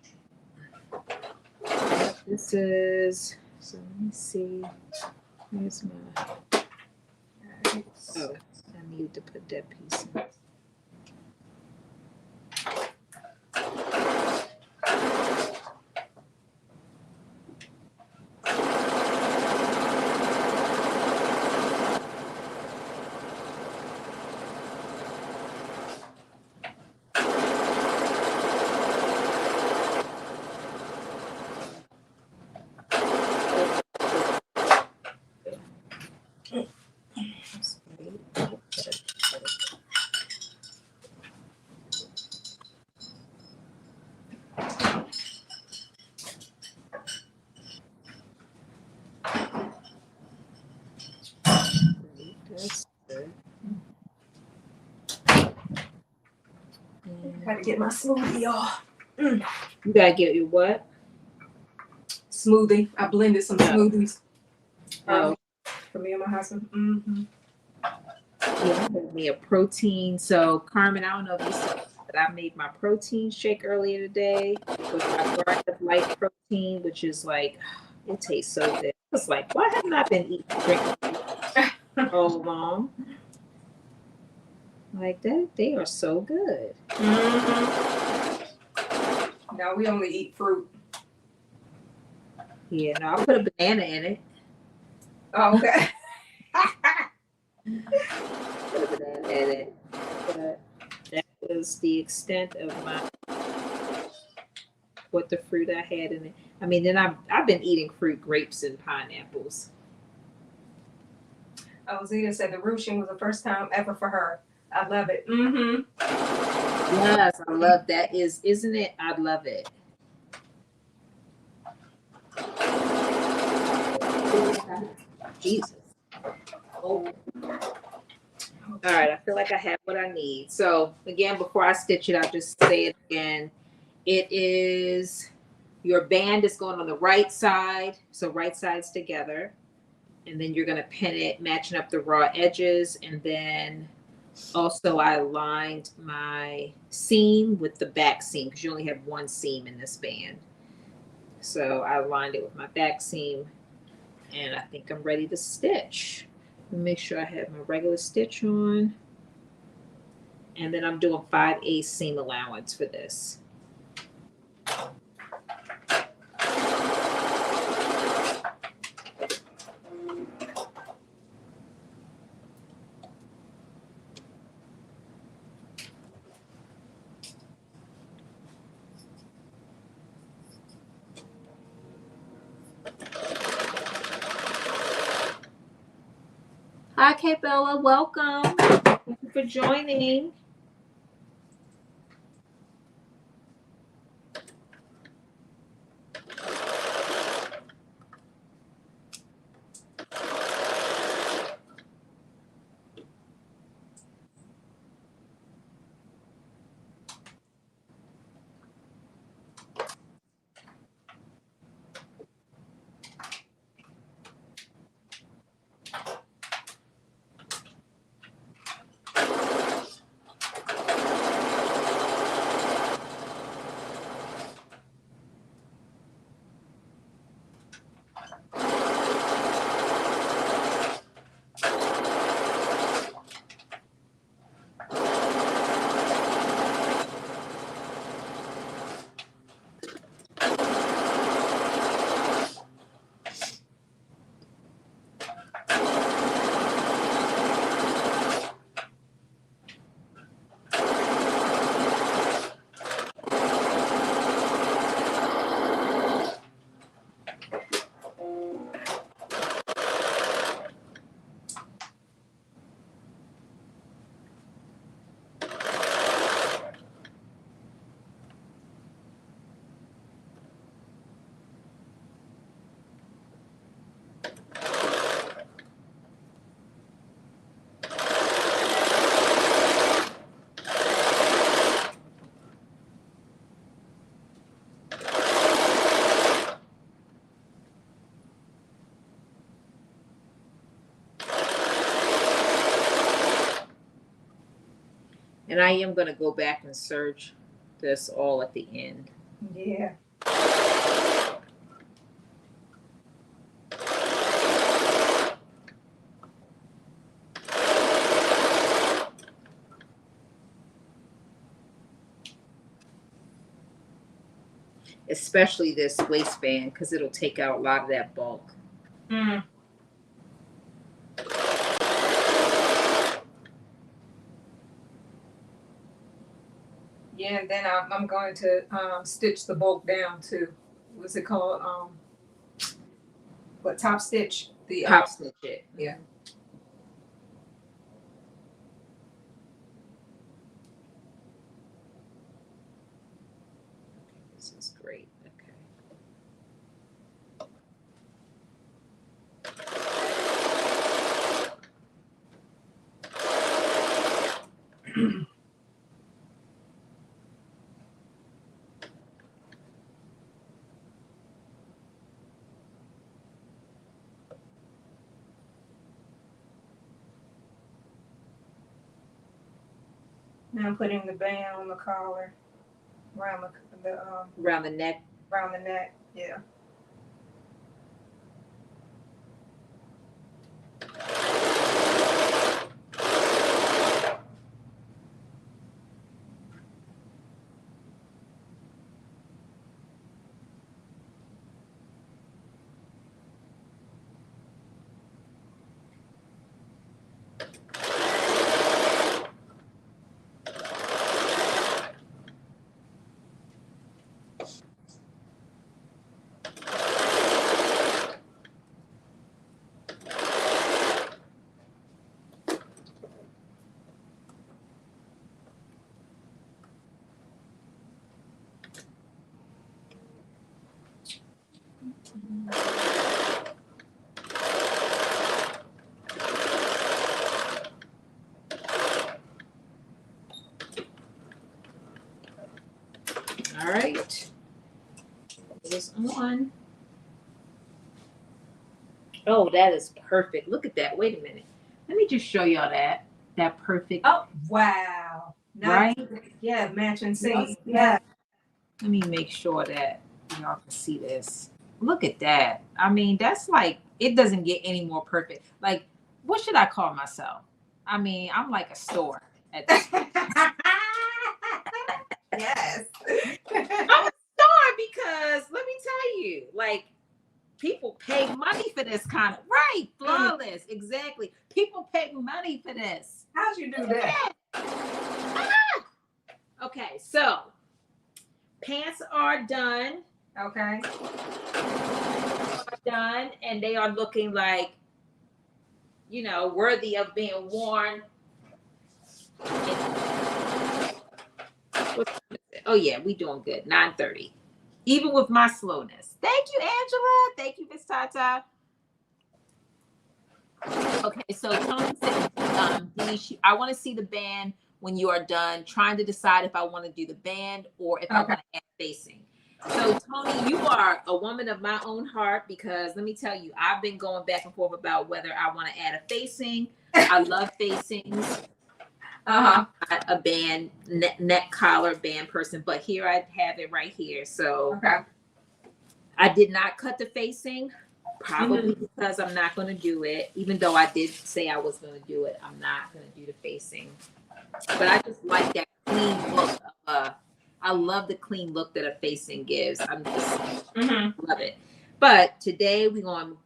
S1: This is, so let me see. Where's my, oh, I needed to put that piece in. That's good.
S3: Gotta get my smoothie, y'all.
S1: You gotta get your what?
S3: Smoothie. I blended some smoothies
S1: Oh,
S3: for me and my husband. Mm-hmm.
S1: yeah, I made me a protein. So, Carmen, I don't know if you saw that I made my protein shake earlier today with my bar of light protein, which is like, it tastes so good. It's like, why haven't I been drinking so long? Like that, they are so good.
S3: Mm-hmm. Now we only eat fruit.
S1: Yeah, no, I'll put a banana in it.
S3: Oh, okay.
S1: Put a banana in it. But that was the extent of my what the fruit I had in it. I mean, then I've been eating fruit, grapes, and pineapples.
S3: Zita said the ruching was the first time ever for her. I love it. Mm-hmm.
S1: Yes, I love that. Isn't it? I love it. Jesus. Oh. All right, I feel like I have what I need. So again, before I stitch it, I'll just say it again. It is your band is going on the right side, so right sides together, and then you're going to pin it, matching up the raw edges, and then also I aligned my seam with the back seam because you only have one seam in this band. So I aligned it with my back seam, and I think I'm ready to stitch. Make sure I have my regular stitch on. And then I'm doing 5/8 seam allowance for this. Hi, Kate Bella. Welcome. Thank you for joining. And I am going to go back and serge this all at the end.
S3: Yeah.
S1: Especially this waistband, because it'll take out a lot of that bulk.
S3: Mm. Yeah, and then I'm going to stitch the bulk down too. What's it called? What, top stitch? The
S1: Top stitch it.
S3: yeah.
S1: This is great. Okay.
S3: Now I'm putting the band on the collar, around
S1: Around the neck.
S3: around the neck. Yeah.
S1: All right. It is on. Oh, that is perfect. Look at that. Wait a minute. Let me just show y'all that. That perfect.
S3: Oh wow!
S1: Right?
S3: Yeah, matching seams.
S1: Yeah. Let me make sure that y'all can see this. Look at that. I mean, that's like, it doesn't get any more perfect. Like, what should I call myself? I mean, I'm like a store at this point.
S3: Yes.
S1: I'm a star because let me tell you, like, people pay money for this kind of right, flawless, exactly. People pay money for this.
S3: How'd you do that?
S1: Okay, so pants are done.
S3: Okay.
S1: Done, and they are looking like, you know, worthy of being worn. Oh yeah, we doing good. 9:30. Even with my slowness. Thank you, Angela. Thank you, Miss Tata. Okay, so Tony said, I want to see the band when you are done, trying to decide if I want to do the band or if I want to add facing. So Tony, you are a woman of my own heart, because let me tell you, I've been going back and forth about whether I want to add a facing. I love facings. I'm not a band neck collar band person, but here I have it right here. So I did not cut the facing, probably because I'm not going to do it. Even though I did say I was going to do it, I'm not going to do the facing. But I just like that clean look of I love the clean look that a facing gives. I'm just love it. But today we're going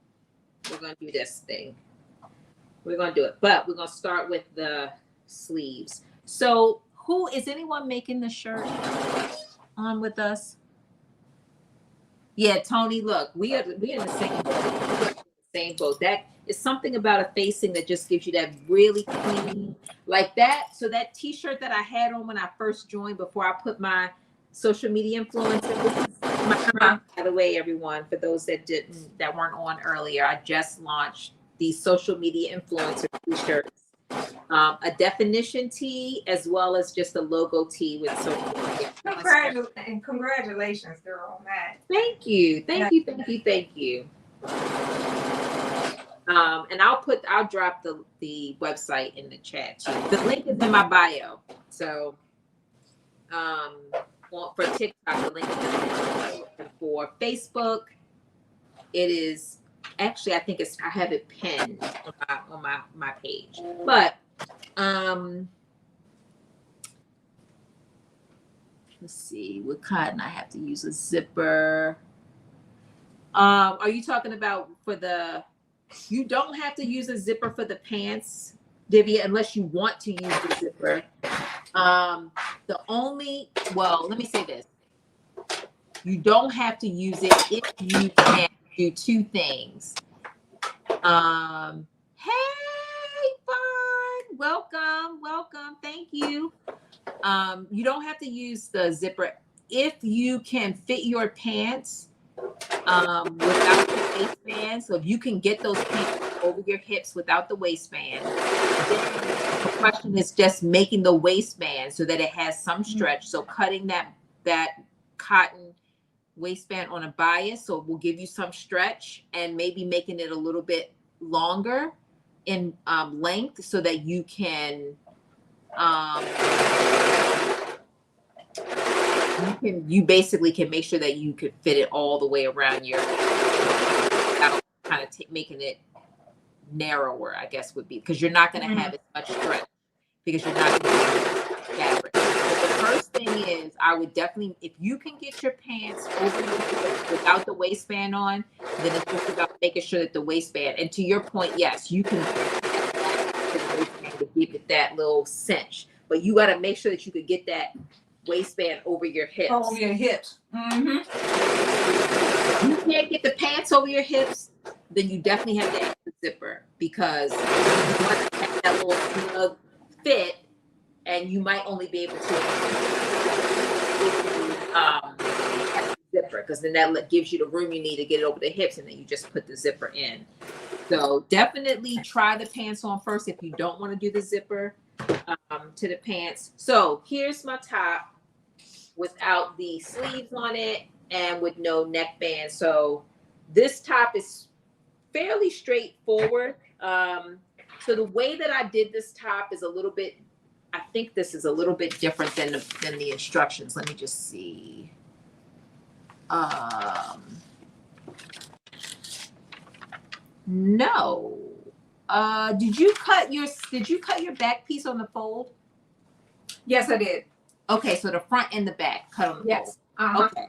S1: to do this thing. We're going to do it, but we're going to start with the sleeves. So, who is anyone making the shirt on with us? Yeah, Tony. Look, we are in the same boat. That is something about a facing that just gives you that really clean, like that. So that T-shirt that I had on when I first joined, before I put my social media influencer. This is by the way, everyone, for those that weren't on earlier, I just launched the social media influencer T-shirts. A definition tee, as well as just a logo tee with social media.
S3: Congratulations, girl, on that.
S1: Thank you. And I'll drop the website in the chat too. The link is in my bio. So for TikTok, the link is in the video. And for Facebook, it is actually, I think I have it pinned on my page. But let's see, with cotton I have to use a zipper. Are you talking about you don't have to use a zipper for the pants, Divya, unless you want to use the zipper. Let me say this. You don't have to use it if you can do two things. Hey, Fun. Welcome. Thank you. You don't have to use the zipper if you can fit your pants without the waistband. So if you can get those pants over your hips without the waistband, then the question is just making the waistband so that it has some stretch. So cutting that cotton waistband on a bias, so it will give you some stretch, and maybe making it a little bit longer in length so that you can you basically can make sure that you could fit it all the way around your, that'll kind of making it narrower, I guess would be, because you're not going to have as much stretch because you're not going to have fabric. But the first thing is, I would definitely, if you can get your pants over without the waistband on, then it's just about making sure that the waistband, and to your point, yes, you can to give it that little cinch, but you got to make sure that you could get that waistband over your hips.
S3: Over your hips.
S1: You can't get the pants over your hips, then you definitely have to add the zipper, because you want to have that little snug fit, and you might only be able to have the zipper, because then that gives you the room you need to get it over the hips, and then you just put the zipper in. So definitely try the pants on first if you don't want to do the zipper to the pants. So here's my top without the sleeves on it and with no neckband. So this top is fairly straightforward. So the way that I did this top is a little bit, I think this is a little bit different than the instructions. Let me just see. No. Did you cut your back piece on the fold?
S3: Yes, I did.
S1: Okay, so the front and the back cut on the fold. Okay.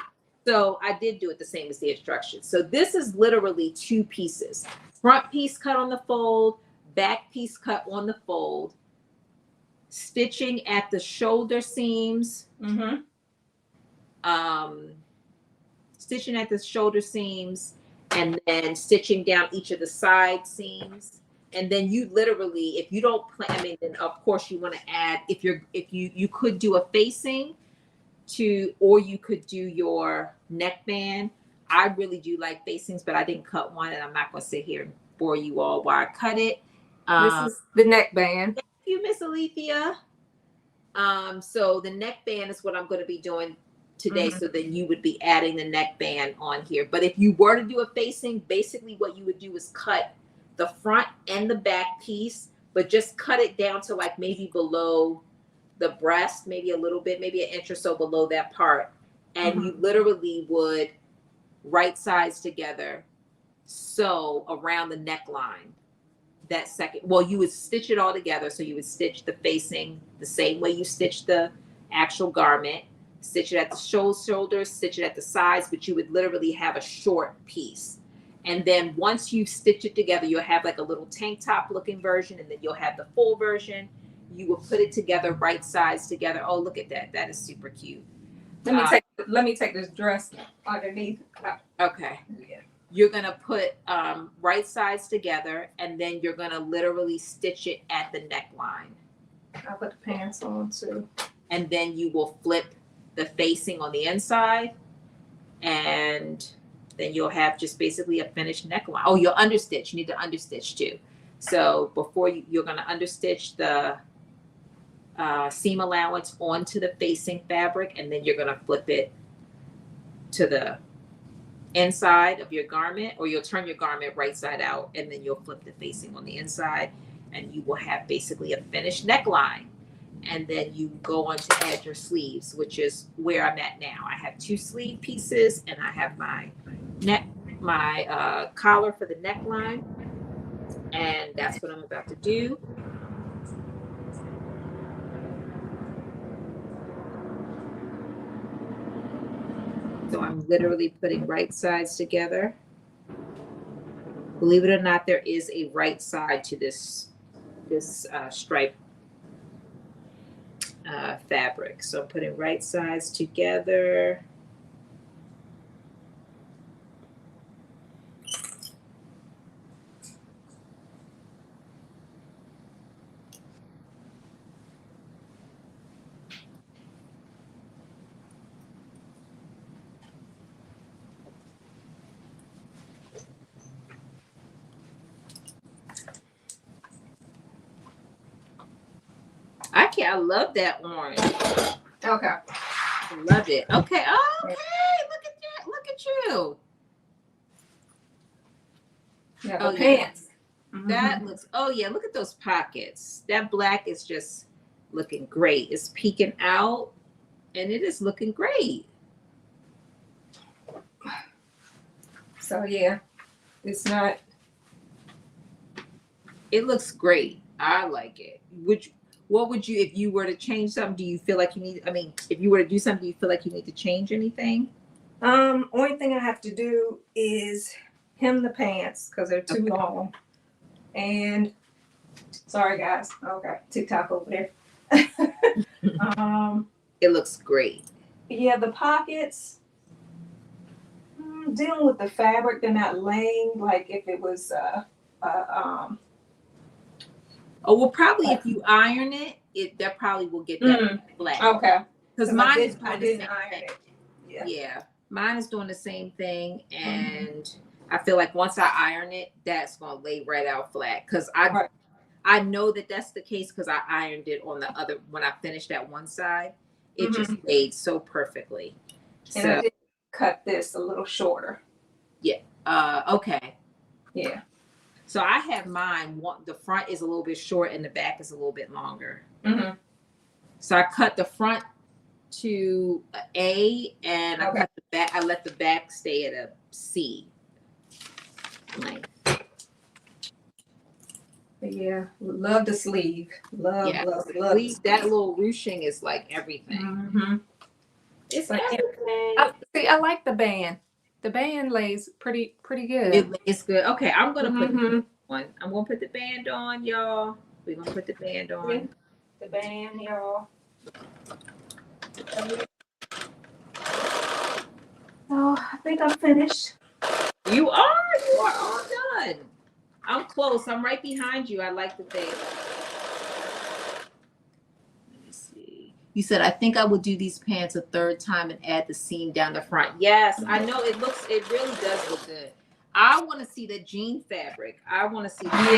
S1: So I did do it the same as the instructions. So this is literally two pieces. Front piece cut on the fold, back piece cut on the fold, stitching at the shoulder seams. Stitching at the shoulder seams, and then stitching down each of the side seams. And then you literally, if you don't plan, I mean, then of course you want to add, if you could do a facing or you could do your neckband. I really do like facings, but I didn't cut one, and I'm not going to sit here and bore you all while I cut it.
S3: This is the neckband.
S1: Thank you, Miss Alethea. So the neckband is what I'm going to be doing today. So then you would be adding the neckband on here. But if you were to do a facing, basically what you would do is cut the front and the back piece, but just cut it down to like maybe below the breast, maybe a little bit, maybe an inch or so below that part. And you literally would right sides together, sew around the neckline. That second, well, you would stitch it all together. So you would stitch the facing the same way you stitch the actual garment, stitch it at the shoulders, stitch it at the sides, but you would literally have a short piece. And then once you stitch it together, you'll have like a little tank top looking version, and then you'll have the full version. You will put it together, right sides together. Oh, look at that. That is super cute.
S3: Let me take this dress underneath.
S1: Okay.
S3: Yeah.
S1: You're going to put right sides together, and then you're going to literally stitch it at the neckline.
S3: I'll put the pants on too.
S1: And then you will flip the facing on the inside, and then you'll have just basically a finished neckline. Oh, you'll understitch. You need to understitch too. So before you're going to understitch the seam allowance onto the facing fabric, and then you're going to flip it to the inside of your garment, or you'll turn your garment right side out, and then you'll flip the facing on the inside, and you will have basically a finished neckline. and then you go on to add your sleeves, which is where I'm at now. I have 2 sleeve pieces, and I have my collar for the neckline, and that's what I'm about to do. So I'm literally putting right sides together. Believe it or not, there is a right side to this stripe fabric. So I'm putting right sides together. I love that orange.
S3: Okay.
S1: I love it. Okay. Oh, okay. Look at that. Look at you.
S3: Yeah,
S1: Oh,
S3: the
S1: yeah.
S3: pants.
S1: That looks, oh yeah, look at those pockets. That black is just looking great. It's peeking out, and it is looking great.
S3: So yeah, it's not.
S1: It looks great. I like it. What would you, if you were to change something, do you feel like you need, I mean, if you were to do something, do you feel like you need to change anything?
S3: Only thing I have to do is hem the pants because they're too long. And sorry guys. Okay, TikTok over there.
S1: It looks great.
S3: Yeah, the pockets. Dealing with the fabric, they're not laying like if it was
S1: Oh, well, probably if you iron it, that probably will get that black.
S3: Okay.
S1: Because mine is
S3: I
S1: doing the same
S3: didn't iron
S1: thing.
S3: it. Yeah.
S1: Yeah, mine is doing the same thing, and I feel like once I iron it, that's gonna lay right out flat. Because I know that that's the case because I ironed it on the other when I finished that one side. It just laid so perfectly.
S3: And
S1: So
S3: I did cut this a little shorter.
S1: yeah. Okay.
S3: Yeah.
S1: So I have mine. The front is a little bit short, and the back is a little bit longer. So I cut the front to A, and I cut the back. I let the back stay at a C. Length.
S3: Yeah, love the sleeve. Love
S1: Sleeve, that little ruching is like everything. It's like everything.
S3: I like the band. The band lays pretty good.
S1: It's good. Okay, I'm gonna put the band on. I'm gonna put the band on, y'all. We're gonna put the band on.
S3: Yeah. The band, y'all. Oh, I think I'm finished.
S1: You are all done. I'm close. I'm right behind you. I like the thing. Let me see. You said, I think I would do these pants a third time and add the seam down the front. Yes, I know it really does look good. I want to see the jean fabric. I want to see that.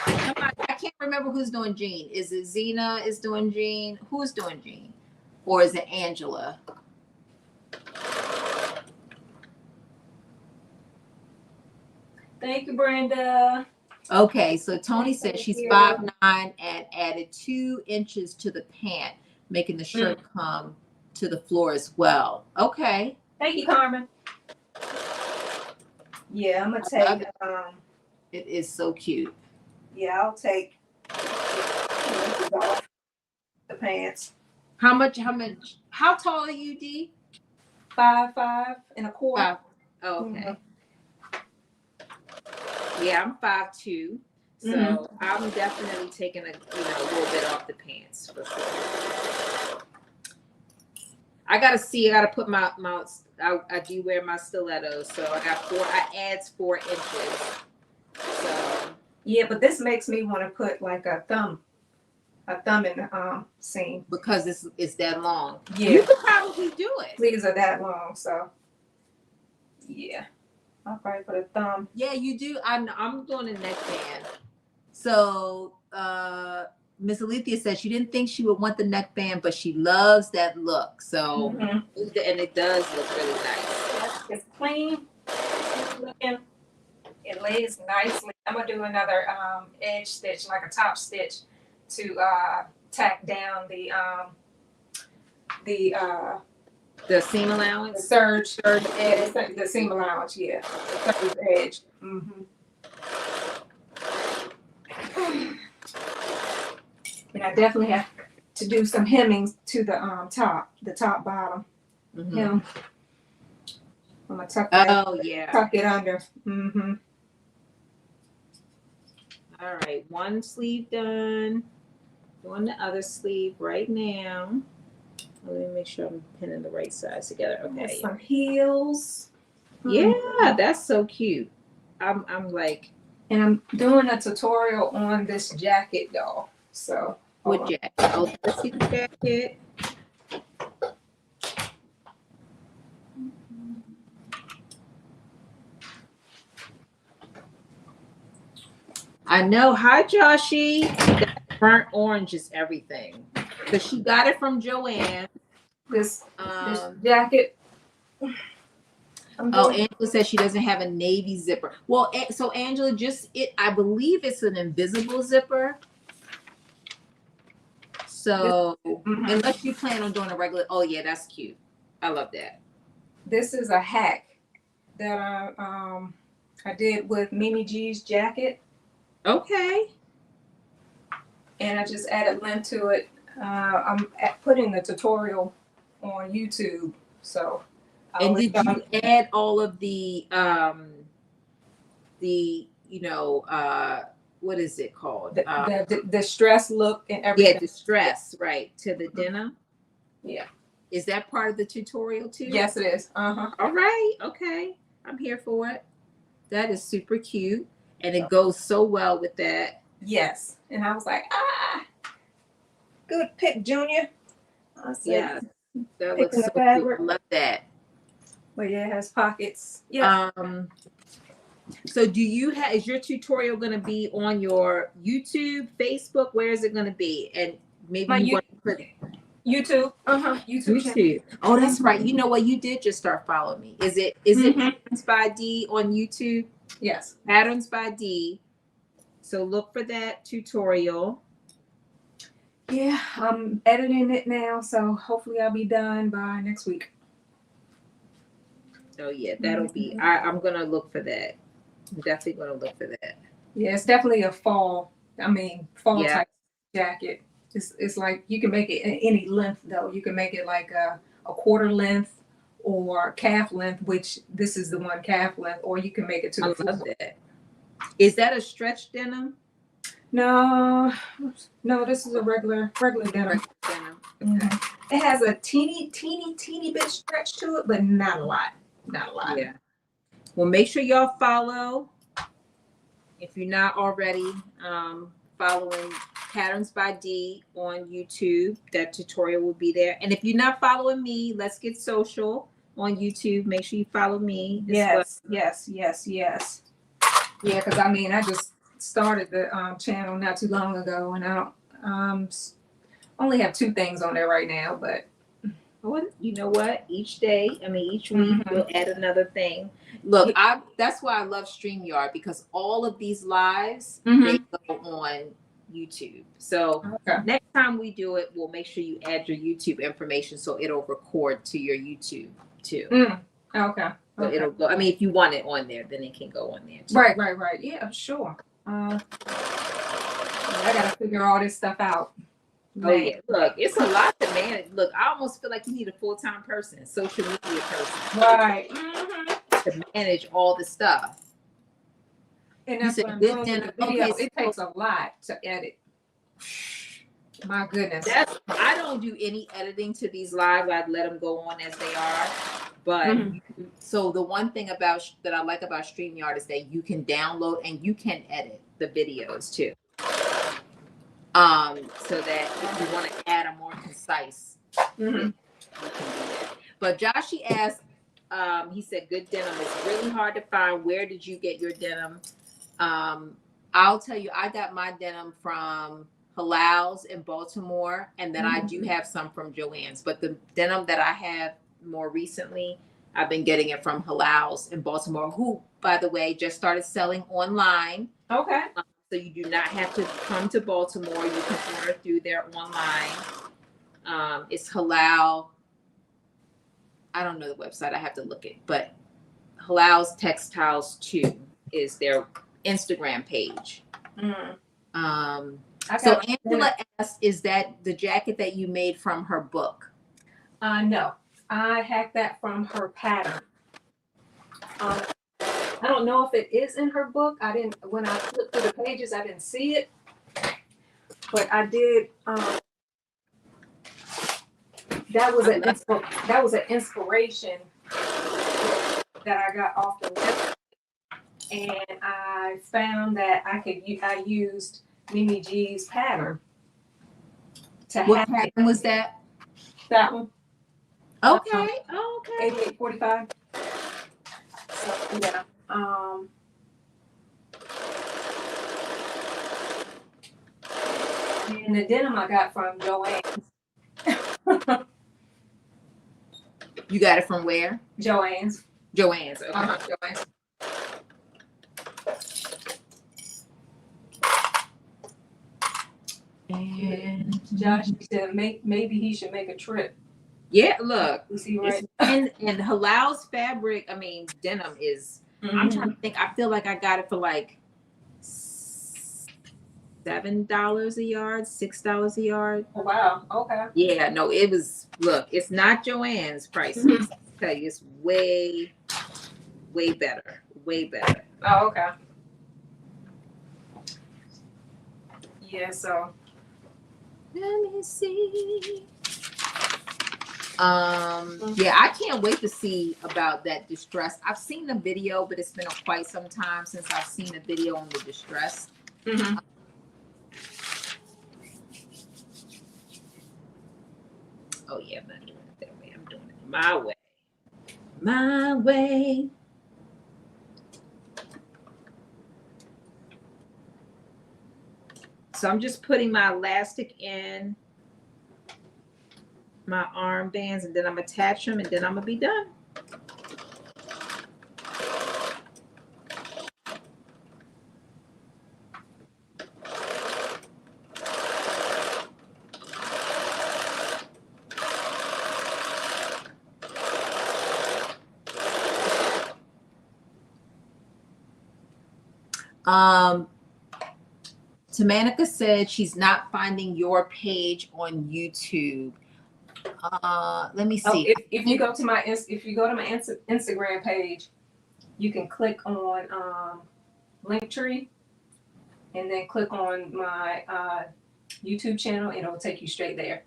S1: Yeah. I can't remember who's doing jean. Is it Zena is doing jean? Who's doing jean? Or is it Angela?
S3: Thank you, Brenda.
S1: Okay, so Tony said she's 5'9" and added 2 inches to the pant, making the shirt come to the floor as well. Okay.
S3: Thank you, Carmen. Yeah, I'm gonna take.
S1: It is so cute.
S3: Yeah, I'll take off the pants.
S1: How much? How tall are you, Dee?
S3: 5'5" and a quarter.
S1: 5. Oh, okay. Yeah, I'm 5'2", so I'm definitely taking a little bit off the pants for sure. I gotta put my I do wear my stilettos, so I adds 4 inches. So
S3: yeah, but this makes me want to put like a thumb in the seam
S1: because it's that long.
S3: Yeah,
S1: you could probably do it.
S3: Sleeves are that long, so yeah. I'll probably put a thumb.
S1: Yeah, you do. I'm doing a neckband. So Miss Alethea said she didn't think she would want the neckband, but she loves that look. So and it does look really nice.
S3: It's clean. It's looking. It lays nicely. I'm gonna do another edge stitch, like a top stitch, to tack down the
S1: seam allowance.
S3: surge edge, the seam allowance, yeah, the surge edge. And I definitely have to do some hemmings to the top bottom hem. I'm gonna tuck that, tuck it under.
S1: All right, one sleeve done. Doing the other sleeve right now. Let me make sure I'm pinning the right size together. Okay.
S3: Some heels.
S1: Yeah, that's so cute. I'm like.
S3: And I'm doing a tutorial on this jacket, though. So.
S1: What jacket? Oh, let's see the jacket. I know. Hi, Joshi. That burnt orange is everything. Because she got it from Joanne.
S3: This jacket.
S1: Angela says she doesn't have a navy zipper. Well, so Angela, I believe it's an invisible zipper. So unless you plan on doing a regular, oh yeah, that's cute. I love that.
S3: This is a hack that I did with Mimi G's jacket.
S1: Okay.
S3: And I just added length to it. I'm putting the tutorial on YouTube. So.
S1: And did you add all of the what is it called?
S3: The stress look and everything.
S1: Yeah, the stress, right, to the denim.
S3: Yeah.
S1: Is that part of the tutorial too?
S3: Yes, it is.
S1: All right. Okay. I'm here for it. That is super cute. And it goes so well with that.
S3: Yes. And I was like, good pick, Junior.
S1: Yeah. That looks so cute. I love that.
S3: But yeah, it has pockets. Yeah.
S1: So is your tutorial going to be on your YouTube, Facebook? Where is it going to be? And maybe you want to put
S3: YouTube. YouTube.
S1: Oh, that's right. You know what? You did just start following me. Is it Patterns by Dee on YouTube?
S3: Yes.
S1: Patterns by Dee. So look for that tutorial.
S3: Yeah, I'm editing it now, so hopefully I'll be done by next week.
S1: Oh yeah, that'll be. I'm gonna look for that. I'm definitely gonna look for that.
S3: Yeah, it's definitely a fall type jacket. It's like you can make it any length though. You can make it like a quarter length or calf length, which this is the one calf length, or you can make it to the full.
S1: I love that. Is that a stretch denim?
S3: No, this is a regular denim.
S1: Okay.
S3: It has a teeny bit stretch to it, but not a lot.
S1: Yeah. Well, make sure y'all follow. If you're not already following Patterns by Dee on YouTube, that tutorial will be there. And if you're not following me, Let's Get Social on YouTube. Make sure you follow me.
S3: Yes. Yeah, because I just started the channel not too long ago, and I only have 2 things on there right now, but.
S1: Well, you know what? Each week we'll add another thing. Look, that's why I love StreamYard, because all of these lives they go on YouTube. So next time we do it, we'll make sure you add your YouTube information so it'll record to your YouTube too.
S3: Okay.
S1: So it'll go. I mean, if you want it on there, then it can go on there too.
S3: Right. Yeah, sure. I gotta figure all this stuff out.
S1: Oh yeah, look, it's a lot to manage. Look, I almost feel like you need a full-time person, social media person,
S3: right,
S1: to manage all the stuff.
S3: And that's what I'm doing with the video. It takes a lot to edit. My goodness.
S1: I don't do any editing to these lives. I'd let them go on as they are. But so the one thing that I like about StreamYard is that you can download and you can edit the videos too. So that if you want to add a more concise, you can do that. But Joshy asked, he said, good denim is really hard to find. Where did you get your denim? I'll tell you, I got my denim from Halal's in Baltimore, and then I do have some from Joann's. But the denim that I have more recently, I've been getting it from Halal's in Baltimore, who, by the way, just started selling online.
S3: Okay.
S1: so you do not have to come to Baltimore. You can order through their online. It's halal. I don't know the website. I have to look it, but Halal's Textiles 2 is their Instagram page. So Angela asked, is that the jacket that you made from her book?
S3: No, I hacked that from her pattern. I don't know if it is in her book. When I flipped through the pages, I didn't see it, but I did. That was an inspiration that I got off the web, and I found that I used Mimi G's pattern to
S1: What
S3: hack
S1: pattern
S3: it.
S1: was that?
S3: That one.
S1: Okay. Okay.
S3: 8845. So yeah. And the denim I got from Joann's.
S1: You got it from where?
S3: Joann's.
S1: Joann's. Okay.
S3: Joann's.
S1: And
S3: Josh said maybe he should make a trip.
S1: yeah, look.
S3: You see, right?
S1: And Halal's fabric, I mean, denim is, I'm trying to think, I feel like I got it for like $7 a yard, $6 a yard.
S3: Oh, wow. Okay.
S1: Yeah, no, it was, look, it's not Joann's prices. I tell you, it's way, way better. Way better.
S3: Oh, okay. Yeah, so
S1: let me see. Yeah, I can't wait to see about that distress. I've seen the video, but it's been quite some time since I've seen a video on the distress. Oh yeah, I'm not doing it that way. I'm doing it my way. My way. So I'm just putting my elastic in my armbands, and then I'm attach them, and then I'm gonna be done. Tamanica said she's not finding your page on YouTube. Let me see.
S3: If you go to my Instagram page, you can click on Linktree, and then click on my YouTube channel, and it'll take you straight there.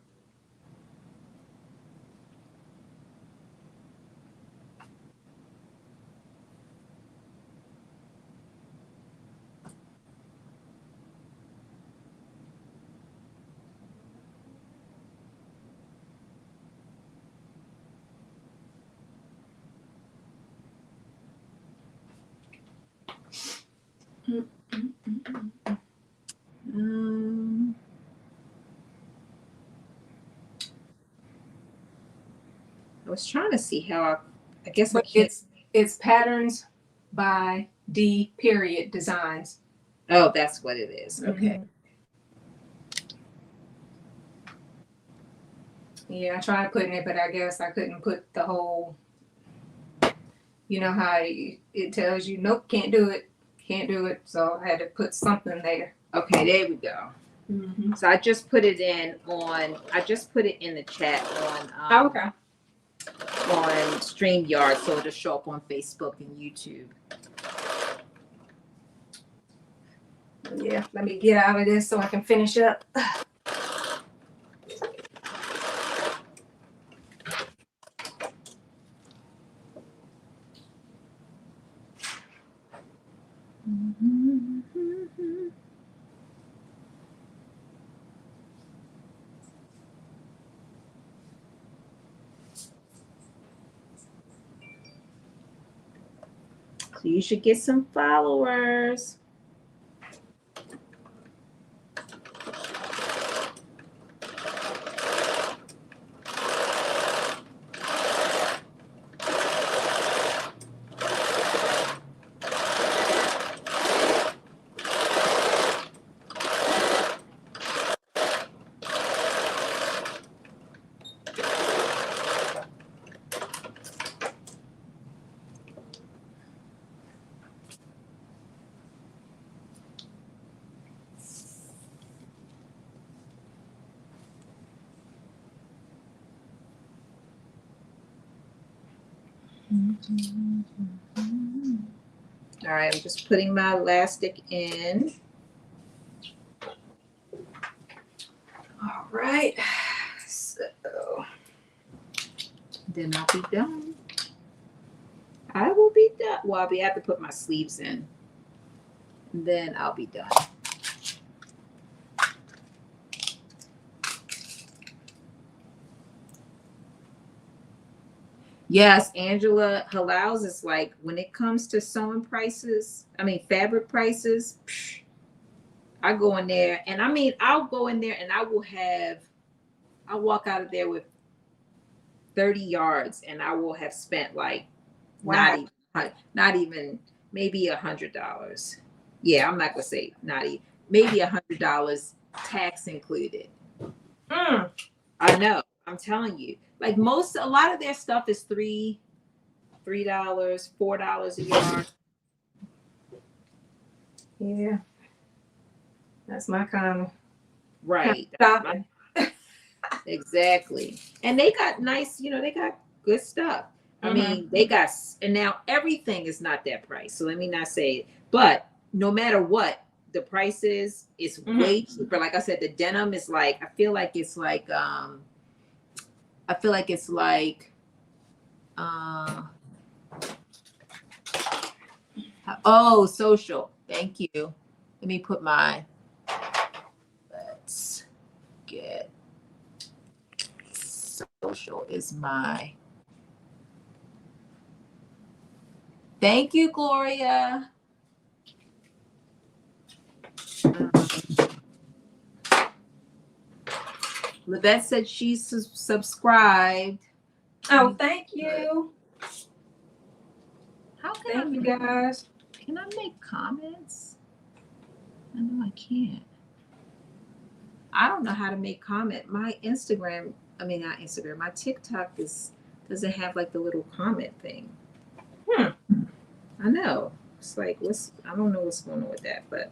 S1: I was trying to see how I guess
S3: But it's patterns by Dee Designs.
S1: Oh, that's what it is. Okay.
S3: Yeah, I tried putting it, but I guess I couldn't put the whole. You know how it tells you, nope, can't do it. So I had to put something there.
S1: Okay, there we go. So I just put it in the chat on
S3: Okay.
S1: On StreamYard, so it'll show up on Facebook and YouTube.
S3: Yeah, let me get out of this so I can finish up.
S1: So you should get some followers. All right, I'm just putting my elastic in. All right, so then I'll be done. I will be done. Well, I'll have to put my sleeves in. And then I'll be done. Yes, Angela, Halals is like, when it comes to sewing prices, fabric prices, I go in there and I'll go in there and I'll walk out of there with 30 yards and I will have spent like not even maybe $100. Yeah, I'm not gonna say not even, maybe $100 tax included. I know, I'm telling you. Like a lot of their stuff is $3, $4 a yard.
S3: Yeah. That's my kind of
S1: Right.
S3: shopping.
S1: Exactly. And they got nice, they got good stuff. They got, and now everything is not that price. So let me not say it, but no matter what the price is, it's way cheaper. Like I said, the denim is like, I feel like it's like, oh, Sewcial. Thank you. Let me put let's get, Sewcial is my, thank you, Gloria. Livette said she's subscribed.
S3: Oh, thank you.
S1: How can
S3: Thank you guys.
S1: Can I make comments? I know I can't. I don't know how to make comment. My Instagram, not Instagram, my TikTok doesn't have like the little comment thing. I know. It's like I don't know what's going on with that, but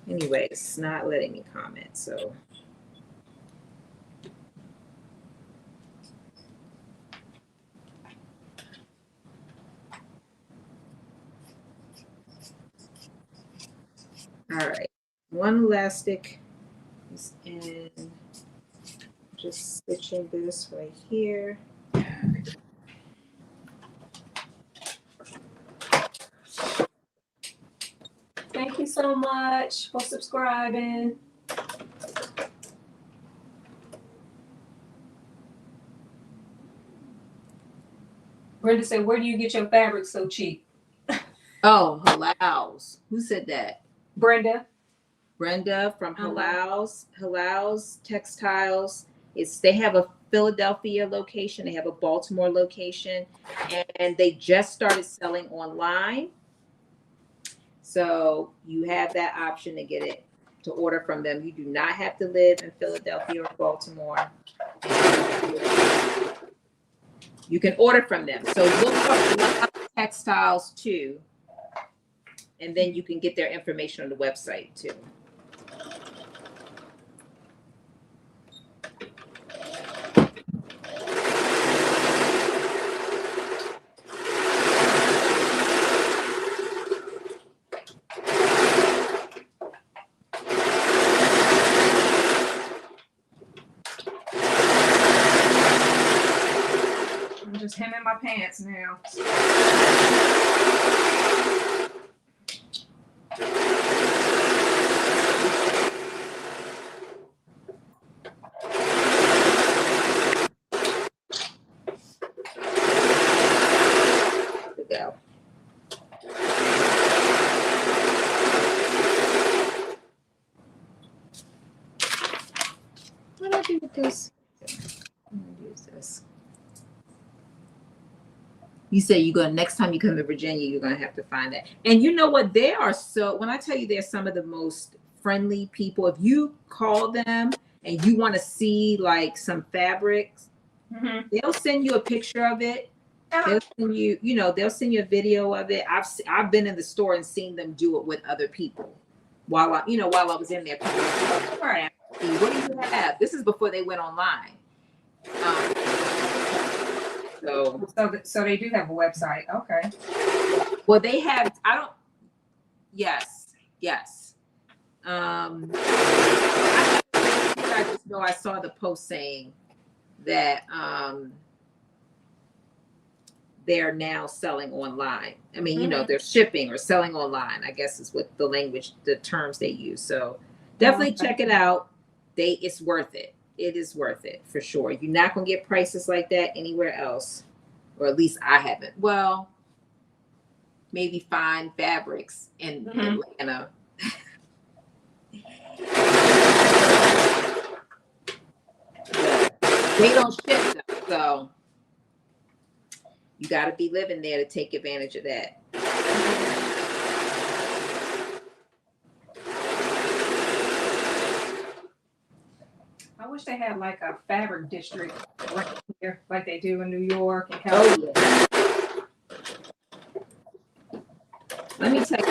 S1: anyway, it's not letting me comment, so. All right, one elastic is in, just stitching this right here.
S3: Thank you so much for subscribing. Brenda said, where do you get your fabric so cheap?
S1: Oh, Halals. Who said that?
S3: Brenda.
S1: Brenda from Halals Textiles. They have a Philadelphia location, they have a Baltimore location, and they just started selling online. So you have that option to order from them. You do not have to live in Philadelphia or Baltimore. You can order from them. So look for Halals Textiles too, and then you can get their information on the website too.
S3: I'm just hemming my pants now.
S1: Go. What do I do with this? I'm gonna use this. You say next time you come to Virginia, you're gonna have to find that. And you know what? When I tell you they're some of the most friendly people, if you call them and you want to see like some fabrics, they'll send you a picture of it. They'll send you, they'll send you a video of it. I've been in the store and seen them do it with other people while I was in there. What do you have? This is before they went online. So,
S3: So they do have a website. Okay.
S1: well, they have. I don't. Yes, yes. I just know I saw the post saying that they're now selling online. I mean, you know, they're shipping or selling online, I guess is what the language, the terms they use. So definitely check it out. It's worth it. It is worth it for sure. You're not gonna get prices like that anywhere else, or at least I haven't. Well, maybe Fine Fabrics in Atlanta. They don't ship them, so you got to be living there to take advantage of that.
S3: I wish they had like a fabric district right here, like they do in New York and California.
S1: Oh yeah. Let me tell you,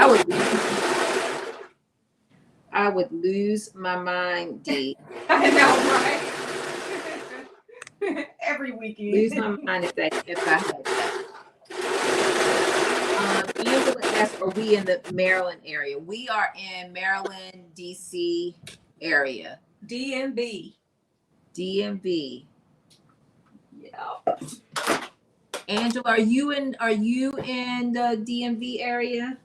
S1: I would lose my mind, Dee.
S3: I know, right? Every weekend.
S1: Lose my mind if I had that. Angela asked, are we in the Maryland area? We are in Maryland, DC area.
S3: DMV.
S1: DMV.
S3: Yeah.
S1: Angela, are you in the DMV area?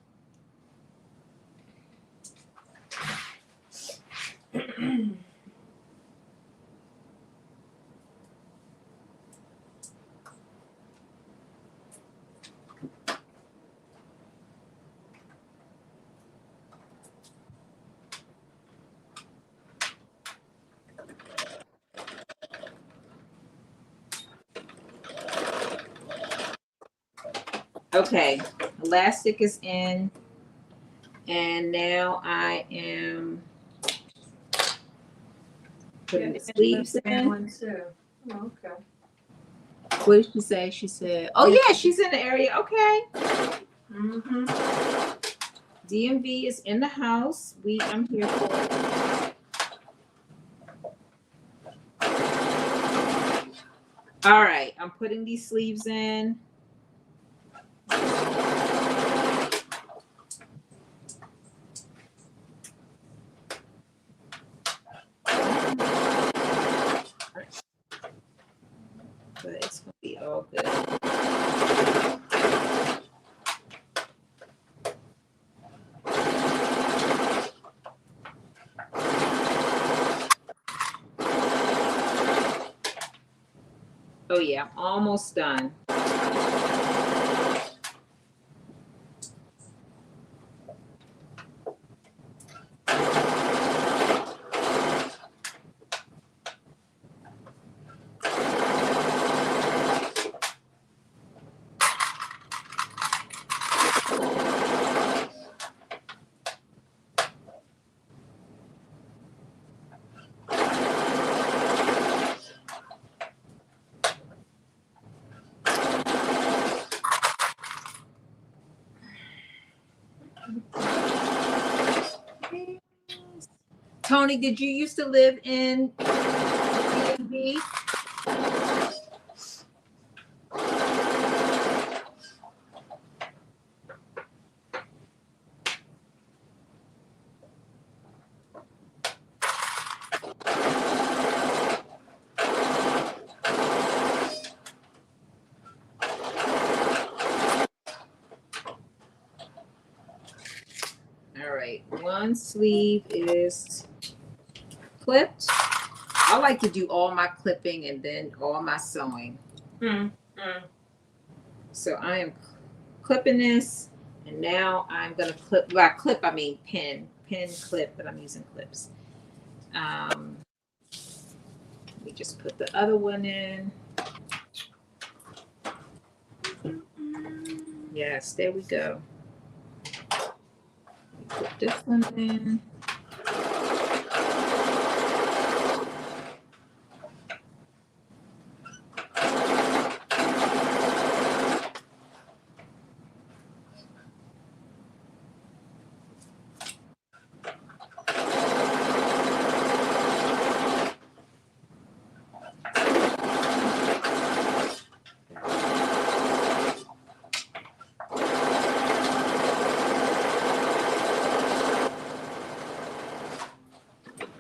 S1: Okay, elastic is in, and now I am putting the sleeves in.
S3: Oh, okay.
S1: What did she say? She said, "Oh yeah, she's in the area." Okay. DMV is in the house. I'm here for it. All right, I'm putting these sleeves in. But it's gonna be all good. Oh yeah, I'm almost done. Tony, did you used to live in DMV? All right, one sleeve is clipped. I like to do all my clipping and then all my sewing. So I am clipping this, and now I'm gonna clip. By clip, I mean pin clip, but I'm using clips. Let me just put the other one in. Yes, there we go. Put this one in.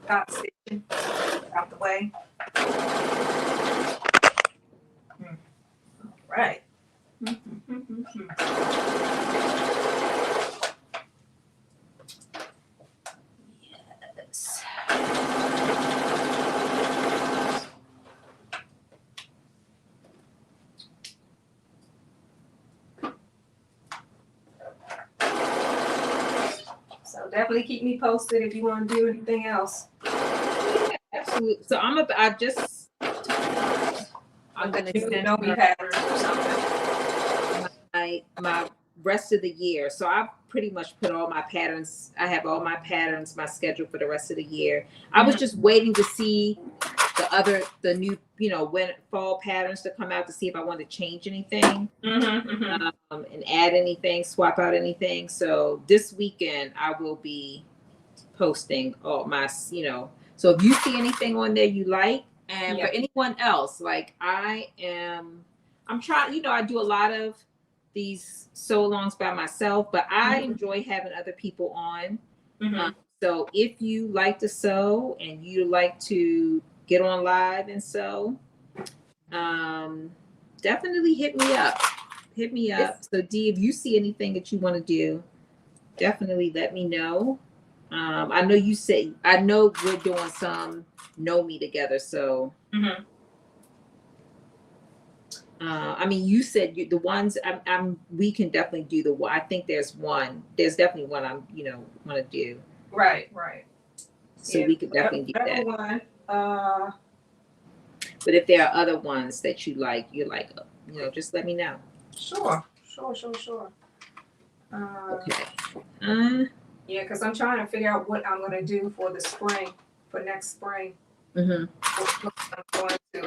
S3: Stop stitching out the way. Right.
S1: Yes.
S3: So definitely keep me posted if you want to do anything else.
S1: Absolutely. So I'm gonna send
S3: know me
S1: her
S3: patterns or something.
S1: my rest of the year. So I've pretty much put all my patterns. I have all my patterns, my schedule for the rest of the year. I was just waiting to see the new, when fall patterns to come out to see if I wanted to change anything, and add anything, swap out anything. So this weekend I will be posting all my, so if you see anything on there you like, and for anyone else, like I'm trying, I do a lot of these sew alongs by myself, but I enjoy having other people on. So if you like to sew and you like to get on live and sew, definitely hit me up. So Dee, if you see anything that you want to do, definitely let me know. I know we're doing some Know Me together. So, I mean, you said the ones we can definitely do I think there's definitely one I'm, want to do.
S3: Right.
S1: So we could definitely do that.
S3: One.
S1: But if there are other ones that you're like, just let me know.
S3: Sure.
S1: Okay.
S3: Yeah, because I'm trying to figure out what I'm going to do for the spring, for next spring.
S1: Mm-hmm.
S3: I'm going to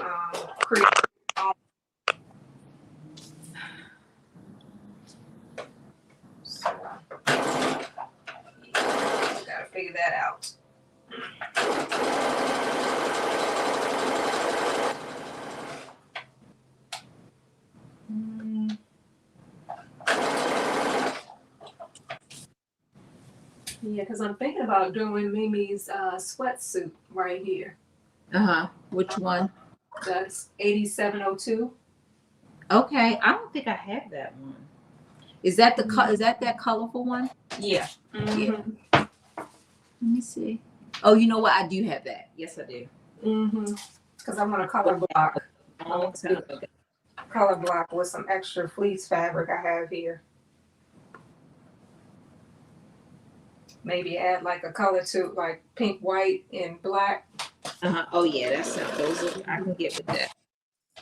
S3: create. So, gotta figure that out. Yeah, because I'm thinking about doing Mimi's sweatsuit right here.
S1: Which one?
S3: That's 8702.
S1: Okay, I don't think I have that one. Is that that colorful one?
S3: Yeah.
S1: Yeah. Let me see. Oh, you know what? I do have that. Yes, I do.
S3: Because I want a color block.
S1: Long time ago.
S3: Color block with some extra fleece fabric I have here. Maybe add like a color to like pink, white, and black.
S1: Oh yeah, I can get with that.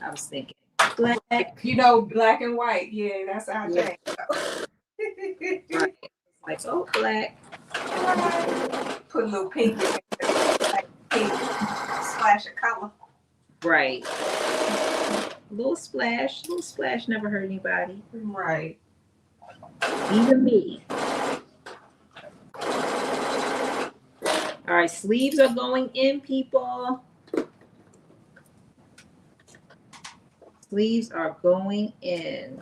S1: I was thinking black.
S3: Black and white. Yeah, that's our thing.
S1: Right. Like black.
S3: Put a little pink in it. Pink splash of color.
S1: Right. Little splash never hurt anybody.
S3: Right.
S1: Even me. All right, sleeves are going in, people. Sleeves are going in.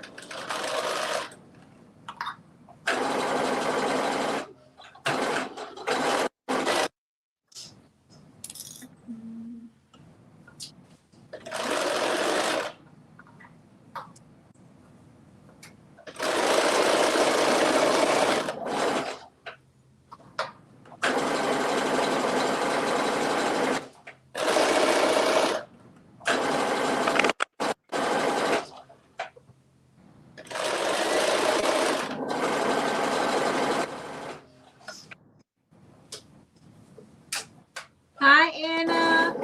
S1: Hi, Anna.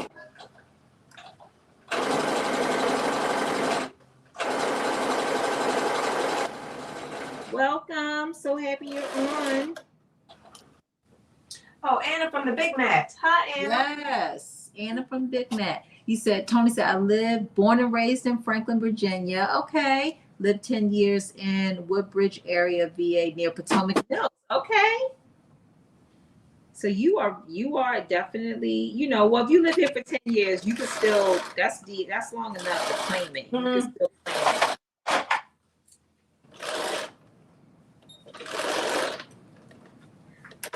S1: Welcome. So happy you're on.
S3: Oh, Anna from the Big Mat. Hi, Anna.
S1: Yes, Anna from Big Mat. Tony said, born and raised in Franklin, Virginia. Okay. Lived 10 years in Woodbridge area, VA, near Potomac Hills. Okay. So you are definitely, if you live here for 10 years, you can still, that's long enough to claim it. You can still claim it.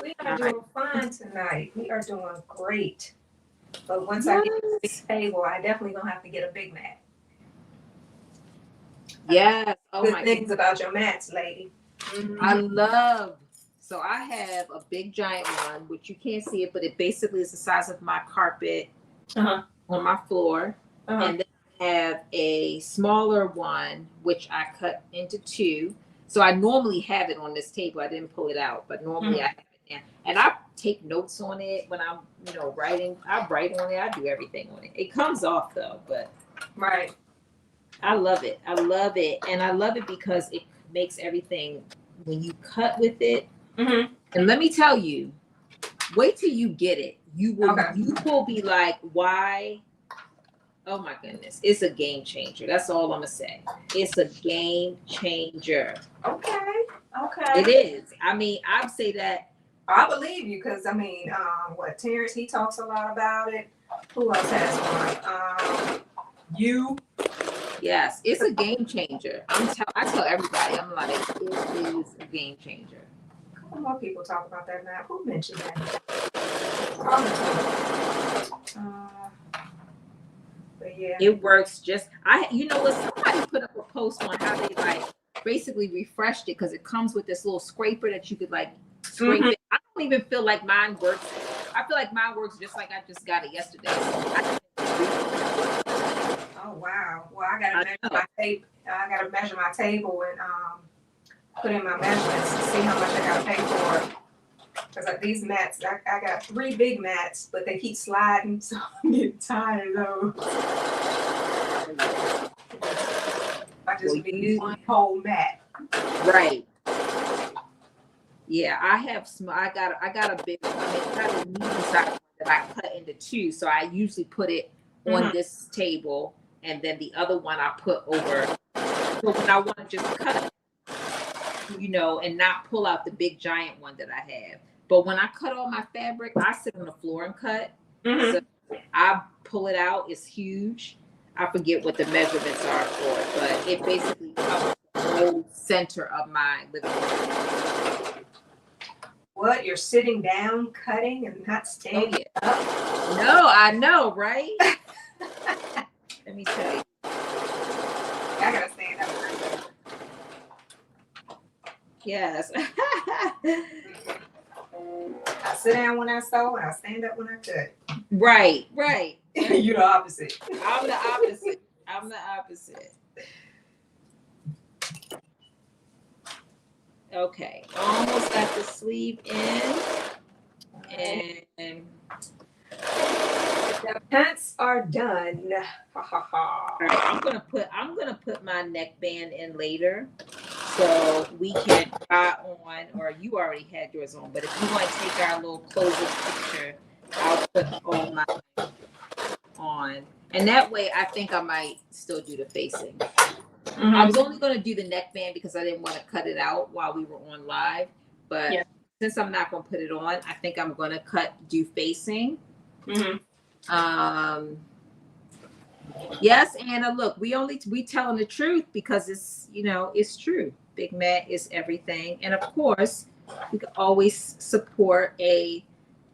S3: We have doing fine tonight. We are doing great. But once I get to the
S1: Yes.
S3: table, I definitely gonna have to get a big mat.
S1: Yes. Oh
S3: Good
S1: my
S3: things about your mats, lady.
S1: I love. So I have a big giant one, which you can't see it, but it basically is the size of my carpet
S3: Uh-huh.
S1: on my floor.
S3: Uh-huh.
S1: And then I have a smaller one, which I cut into two. So I normally have it on this table. I didn't pull it out, but normally I have it now. And I take notes on it when I'm, writing. I write on it. I do everything on it. It comes off though, but
S3: Right.
S1: I love it. I love it. And I love it because it makes everything when you cut with it.
S3: Mm-hmm.
S1: And let me tell you, wait till you get it. You will
S3: Okay.
S1: you will be like, why? Oh my goodness. It's a game changer. That's all I'm gonna say. It's a game changer.
S3: Okay. Okay.
S1: It is. I mean, I'd say that.
S3: I believe you because Terrence, he talks a lot about it. Who else has one? You.
S1: Yes, it's a game changer. I tell everybody, I'm like, it is a game changer.
S3: A couple more people talk about that now. Who mentioned that? But yeah.
S1: It works just somebody put up a post on how they like basically refreshed it because it comes with this little scraper that you could like scrape it. I don't even feel like mine works. I feel like mine works just like I just got it yesterday.
S3: Oh wow. Well, I gotta measure my tape. I gotta measure my table and put in my measurements to see how much I gotta pay for it. Because like these mats, I got 3 big mats, but they keep sliding, so I'm getting tired of those. I just be using one whole mat.
S1: Right. Yeah, I got a big. I got a medium size one that I cut into 2. So I usually put it on this table, and then the other one I put over. So when I want to just cut, and not pull out the big giant one that I have. But when I cut all my fabric, I sit on the floor and cut. So I pull it out. It's huge. I forget what the measurements are for it, but it basically covers the whole center of my living room.
S3: What? You're sitting down cutting and not standing up?
S1: No, I know, right? Let me tell you.
S3: I gotta stand up.
S1: Yes.
S3: I sit down when I sew and I stand up when I cut.
S1: Right.
S3: You're the opposite.
S1: I'm the opposite. Okay. Almost got the sleeve in. And
S3: the pants are done. Ha ha ha.
S1: All right, I'm gonna put my neckband in later. So we can try on, or you already had yours on, but if you want to take our little closing picture, I'll put all mine on. And that way, I think I might still do the facing. I was only going to do the neckband because I didn't want to cut it out while we were on live. But since I'm not going to put it on, I think I'm going to do facing. Yes, Anna, look, we telling the truth because it's true. Big mat is everything. And of course, we can always support a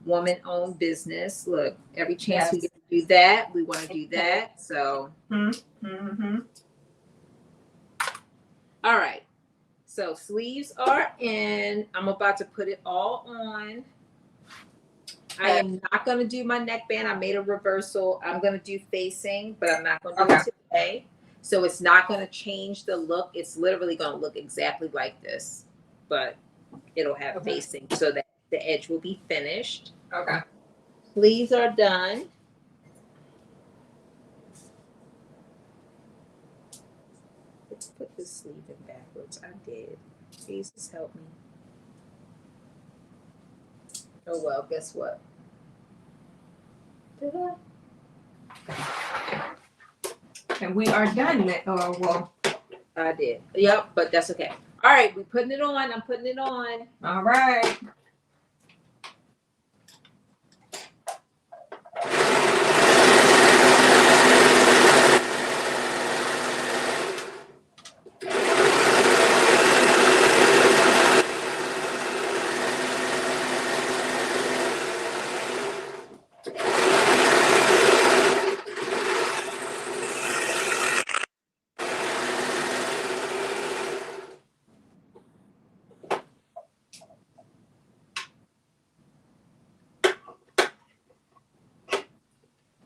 S1: woman-owned business. Look, every chance we get to do that, we want to do that. So, all right. So sleeves are in. I'm about to put it all on. I am not going to do my neckband. I made a reversal. I'm going to do facing, but I'm not going to do it today. So it's not going to change the look. It's literally going to look exactly like this, but it'll have facing so that the edge will be finished.
S3: Okay.
S1: Sleeves are done. Let's put this sleeve in backwards. I did. Jesus help me. Oh well, guess what?
S3: And we are done.
S1: I did. Yep, but that's okay. All right, we're putting it on. I'm putting it on.
S3: All right.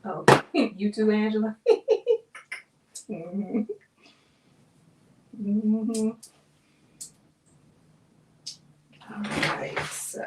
S3: Oh, you too, Angela. Mhm. Mhm. All right, so.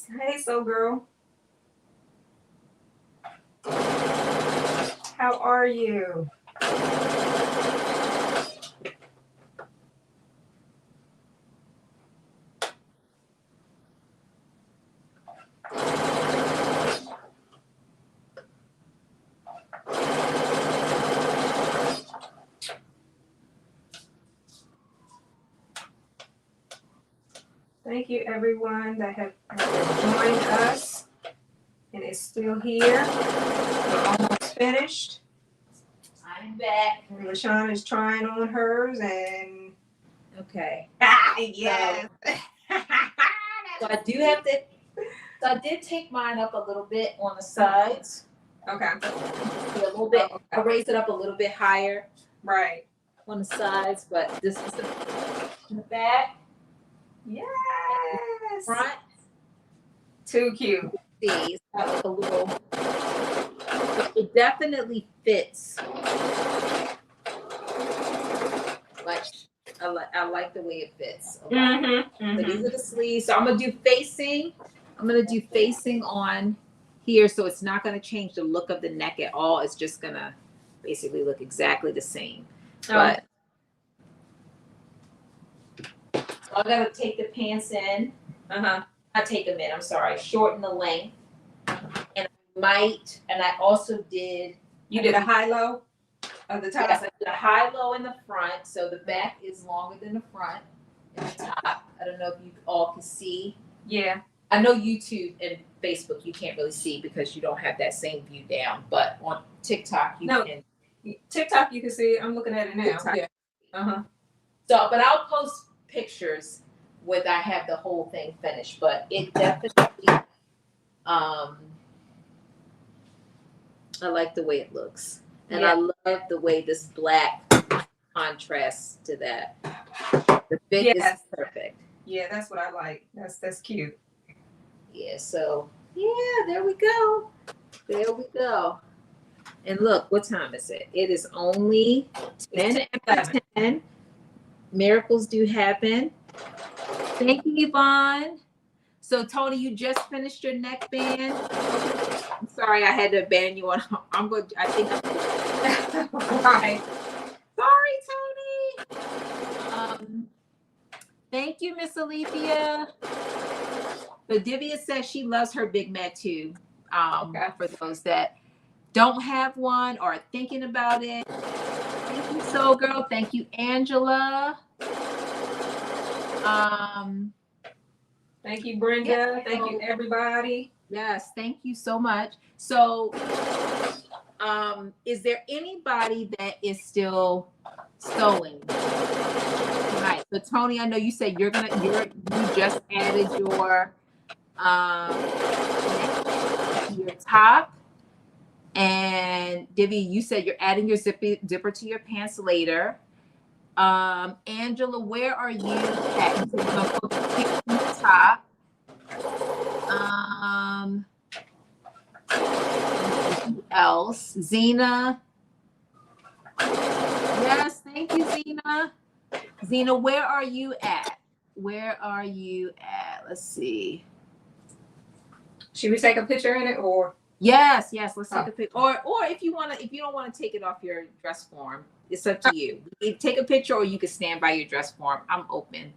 S3: Hey, so girl. How are you? Thank you, everyone that have joined us and is still here. We're almost finished.
S1: I'm back.
S3: And LaShawn is trying on hers and
S1: Okay.
S3: yes.
S1: So I do have to. So I did take mine up a little bit on the sides.
S3: Okay.
S1: A little bit. I raised it up a little bit higher
S3: Right.
S1: on the sides, but this is the back,
S3: Yes.
S1: front.
S3: Too cute.
S1: See, it's got like a little. It definitely fits. Like I like the way it fits. A lot.
S3: Mm-hmm.
S1: So these are the sleeves. So I'm gonna do facing. I'm gonna do facing on here, so it's not gonna change the look of the neck at all. It's just gonna basically look exactly the same. But so I gotta take the pants in. Not take them in. I'm sorry. Shorten the length, and I also did.
S3: You did a high-low of the top?
S1: Yes, I did a high-low in the front, so the back is longer than the front and the top. I don't know if you all can see.
S3: Yeah.
S1: I know YouTube and Facebook you can't really see because you don't have that same view down, but on TikTok you can.
S3: TikTok you can see it. I'm looking at it now.
S1: TikTok.
S3: Yeah.
S1: So, but I'll post pictures with I have the whole thing finished, but it definitely, I like the way it looks. And I love the way this black contrasts to that. The fit is perfect.
S3: Yeah, that's what I like. That's cute.
S1: Yeah, so there we go. There we go. And look, what time is it? It is only 10 after 10. Miracles do happen. Thank you, Yvonne. So Tony, you just finished your neck band. I'm sorry I had to ban you on. I think I'm
S3: Right.
S1: sorry, Tony. Thank you, Miss Alethea. So Divya says she loves her Big Mac too. For those that don't have one or are thinking about it. Thank you, So Girl. Thank you, Angela.
S3: Thank you, Brenda. Thank you, everybody.
S1: Yes, thank you so much. So, is there anybody that is still sewing? Right. So Tony, I know you said you just added your top, and Divya, you said you're adding your zipper to your pants later. Angela, where are you at? So you're gonna put the top. Who else? Zena. Yes, thank you, Zena. Zena, where are you at? Where are you at? Let's see.
S3: Should we take a picture in it or?
S1: Yes, let's take a picture. Or if you don't want to take it off your dress form, it's up to you. You can take a picture or you can stand by your dress form. I'm open.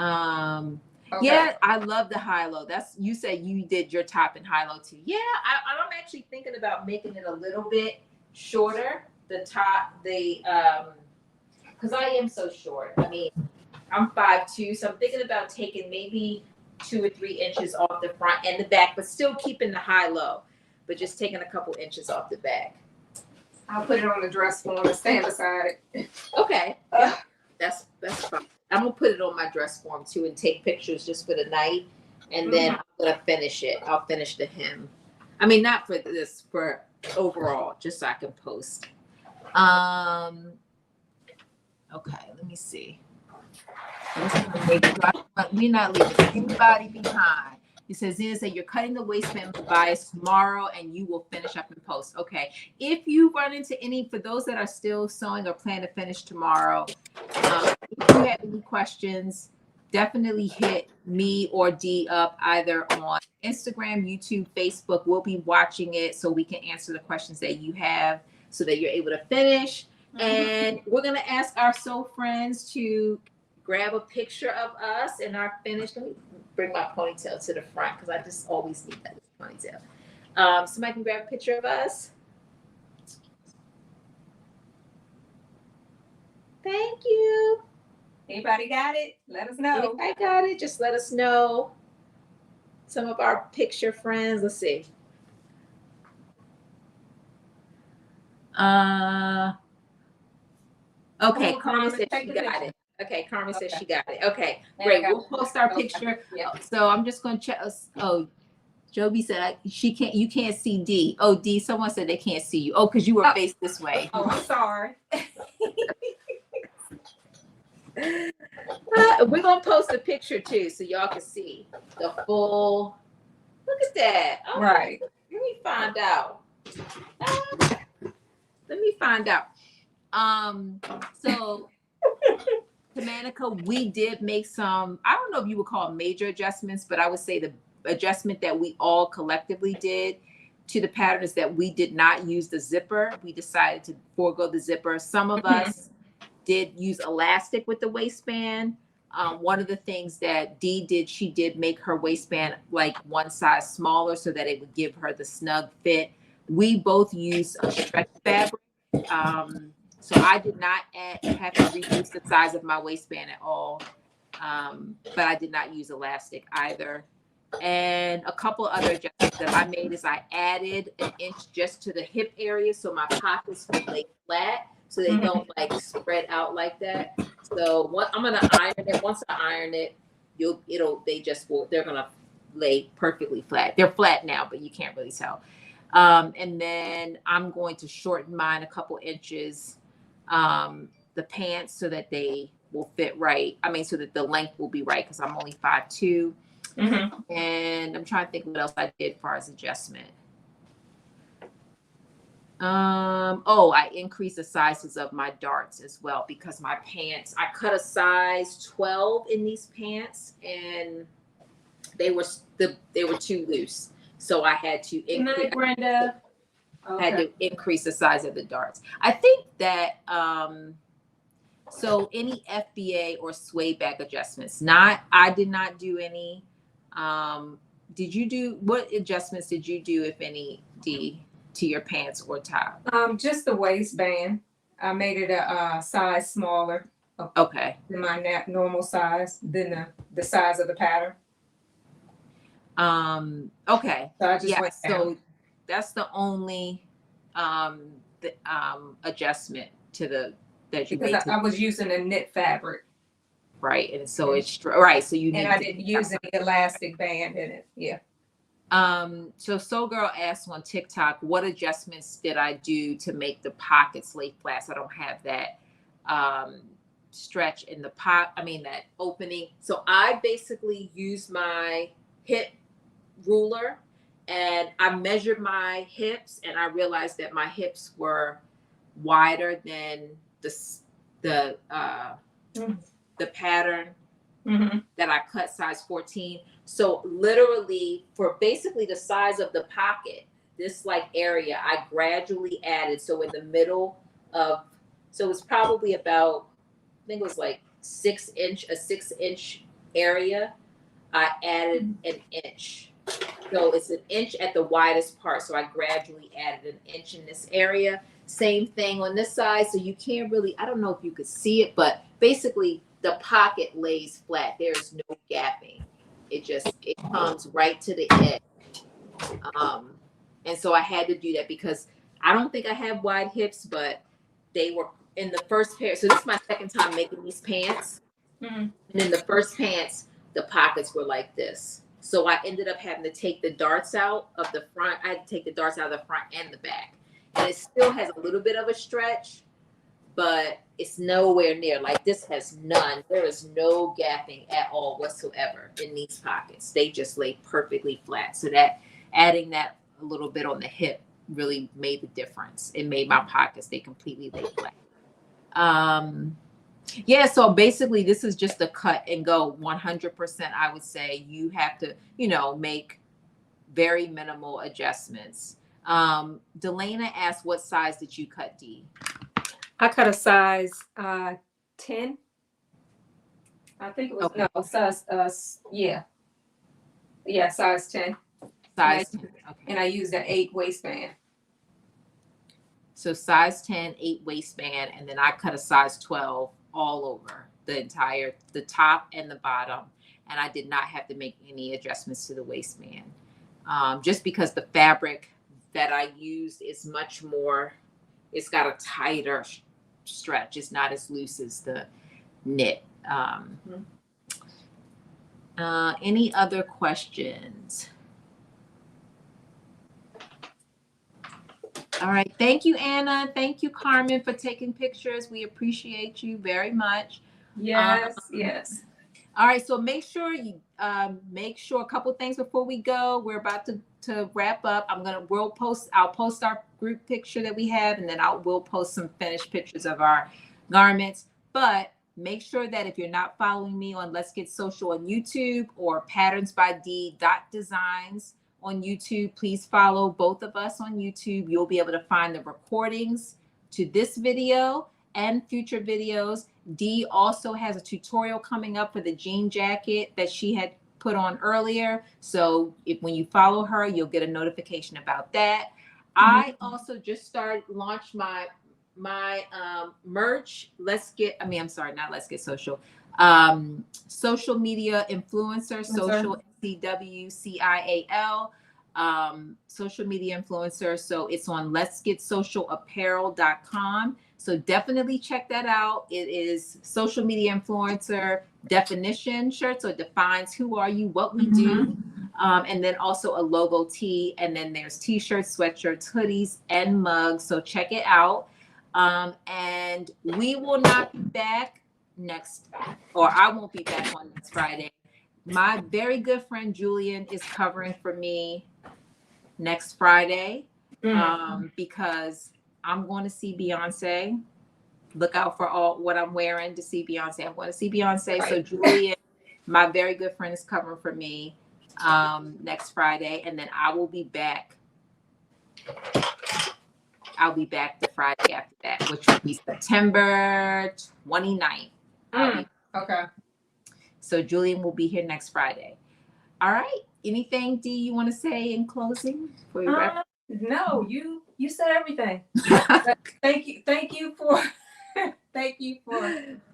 S3: Okay.
S1: Yeah, I love the high-low. You said you did your top and high-low too. Yeah, I'm actually thinking about making it a little bit shorter. The top, because I am so short. I mean, I'm 5'2", so I'm thinking about taking maybe 2 or 3 inches off the front and the back, but still keeping the high-low, but just taking a couple inches off the back.
S3: I'll put it on the dress form and stand beside it.
S1: Okay, that's fine. I'm gonna put it on my dress form too and take pictures just for the night, and then I'm gonna finish it. I'll finish the hem. I mean, not for this, for overall, just so I can post. Okay, let me see. We're not leaving anybody behind. It says that you're cutting the waistband bias tomorrow and you will finish up in post. Okay. If you run into for those that are still sewing or plan to finish tomorrow, if you have any questions, definitely hit me or Dee up either on Instagram, YouTube, Facebook. We'll be watching it so we can answer the questions that you have so that you're able to finish. And we're going to ask our sew friends to grab a picture of us and our finished. Let me bring my ponytail to the front because I just always need that ponytail. Somebody can grab a picture of us. Thank you.
S3: Anybody got it? Let us know.
S1: I got it. Just let us know. Some of our picture friends. Let's see. Okay, Carmen said she got it. Okay, Carmen says she got it. Okay, great. We'll post our picture.
S3: Yeah.
S1: So I'm just going to check. Oh, Joby said you can't see Dee. Oh, Dee, someone said they can't see you. Oh, because you were faced this way.
S3: Oh, I'm sorry.
S1: We're going to post a picture too so y'all can see the full. Look at that. Oh,
S3: Right.
S1: Let me find out. So to Manica, we did make some, I don't know if you would call major adjustments, but I would say the adjustment that we all collectively did to the pattern is that we did not use the zipper. We decided to forego the zipper. Some of us did use elastic with the waistband. One of the things that Dee did, she did make her waistband like one size smaller so that it would give her the snug fit. We both used a stretch fabric. So I did not have to reduce the size of my waistband at all. But I did not use elastic either. And a couple other adjustments that I made is I added an inch just to the hip area so my pockets would lay flat so they don't like spread out like that. So I'm gonna iron it. Once I iron it, they're gonna lay perfectly flat. They're flat now, but you can't really tell. And then I'm going to shorten mine a couple inches, the pants so that they will fit right. I mean, so that the length will be right because I'm only 5'2". And I'm trying to think what else I did as far as adjustment. I increased the sizes of my darts as well because my pants, I cut a size 12 in these pants and they were too loose. So I had to increase.
S3: Brenda.
S1: Had to increase the size of the darts. I think that so any FBA or sway back adjustments. I did not do any. What adjustments did you do, if any, Dee, to your pants or top?
S3: Just the waistband. I made it a size smaller.
S1: Okay.
S3: Than my normal size, than the size of the pattern.
S1: Okay.
S3: So I just went down.
S1: So that's the only adjustment to that you made.
S3: Because I was using a knit fabric.
S1: Right, and so it's right. So you need.
S3: And I didn't use any elastic band in it. Yeah.
S1: So Soul Girl asked on TikTok, what adjustments did I do to make the pockets lay flat? So I don't have that stretch in the that opening. So I basically used my hip ruler and I measured my hips and I realized that my hips were wider than the pattern that I cut size 14. So literally for basically the size of the pocket, this like area, I gradually added. So in the middle of, so it's probably about, I think it was like a 6-inch area. I added an inch. So it's an inch at the widest part. So I gradually added an inch in this area. Same thing on this side. So you can't really, I don't know if you could see it, but basically the pocket lays flat. There's no gapping. It comes right to the edge. And so I had to do that because I don't think I have wide hips, but they were in the first pair. So this is my second time making these pants. And in the first pants, the pockets were like this. So I ended up having to take the darts out of the front. I had to take the darts out of the front and the back. And it still has a little bit of a stretch, but it's nowhere near. Like this has none. There is no gapping at all whatsoever in these pockets. They just lay perfectly flat. So that adding that a little bit on the hip really made the difference. It made my pockets, they completely lay flat. Yeah, so basically this is just a cut and go 100%. I would say you have to, make very minimal adjustments. Delana asked, what size did you cut, Dee?
S3: I cut a size 10. I think it was
S1: Okay.
S3: no size size 10.
S1: Size 10. Okay.
S3: And I used an 8 waistband.
S1: So size 10, 8 waistband, and then I cut a size 12 all over the top and the bottom. And I did not have to make any adjustments to the waistband. Just because the fabric that I used is much more, it's got a tighter stretch. It's not as loose as the knit. Any other questions? All right. Thank you, Anna. Thank you, Carmen, for taking pictures. We appreciate you very much.
S3: Yes, yes.
S1: All right. So make sure you a couple things before we go. We're about to wrap up. I'll post our group picture that we have, and then we'll post some finished pictures of our garments. But make sure that if you're not following me on Let's Get Social on YouTube or Patterns by Designs on YouTube, please follow both of us on YouTube. You'll be able to find the recordings to this video and future videos. Dee also has a tutorial coming up for the jean jacket that she had put on earlier. So when you follow her, you'll get a notification about that. I also just launched my merch. Social media influencer, social CWCIAL, social media influencer. So it's on letsgetsocialapparel.com. So definitely check that out. It is social media influencer definition shirt. So it defines who are you, what we do. And then also a logo tee. And then there's t-shirts, sweatshirts, hoodies, and mugs. So check it out. And we will not be back I won't be back on next Friday. My very good friend Julian is covering for me next Friday because I'm going to see Beyonce. Look out for what I'm wearing to see Beyonce. I'm going to see Beyonce. Right. So Julian, my very good friend, is covering for me next Friday, and then I will be back. I'll be back the Friday after that, which will be September 29th.
S3: Okay.
S1: So Julian will be here next Friday. All right. Anything, Dee, you want to say in closing?
S3: No, you said everything. Thank you for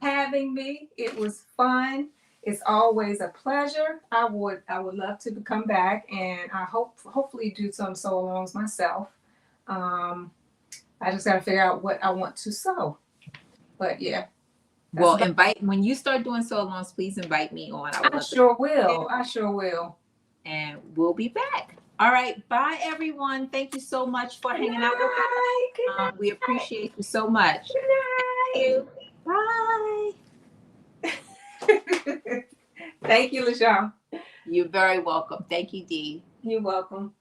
S3: having me. It was fun. It's always a pleasure. I would love to come back, and I hopefully do some sew-alongs myself. I just got to figure out what I want to sew. But yeah.
S1: Well, when you start doing sew-alongs, please invite me on.
S3: I sure will.
S1: And we'll be back. All right. Bye, everyone. Thank you so much for hanging out with us. We appreciate you so much.
S3: Good night.
S1: Bye.
S3: Thank you, LaShawn.
S1: You're very welcome. Thank you, Dee.
S3: You're welcome.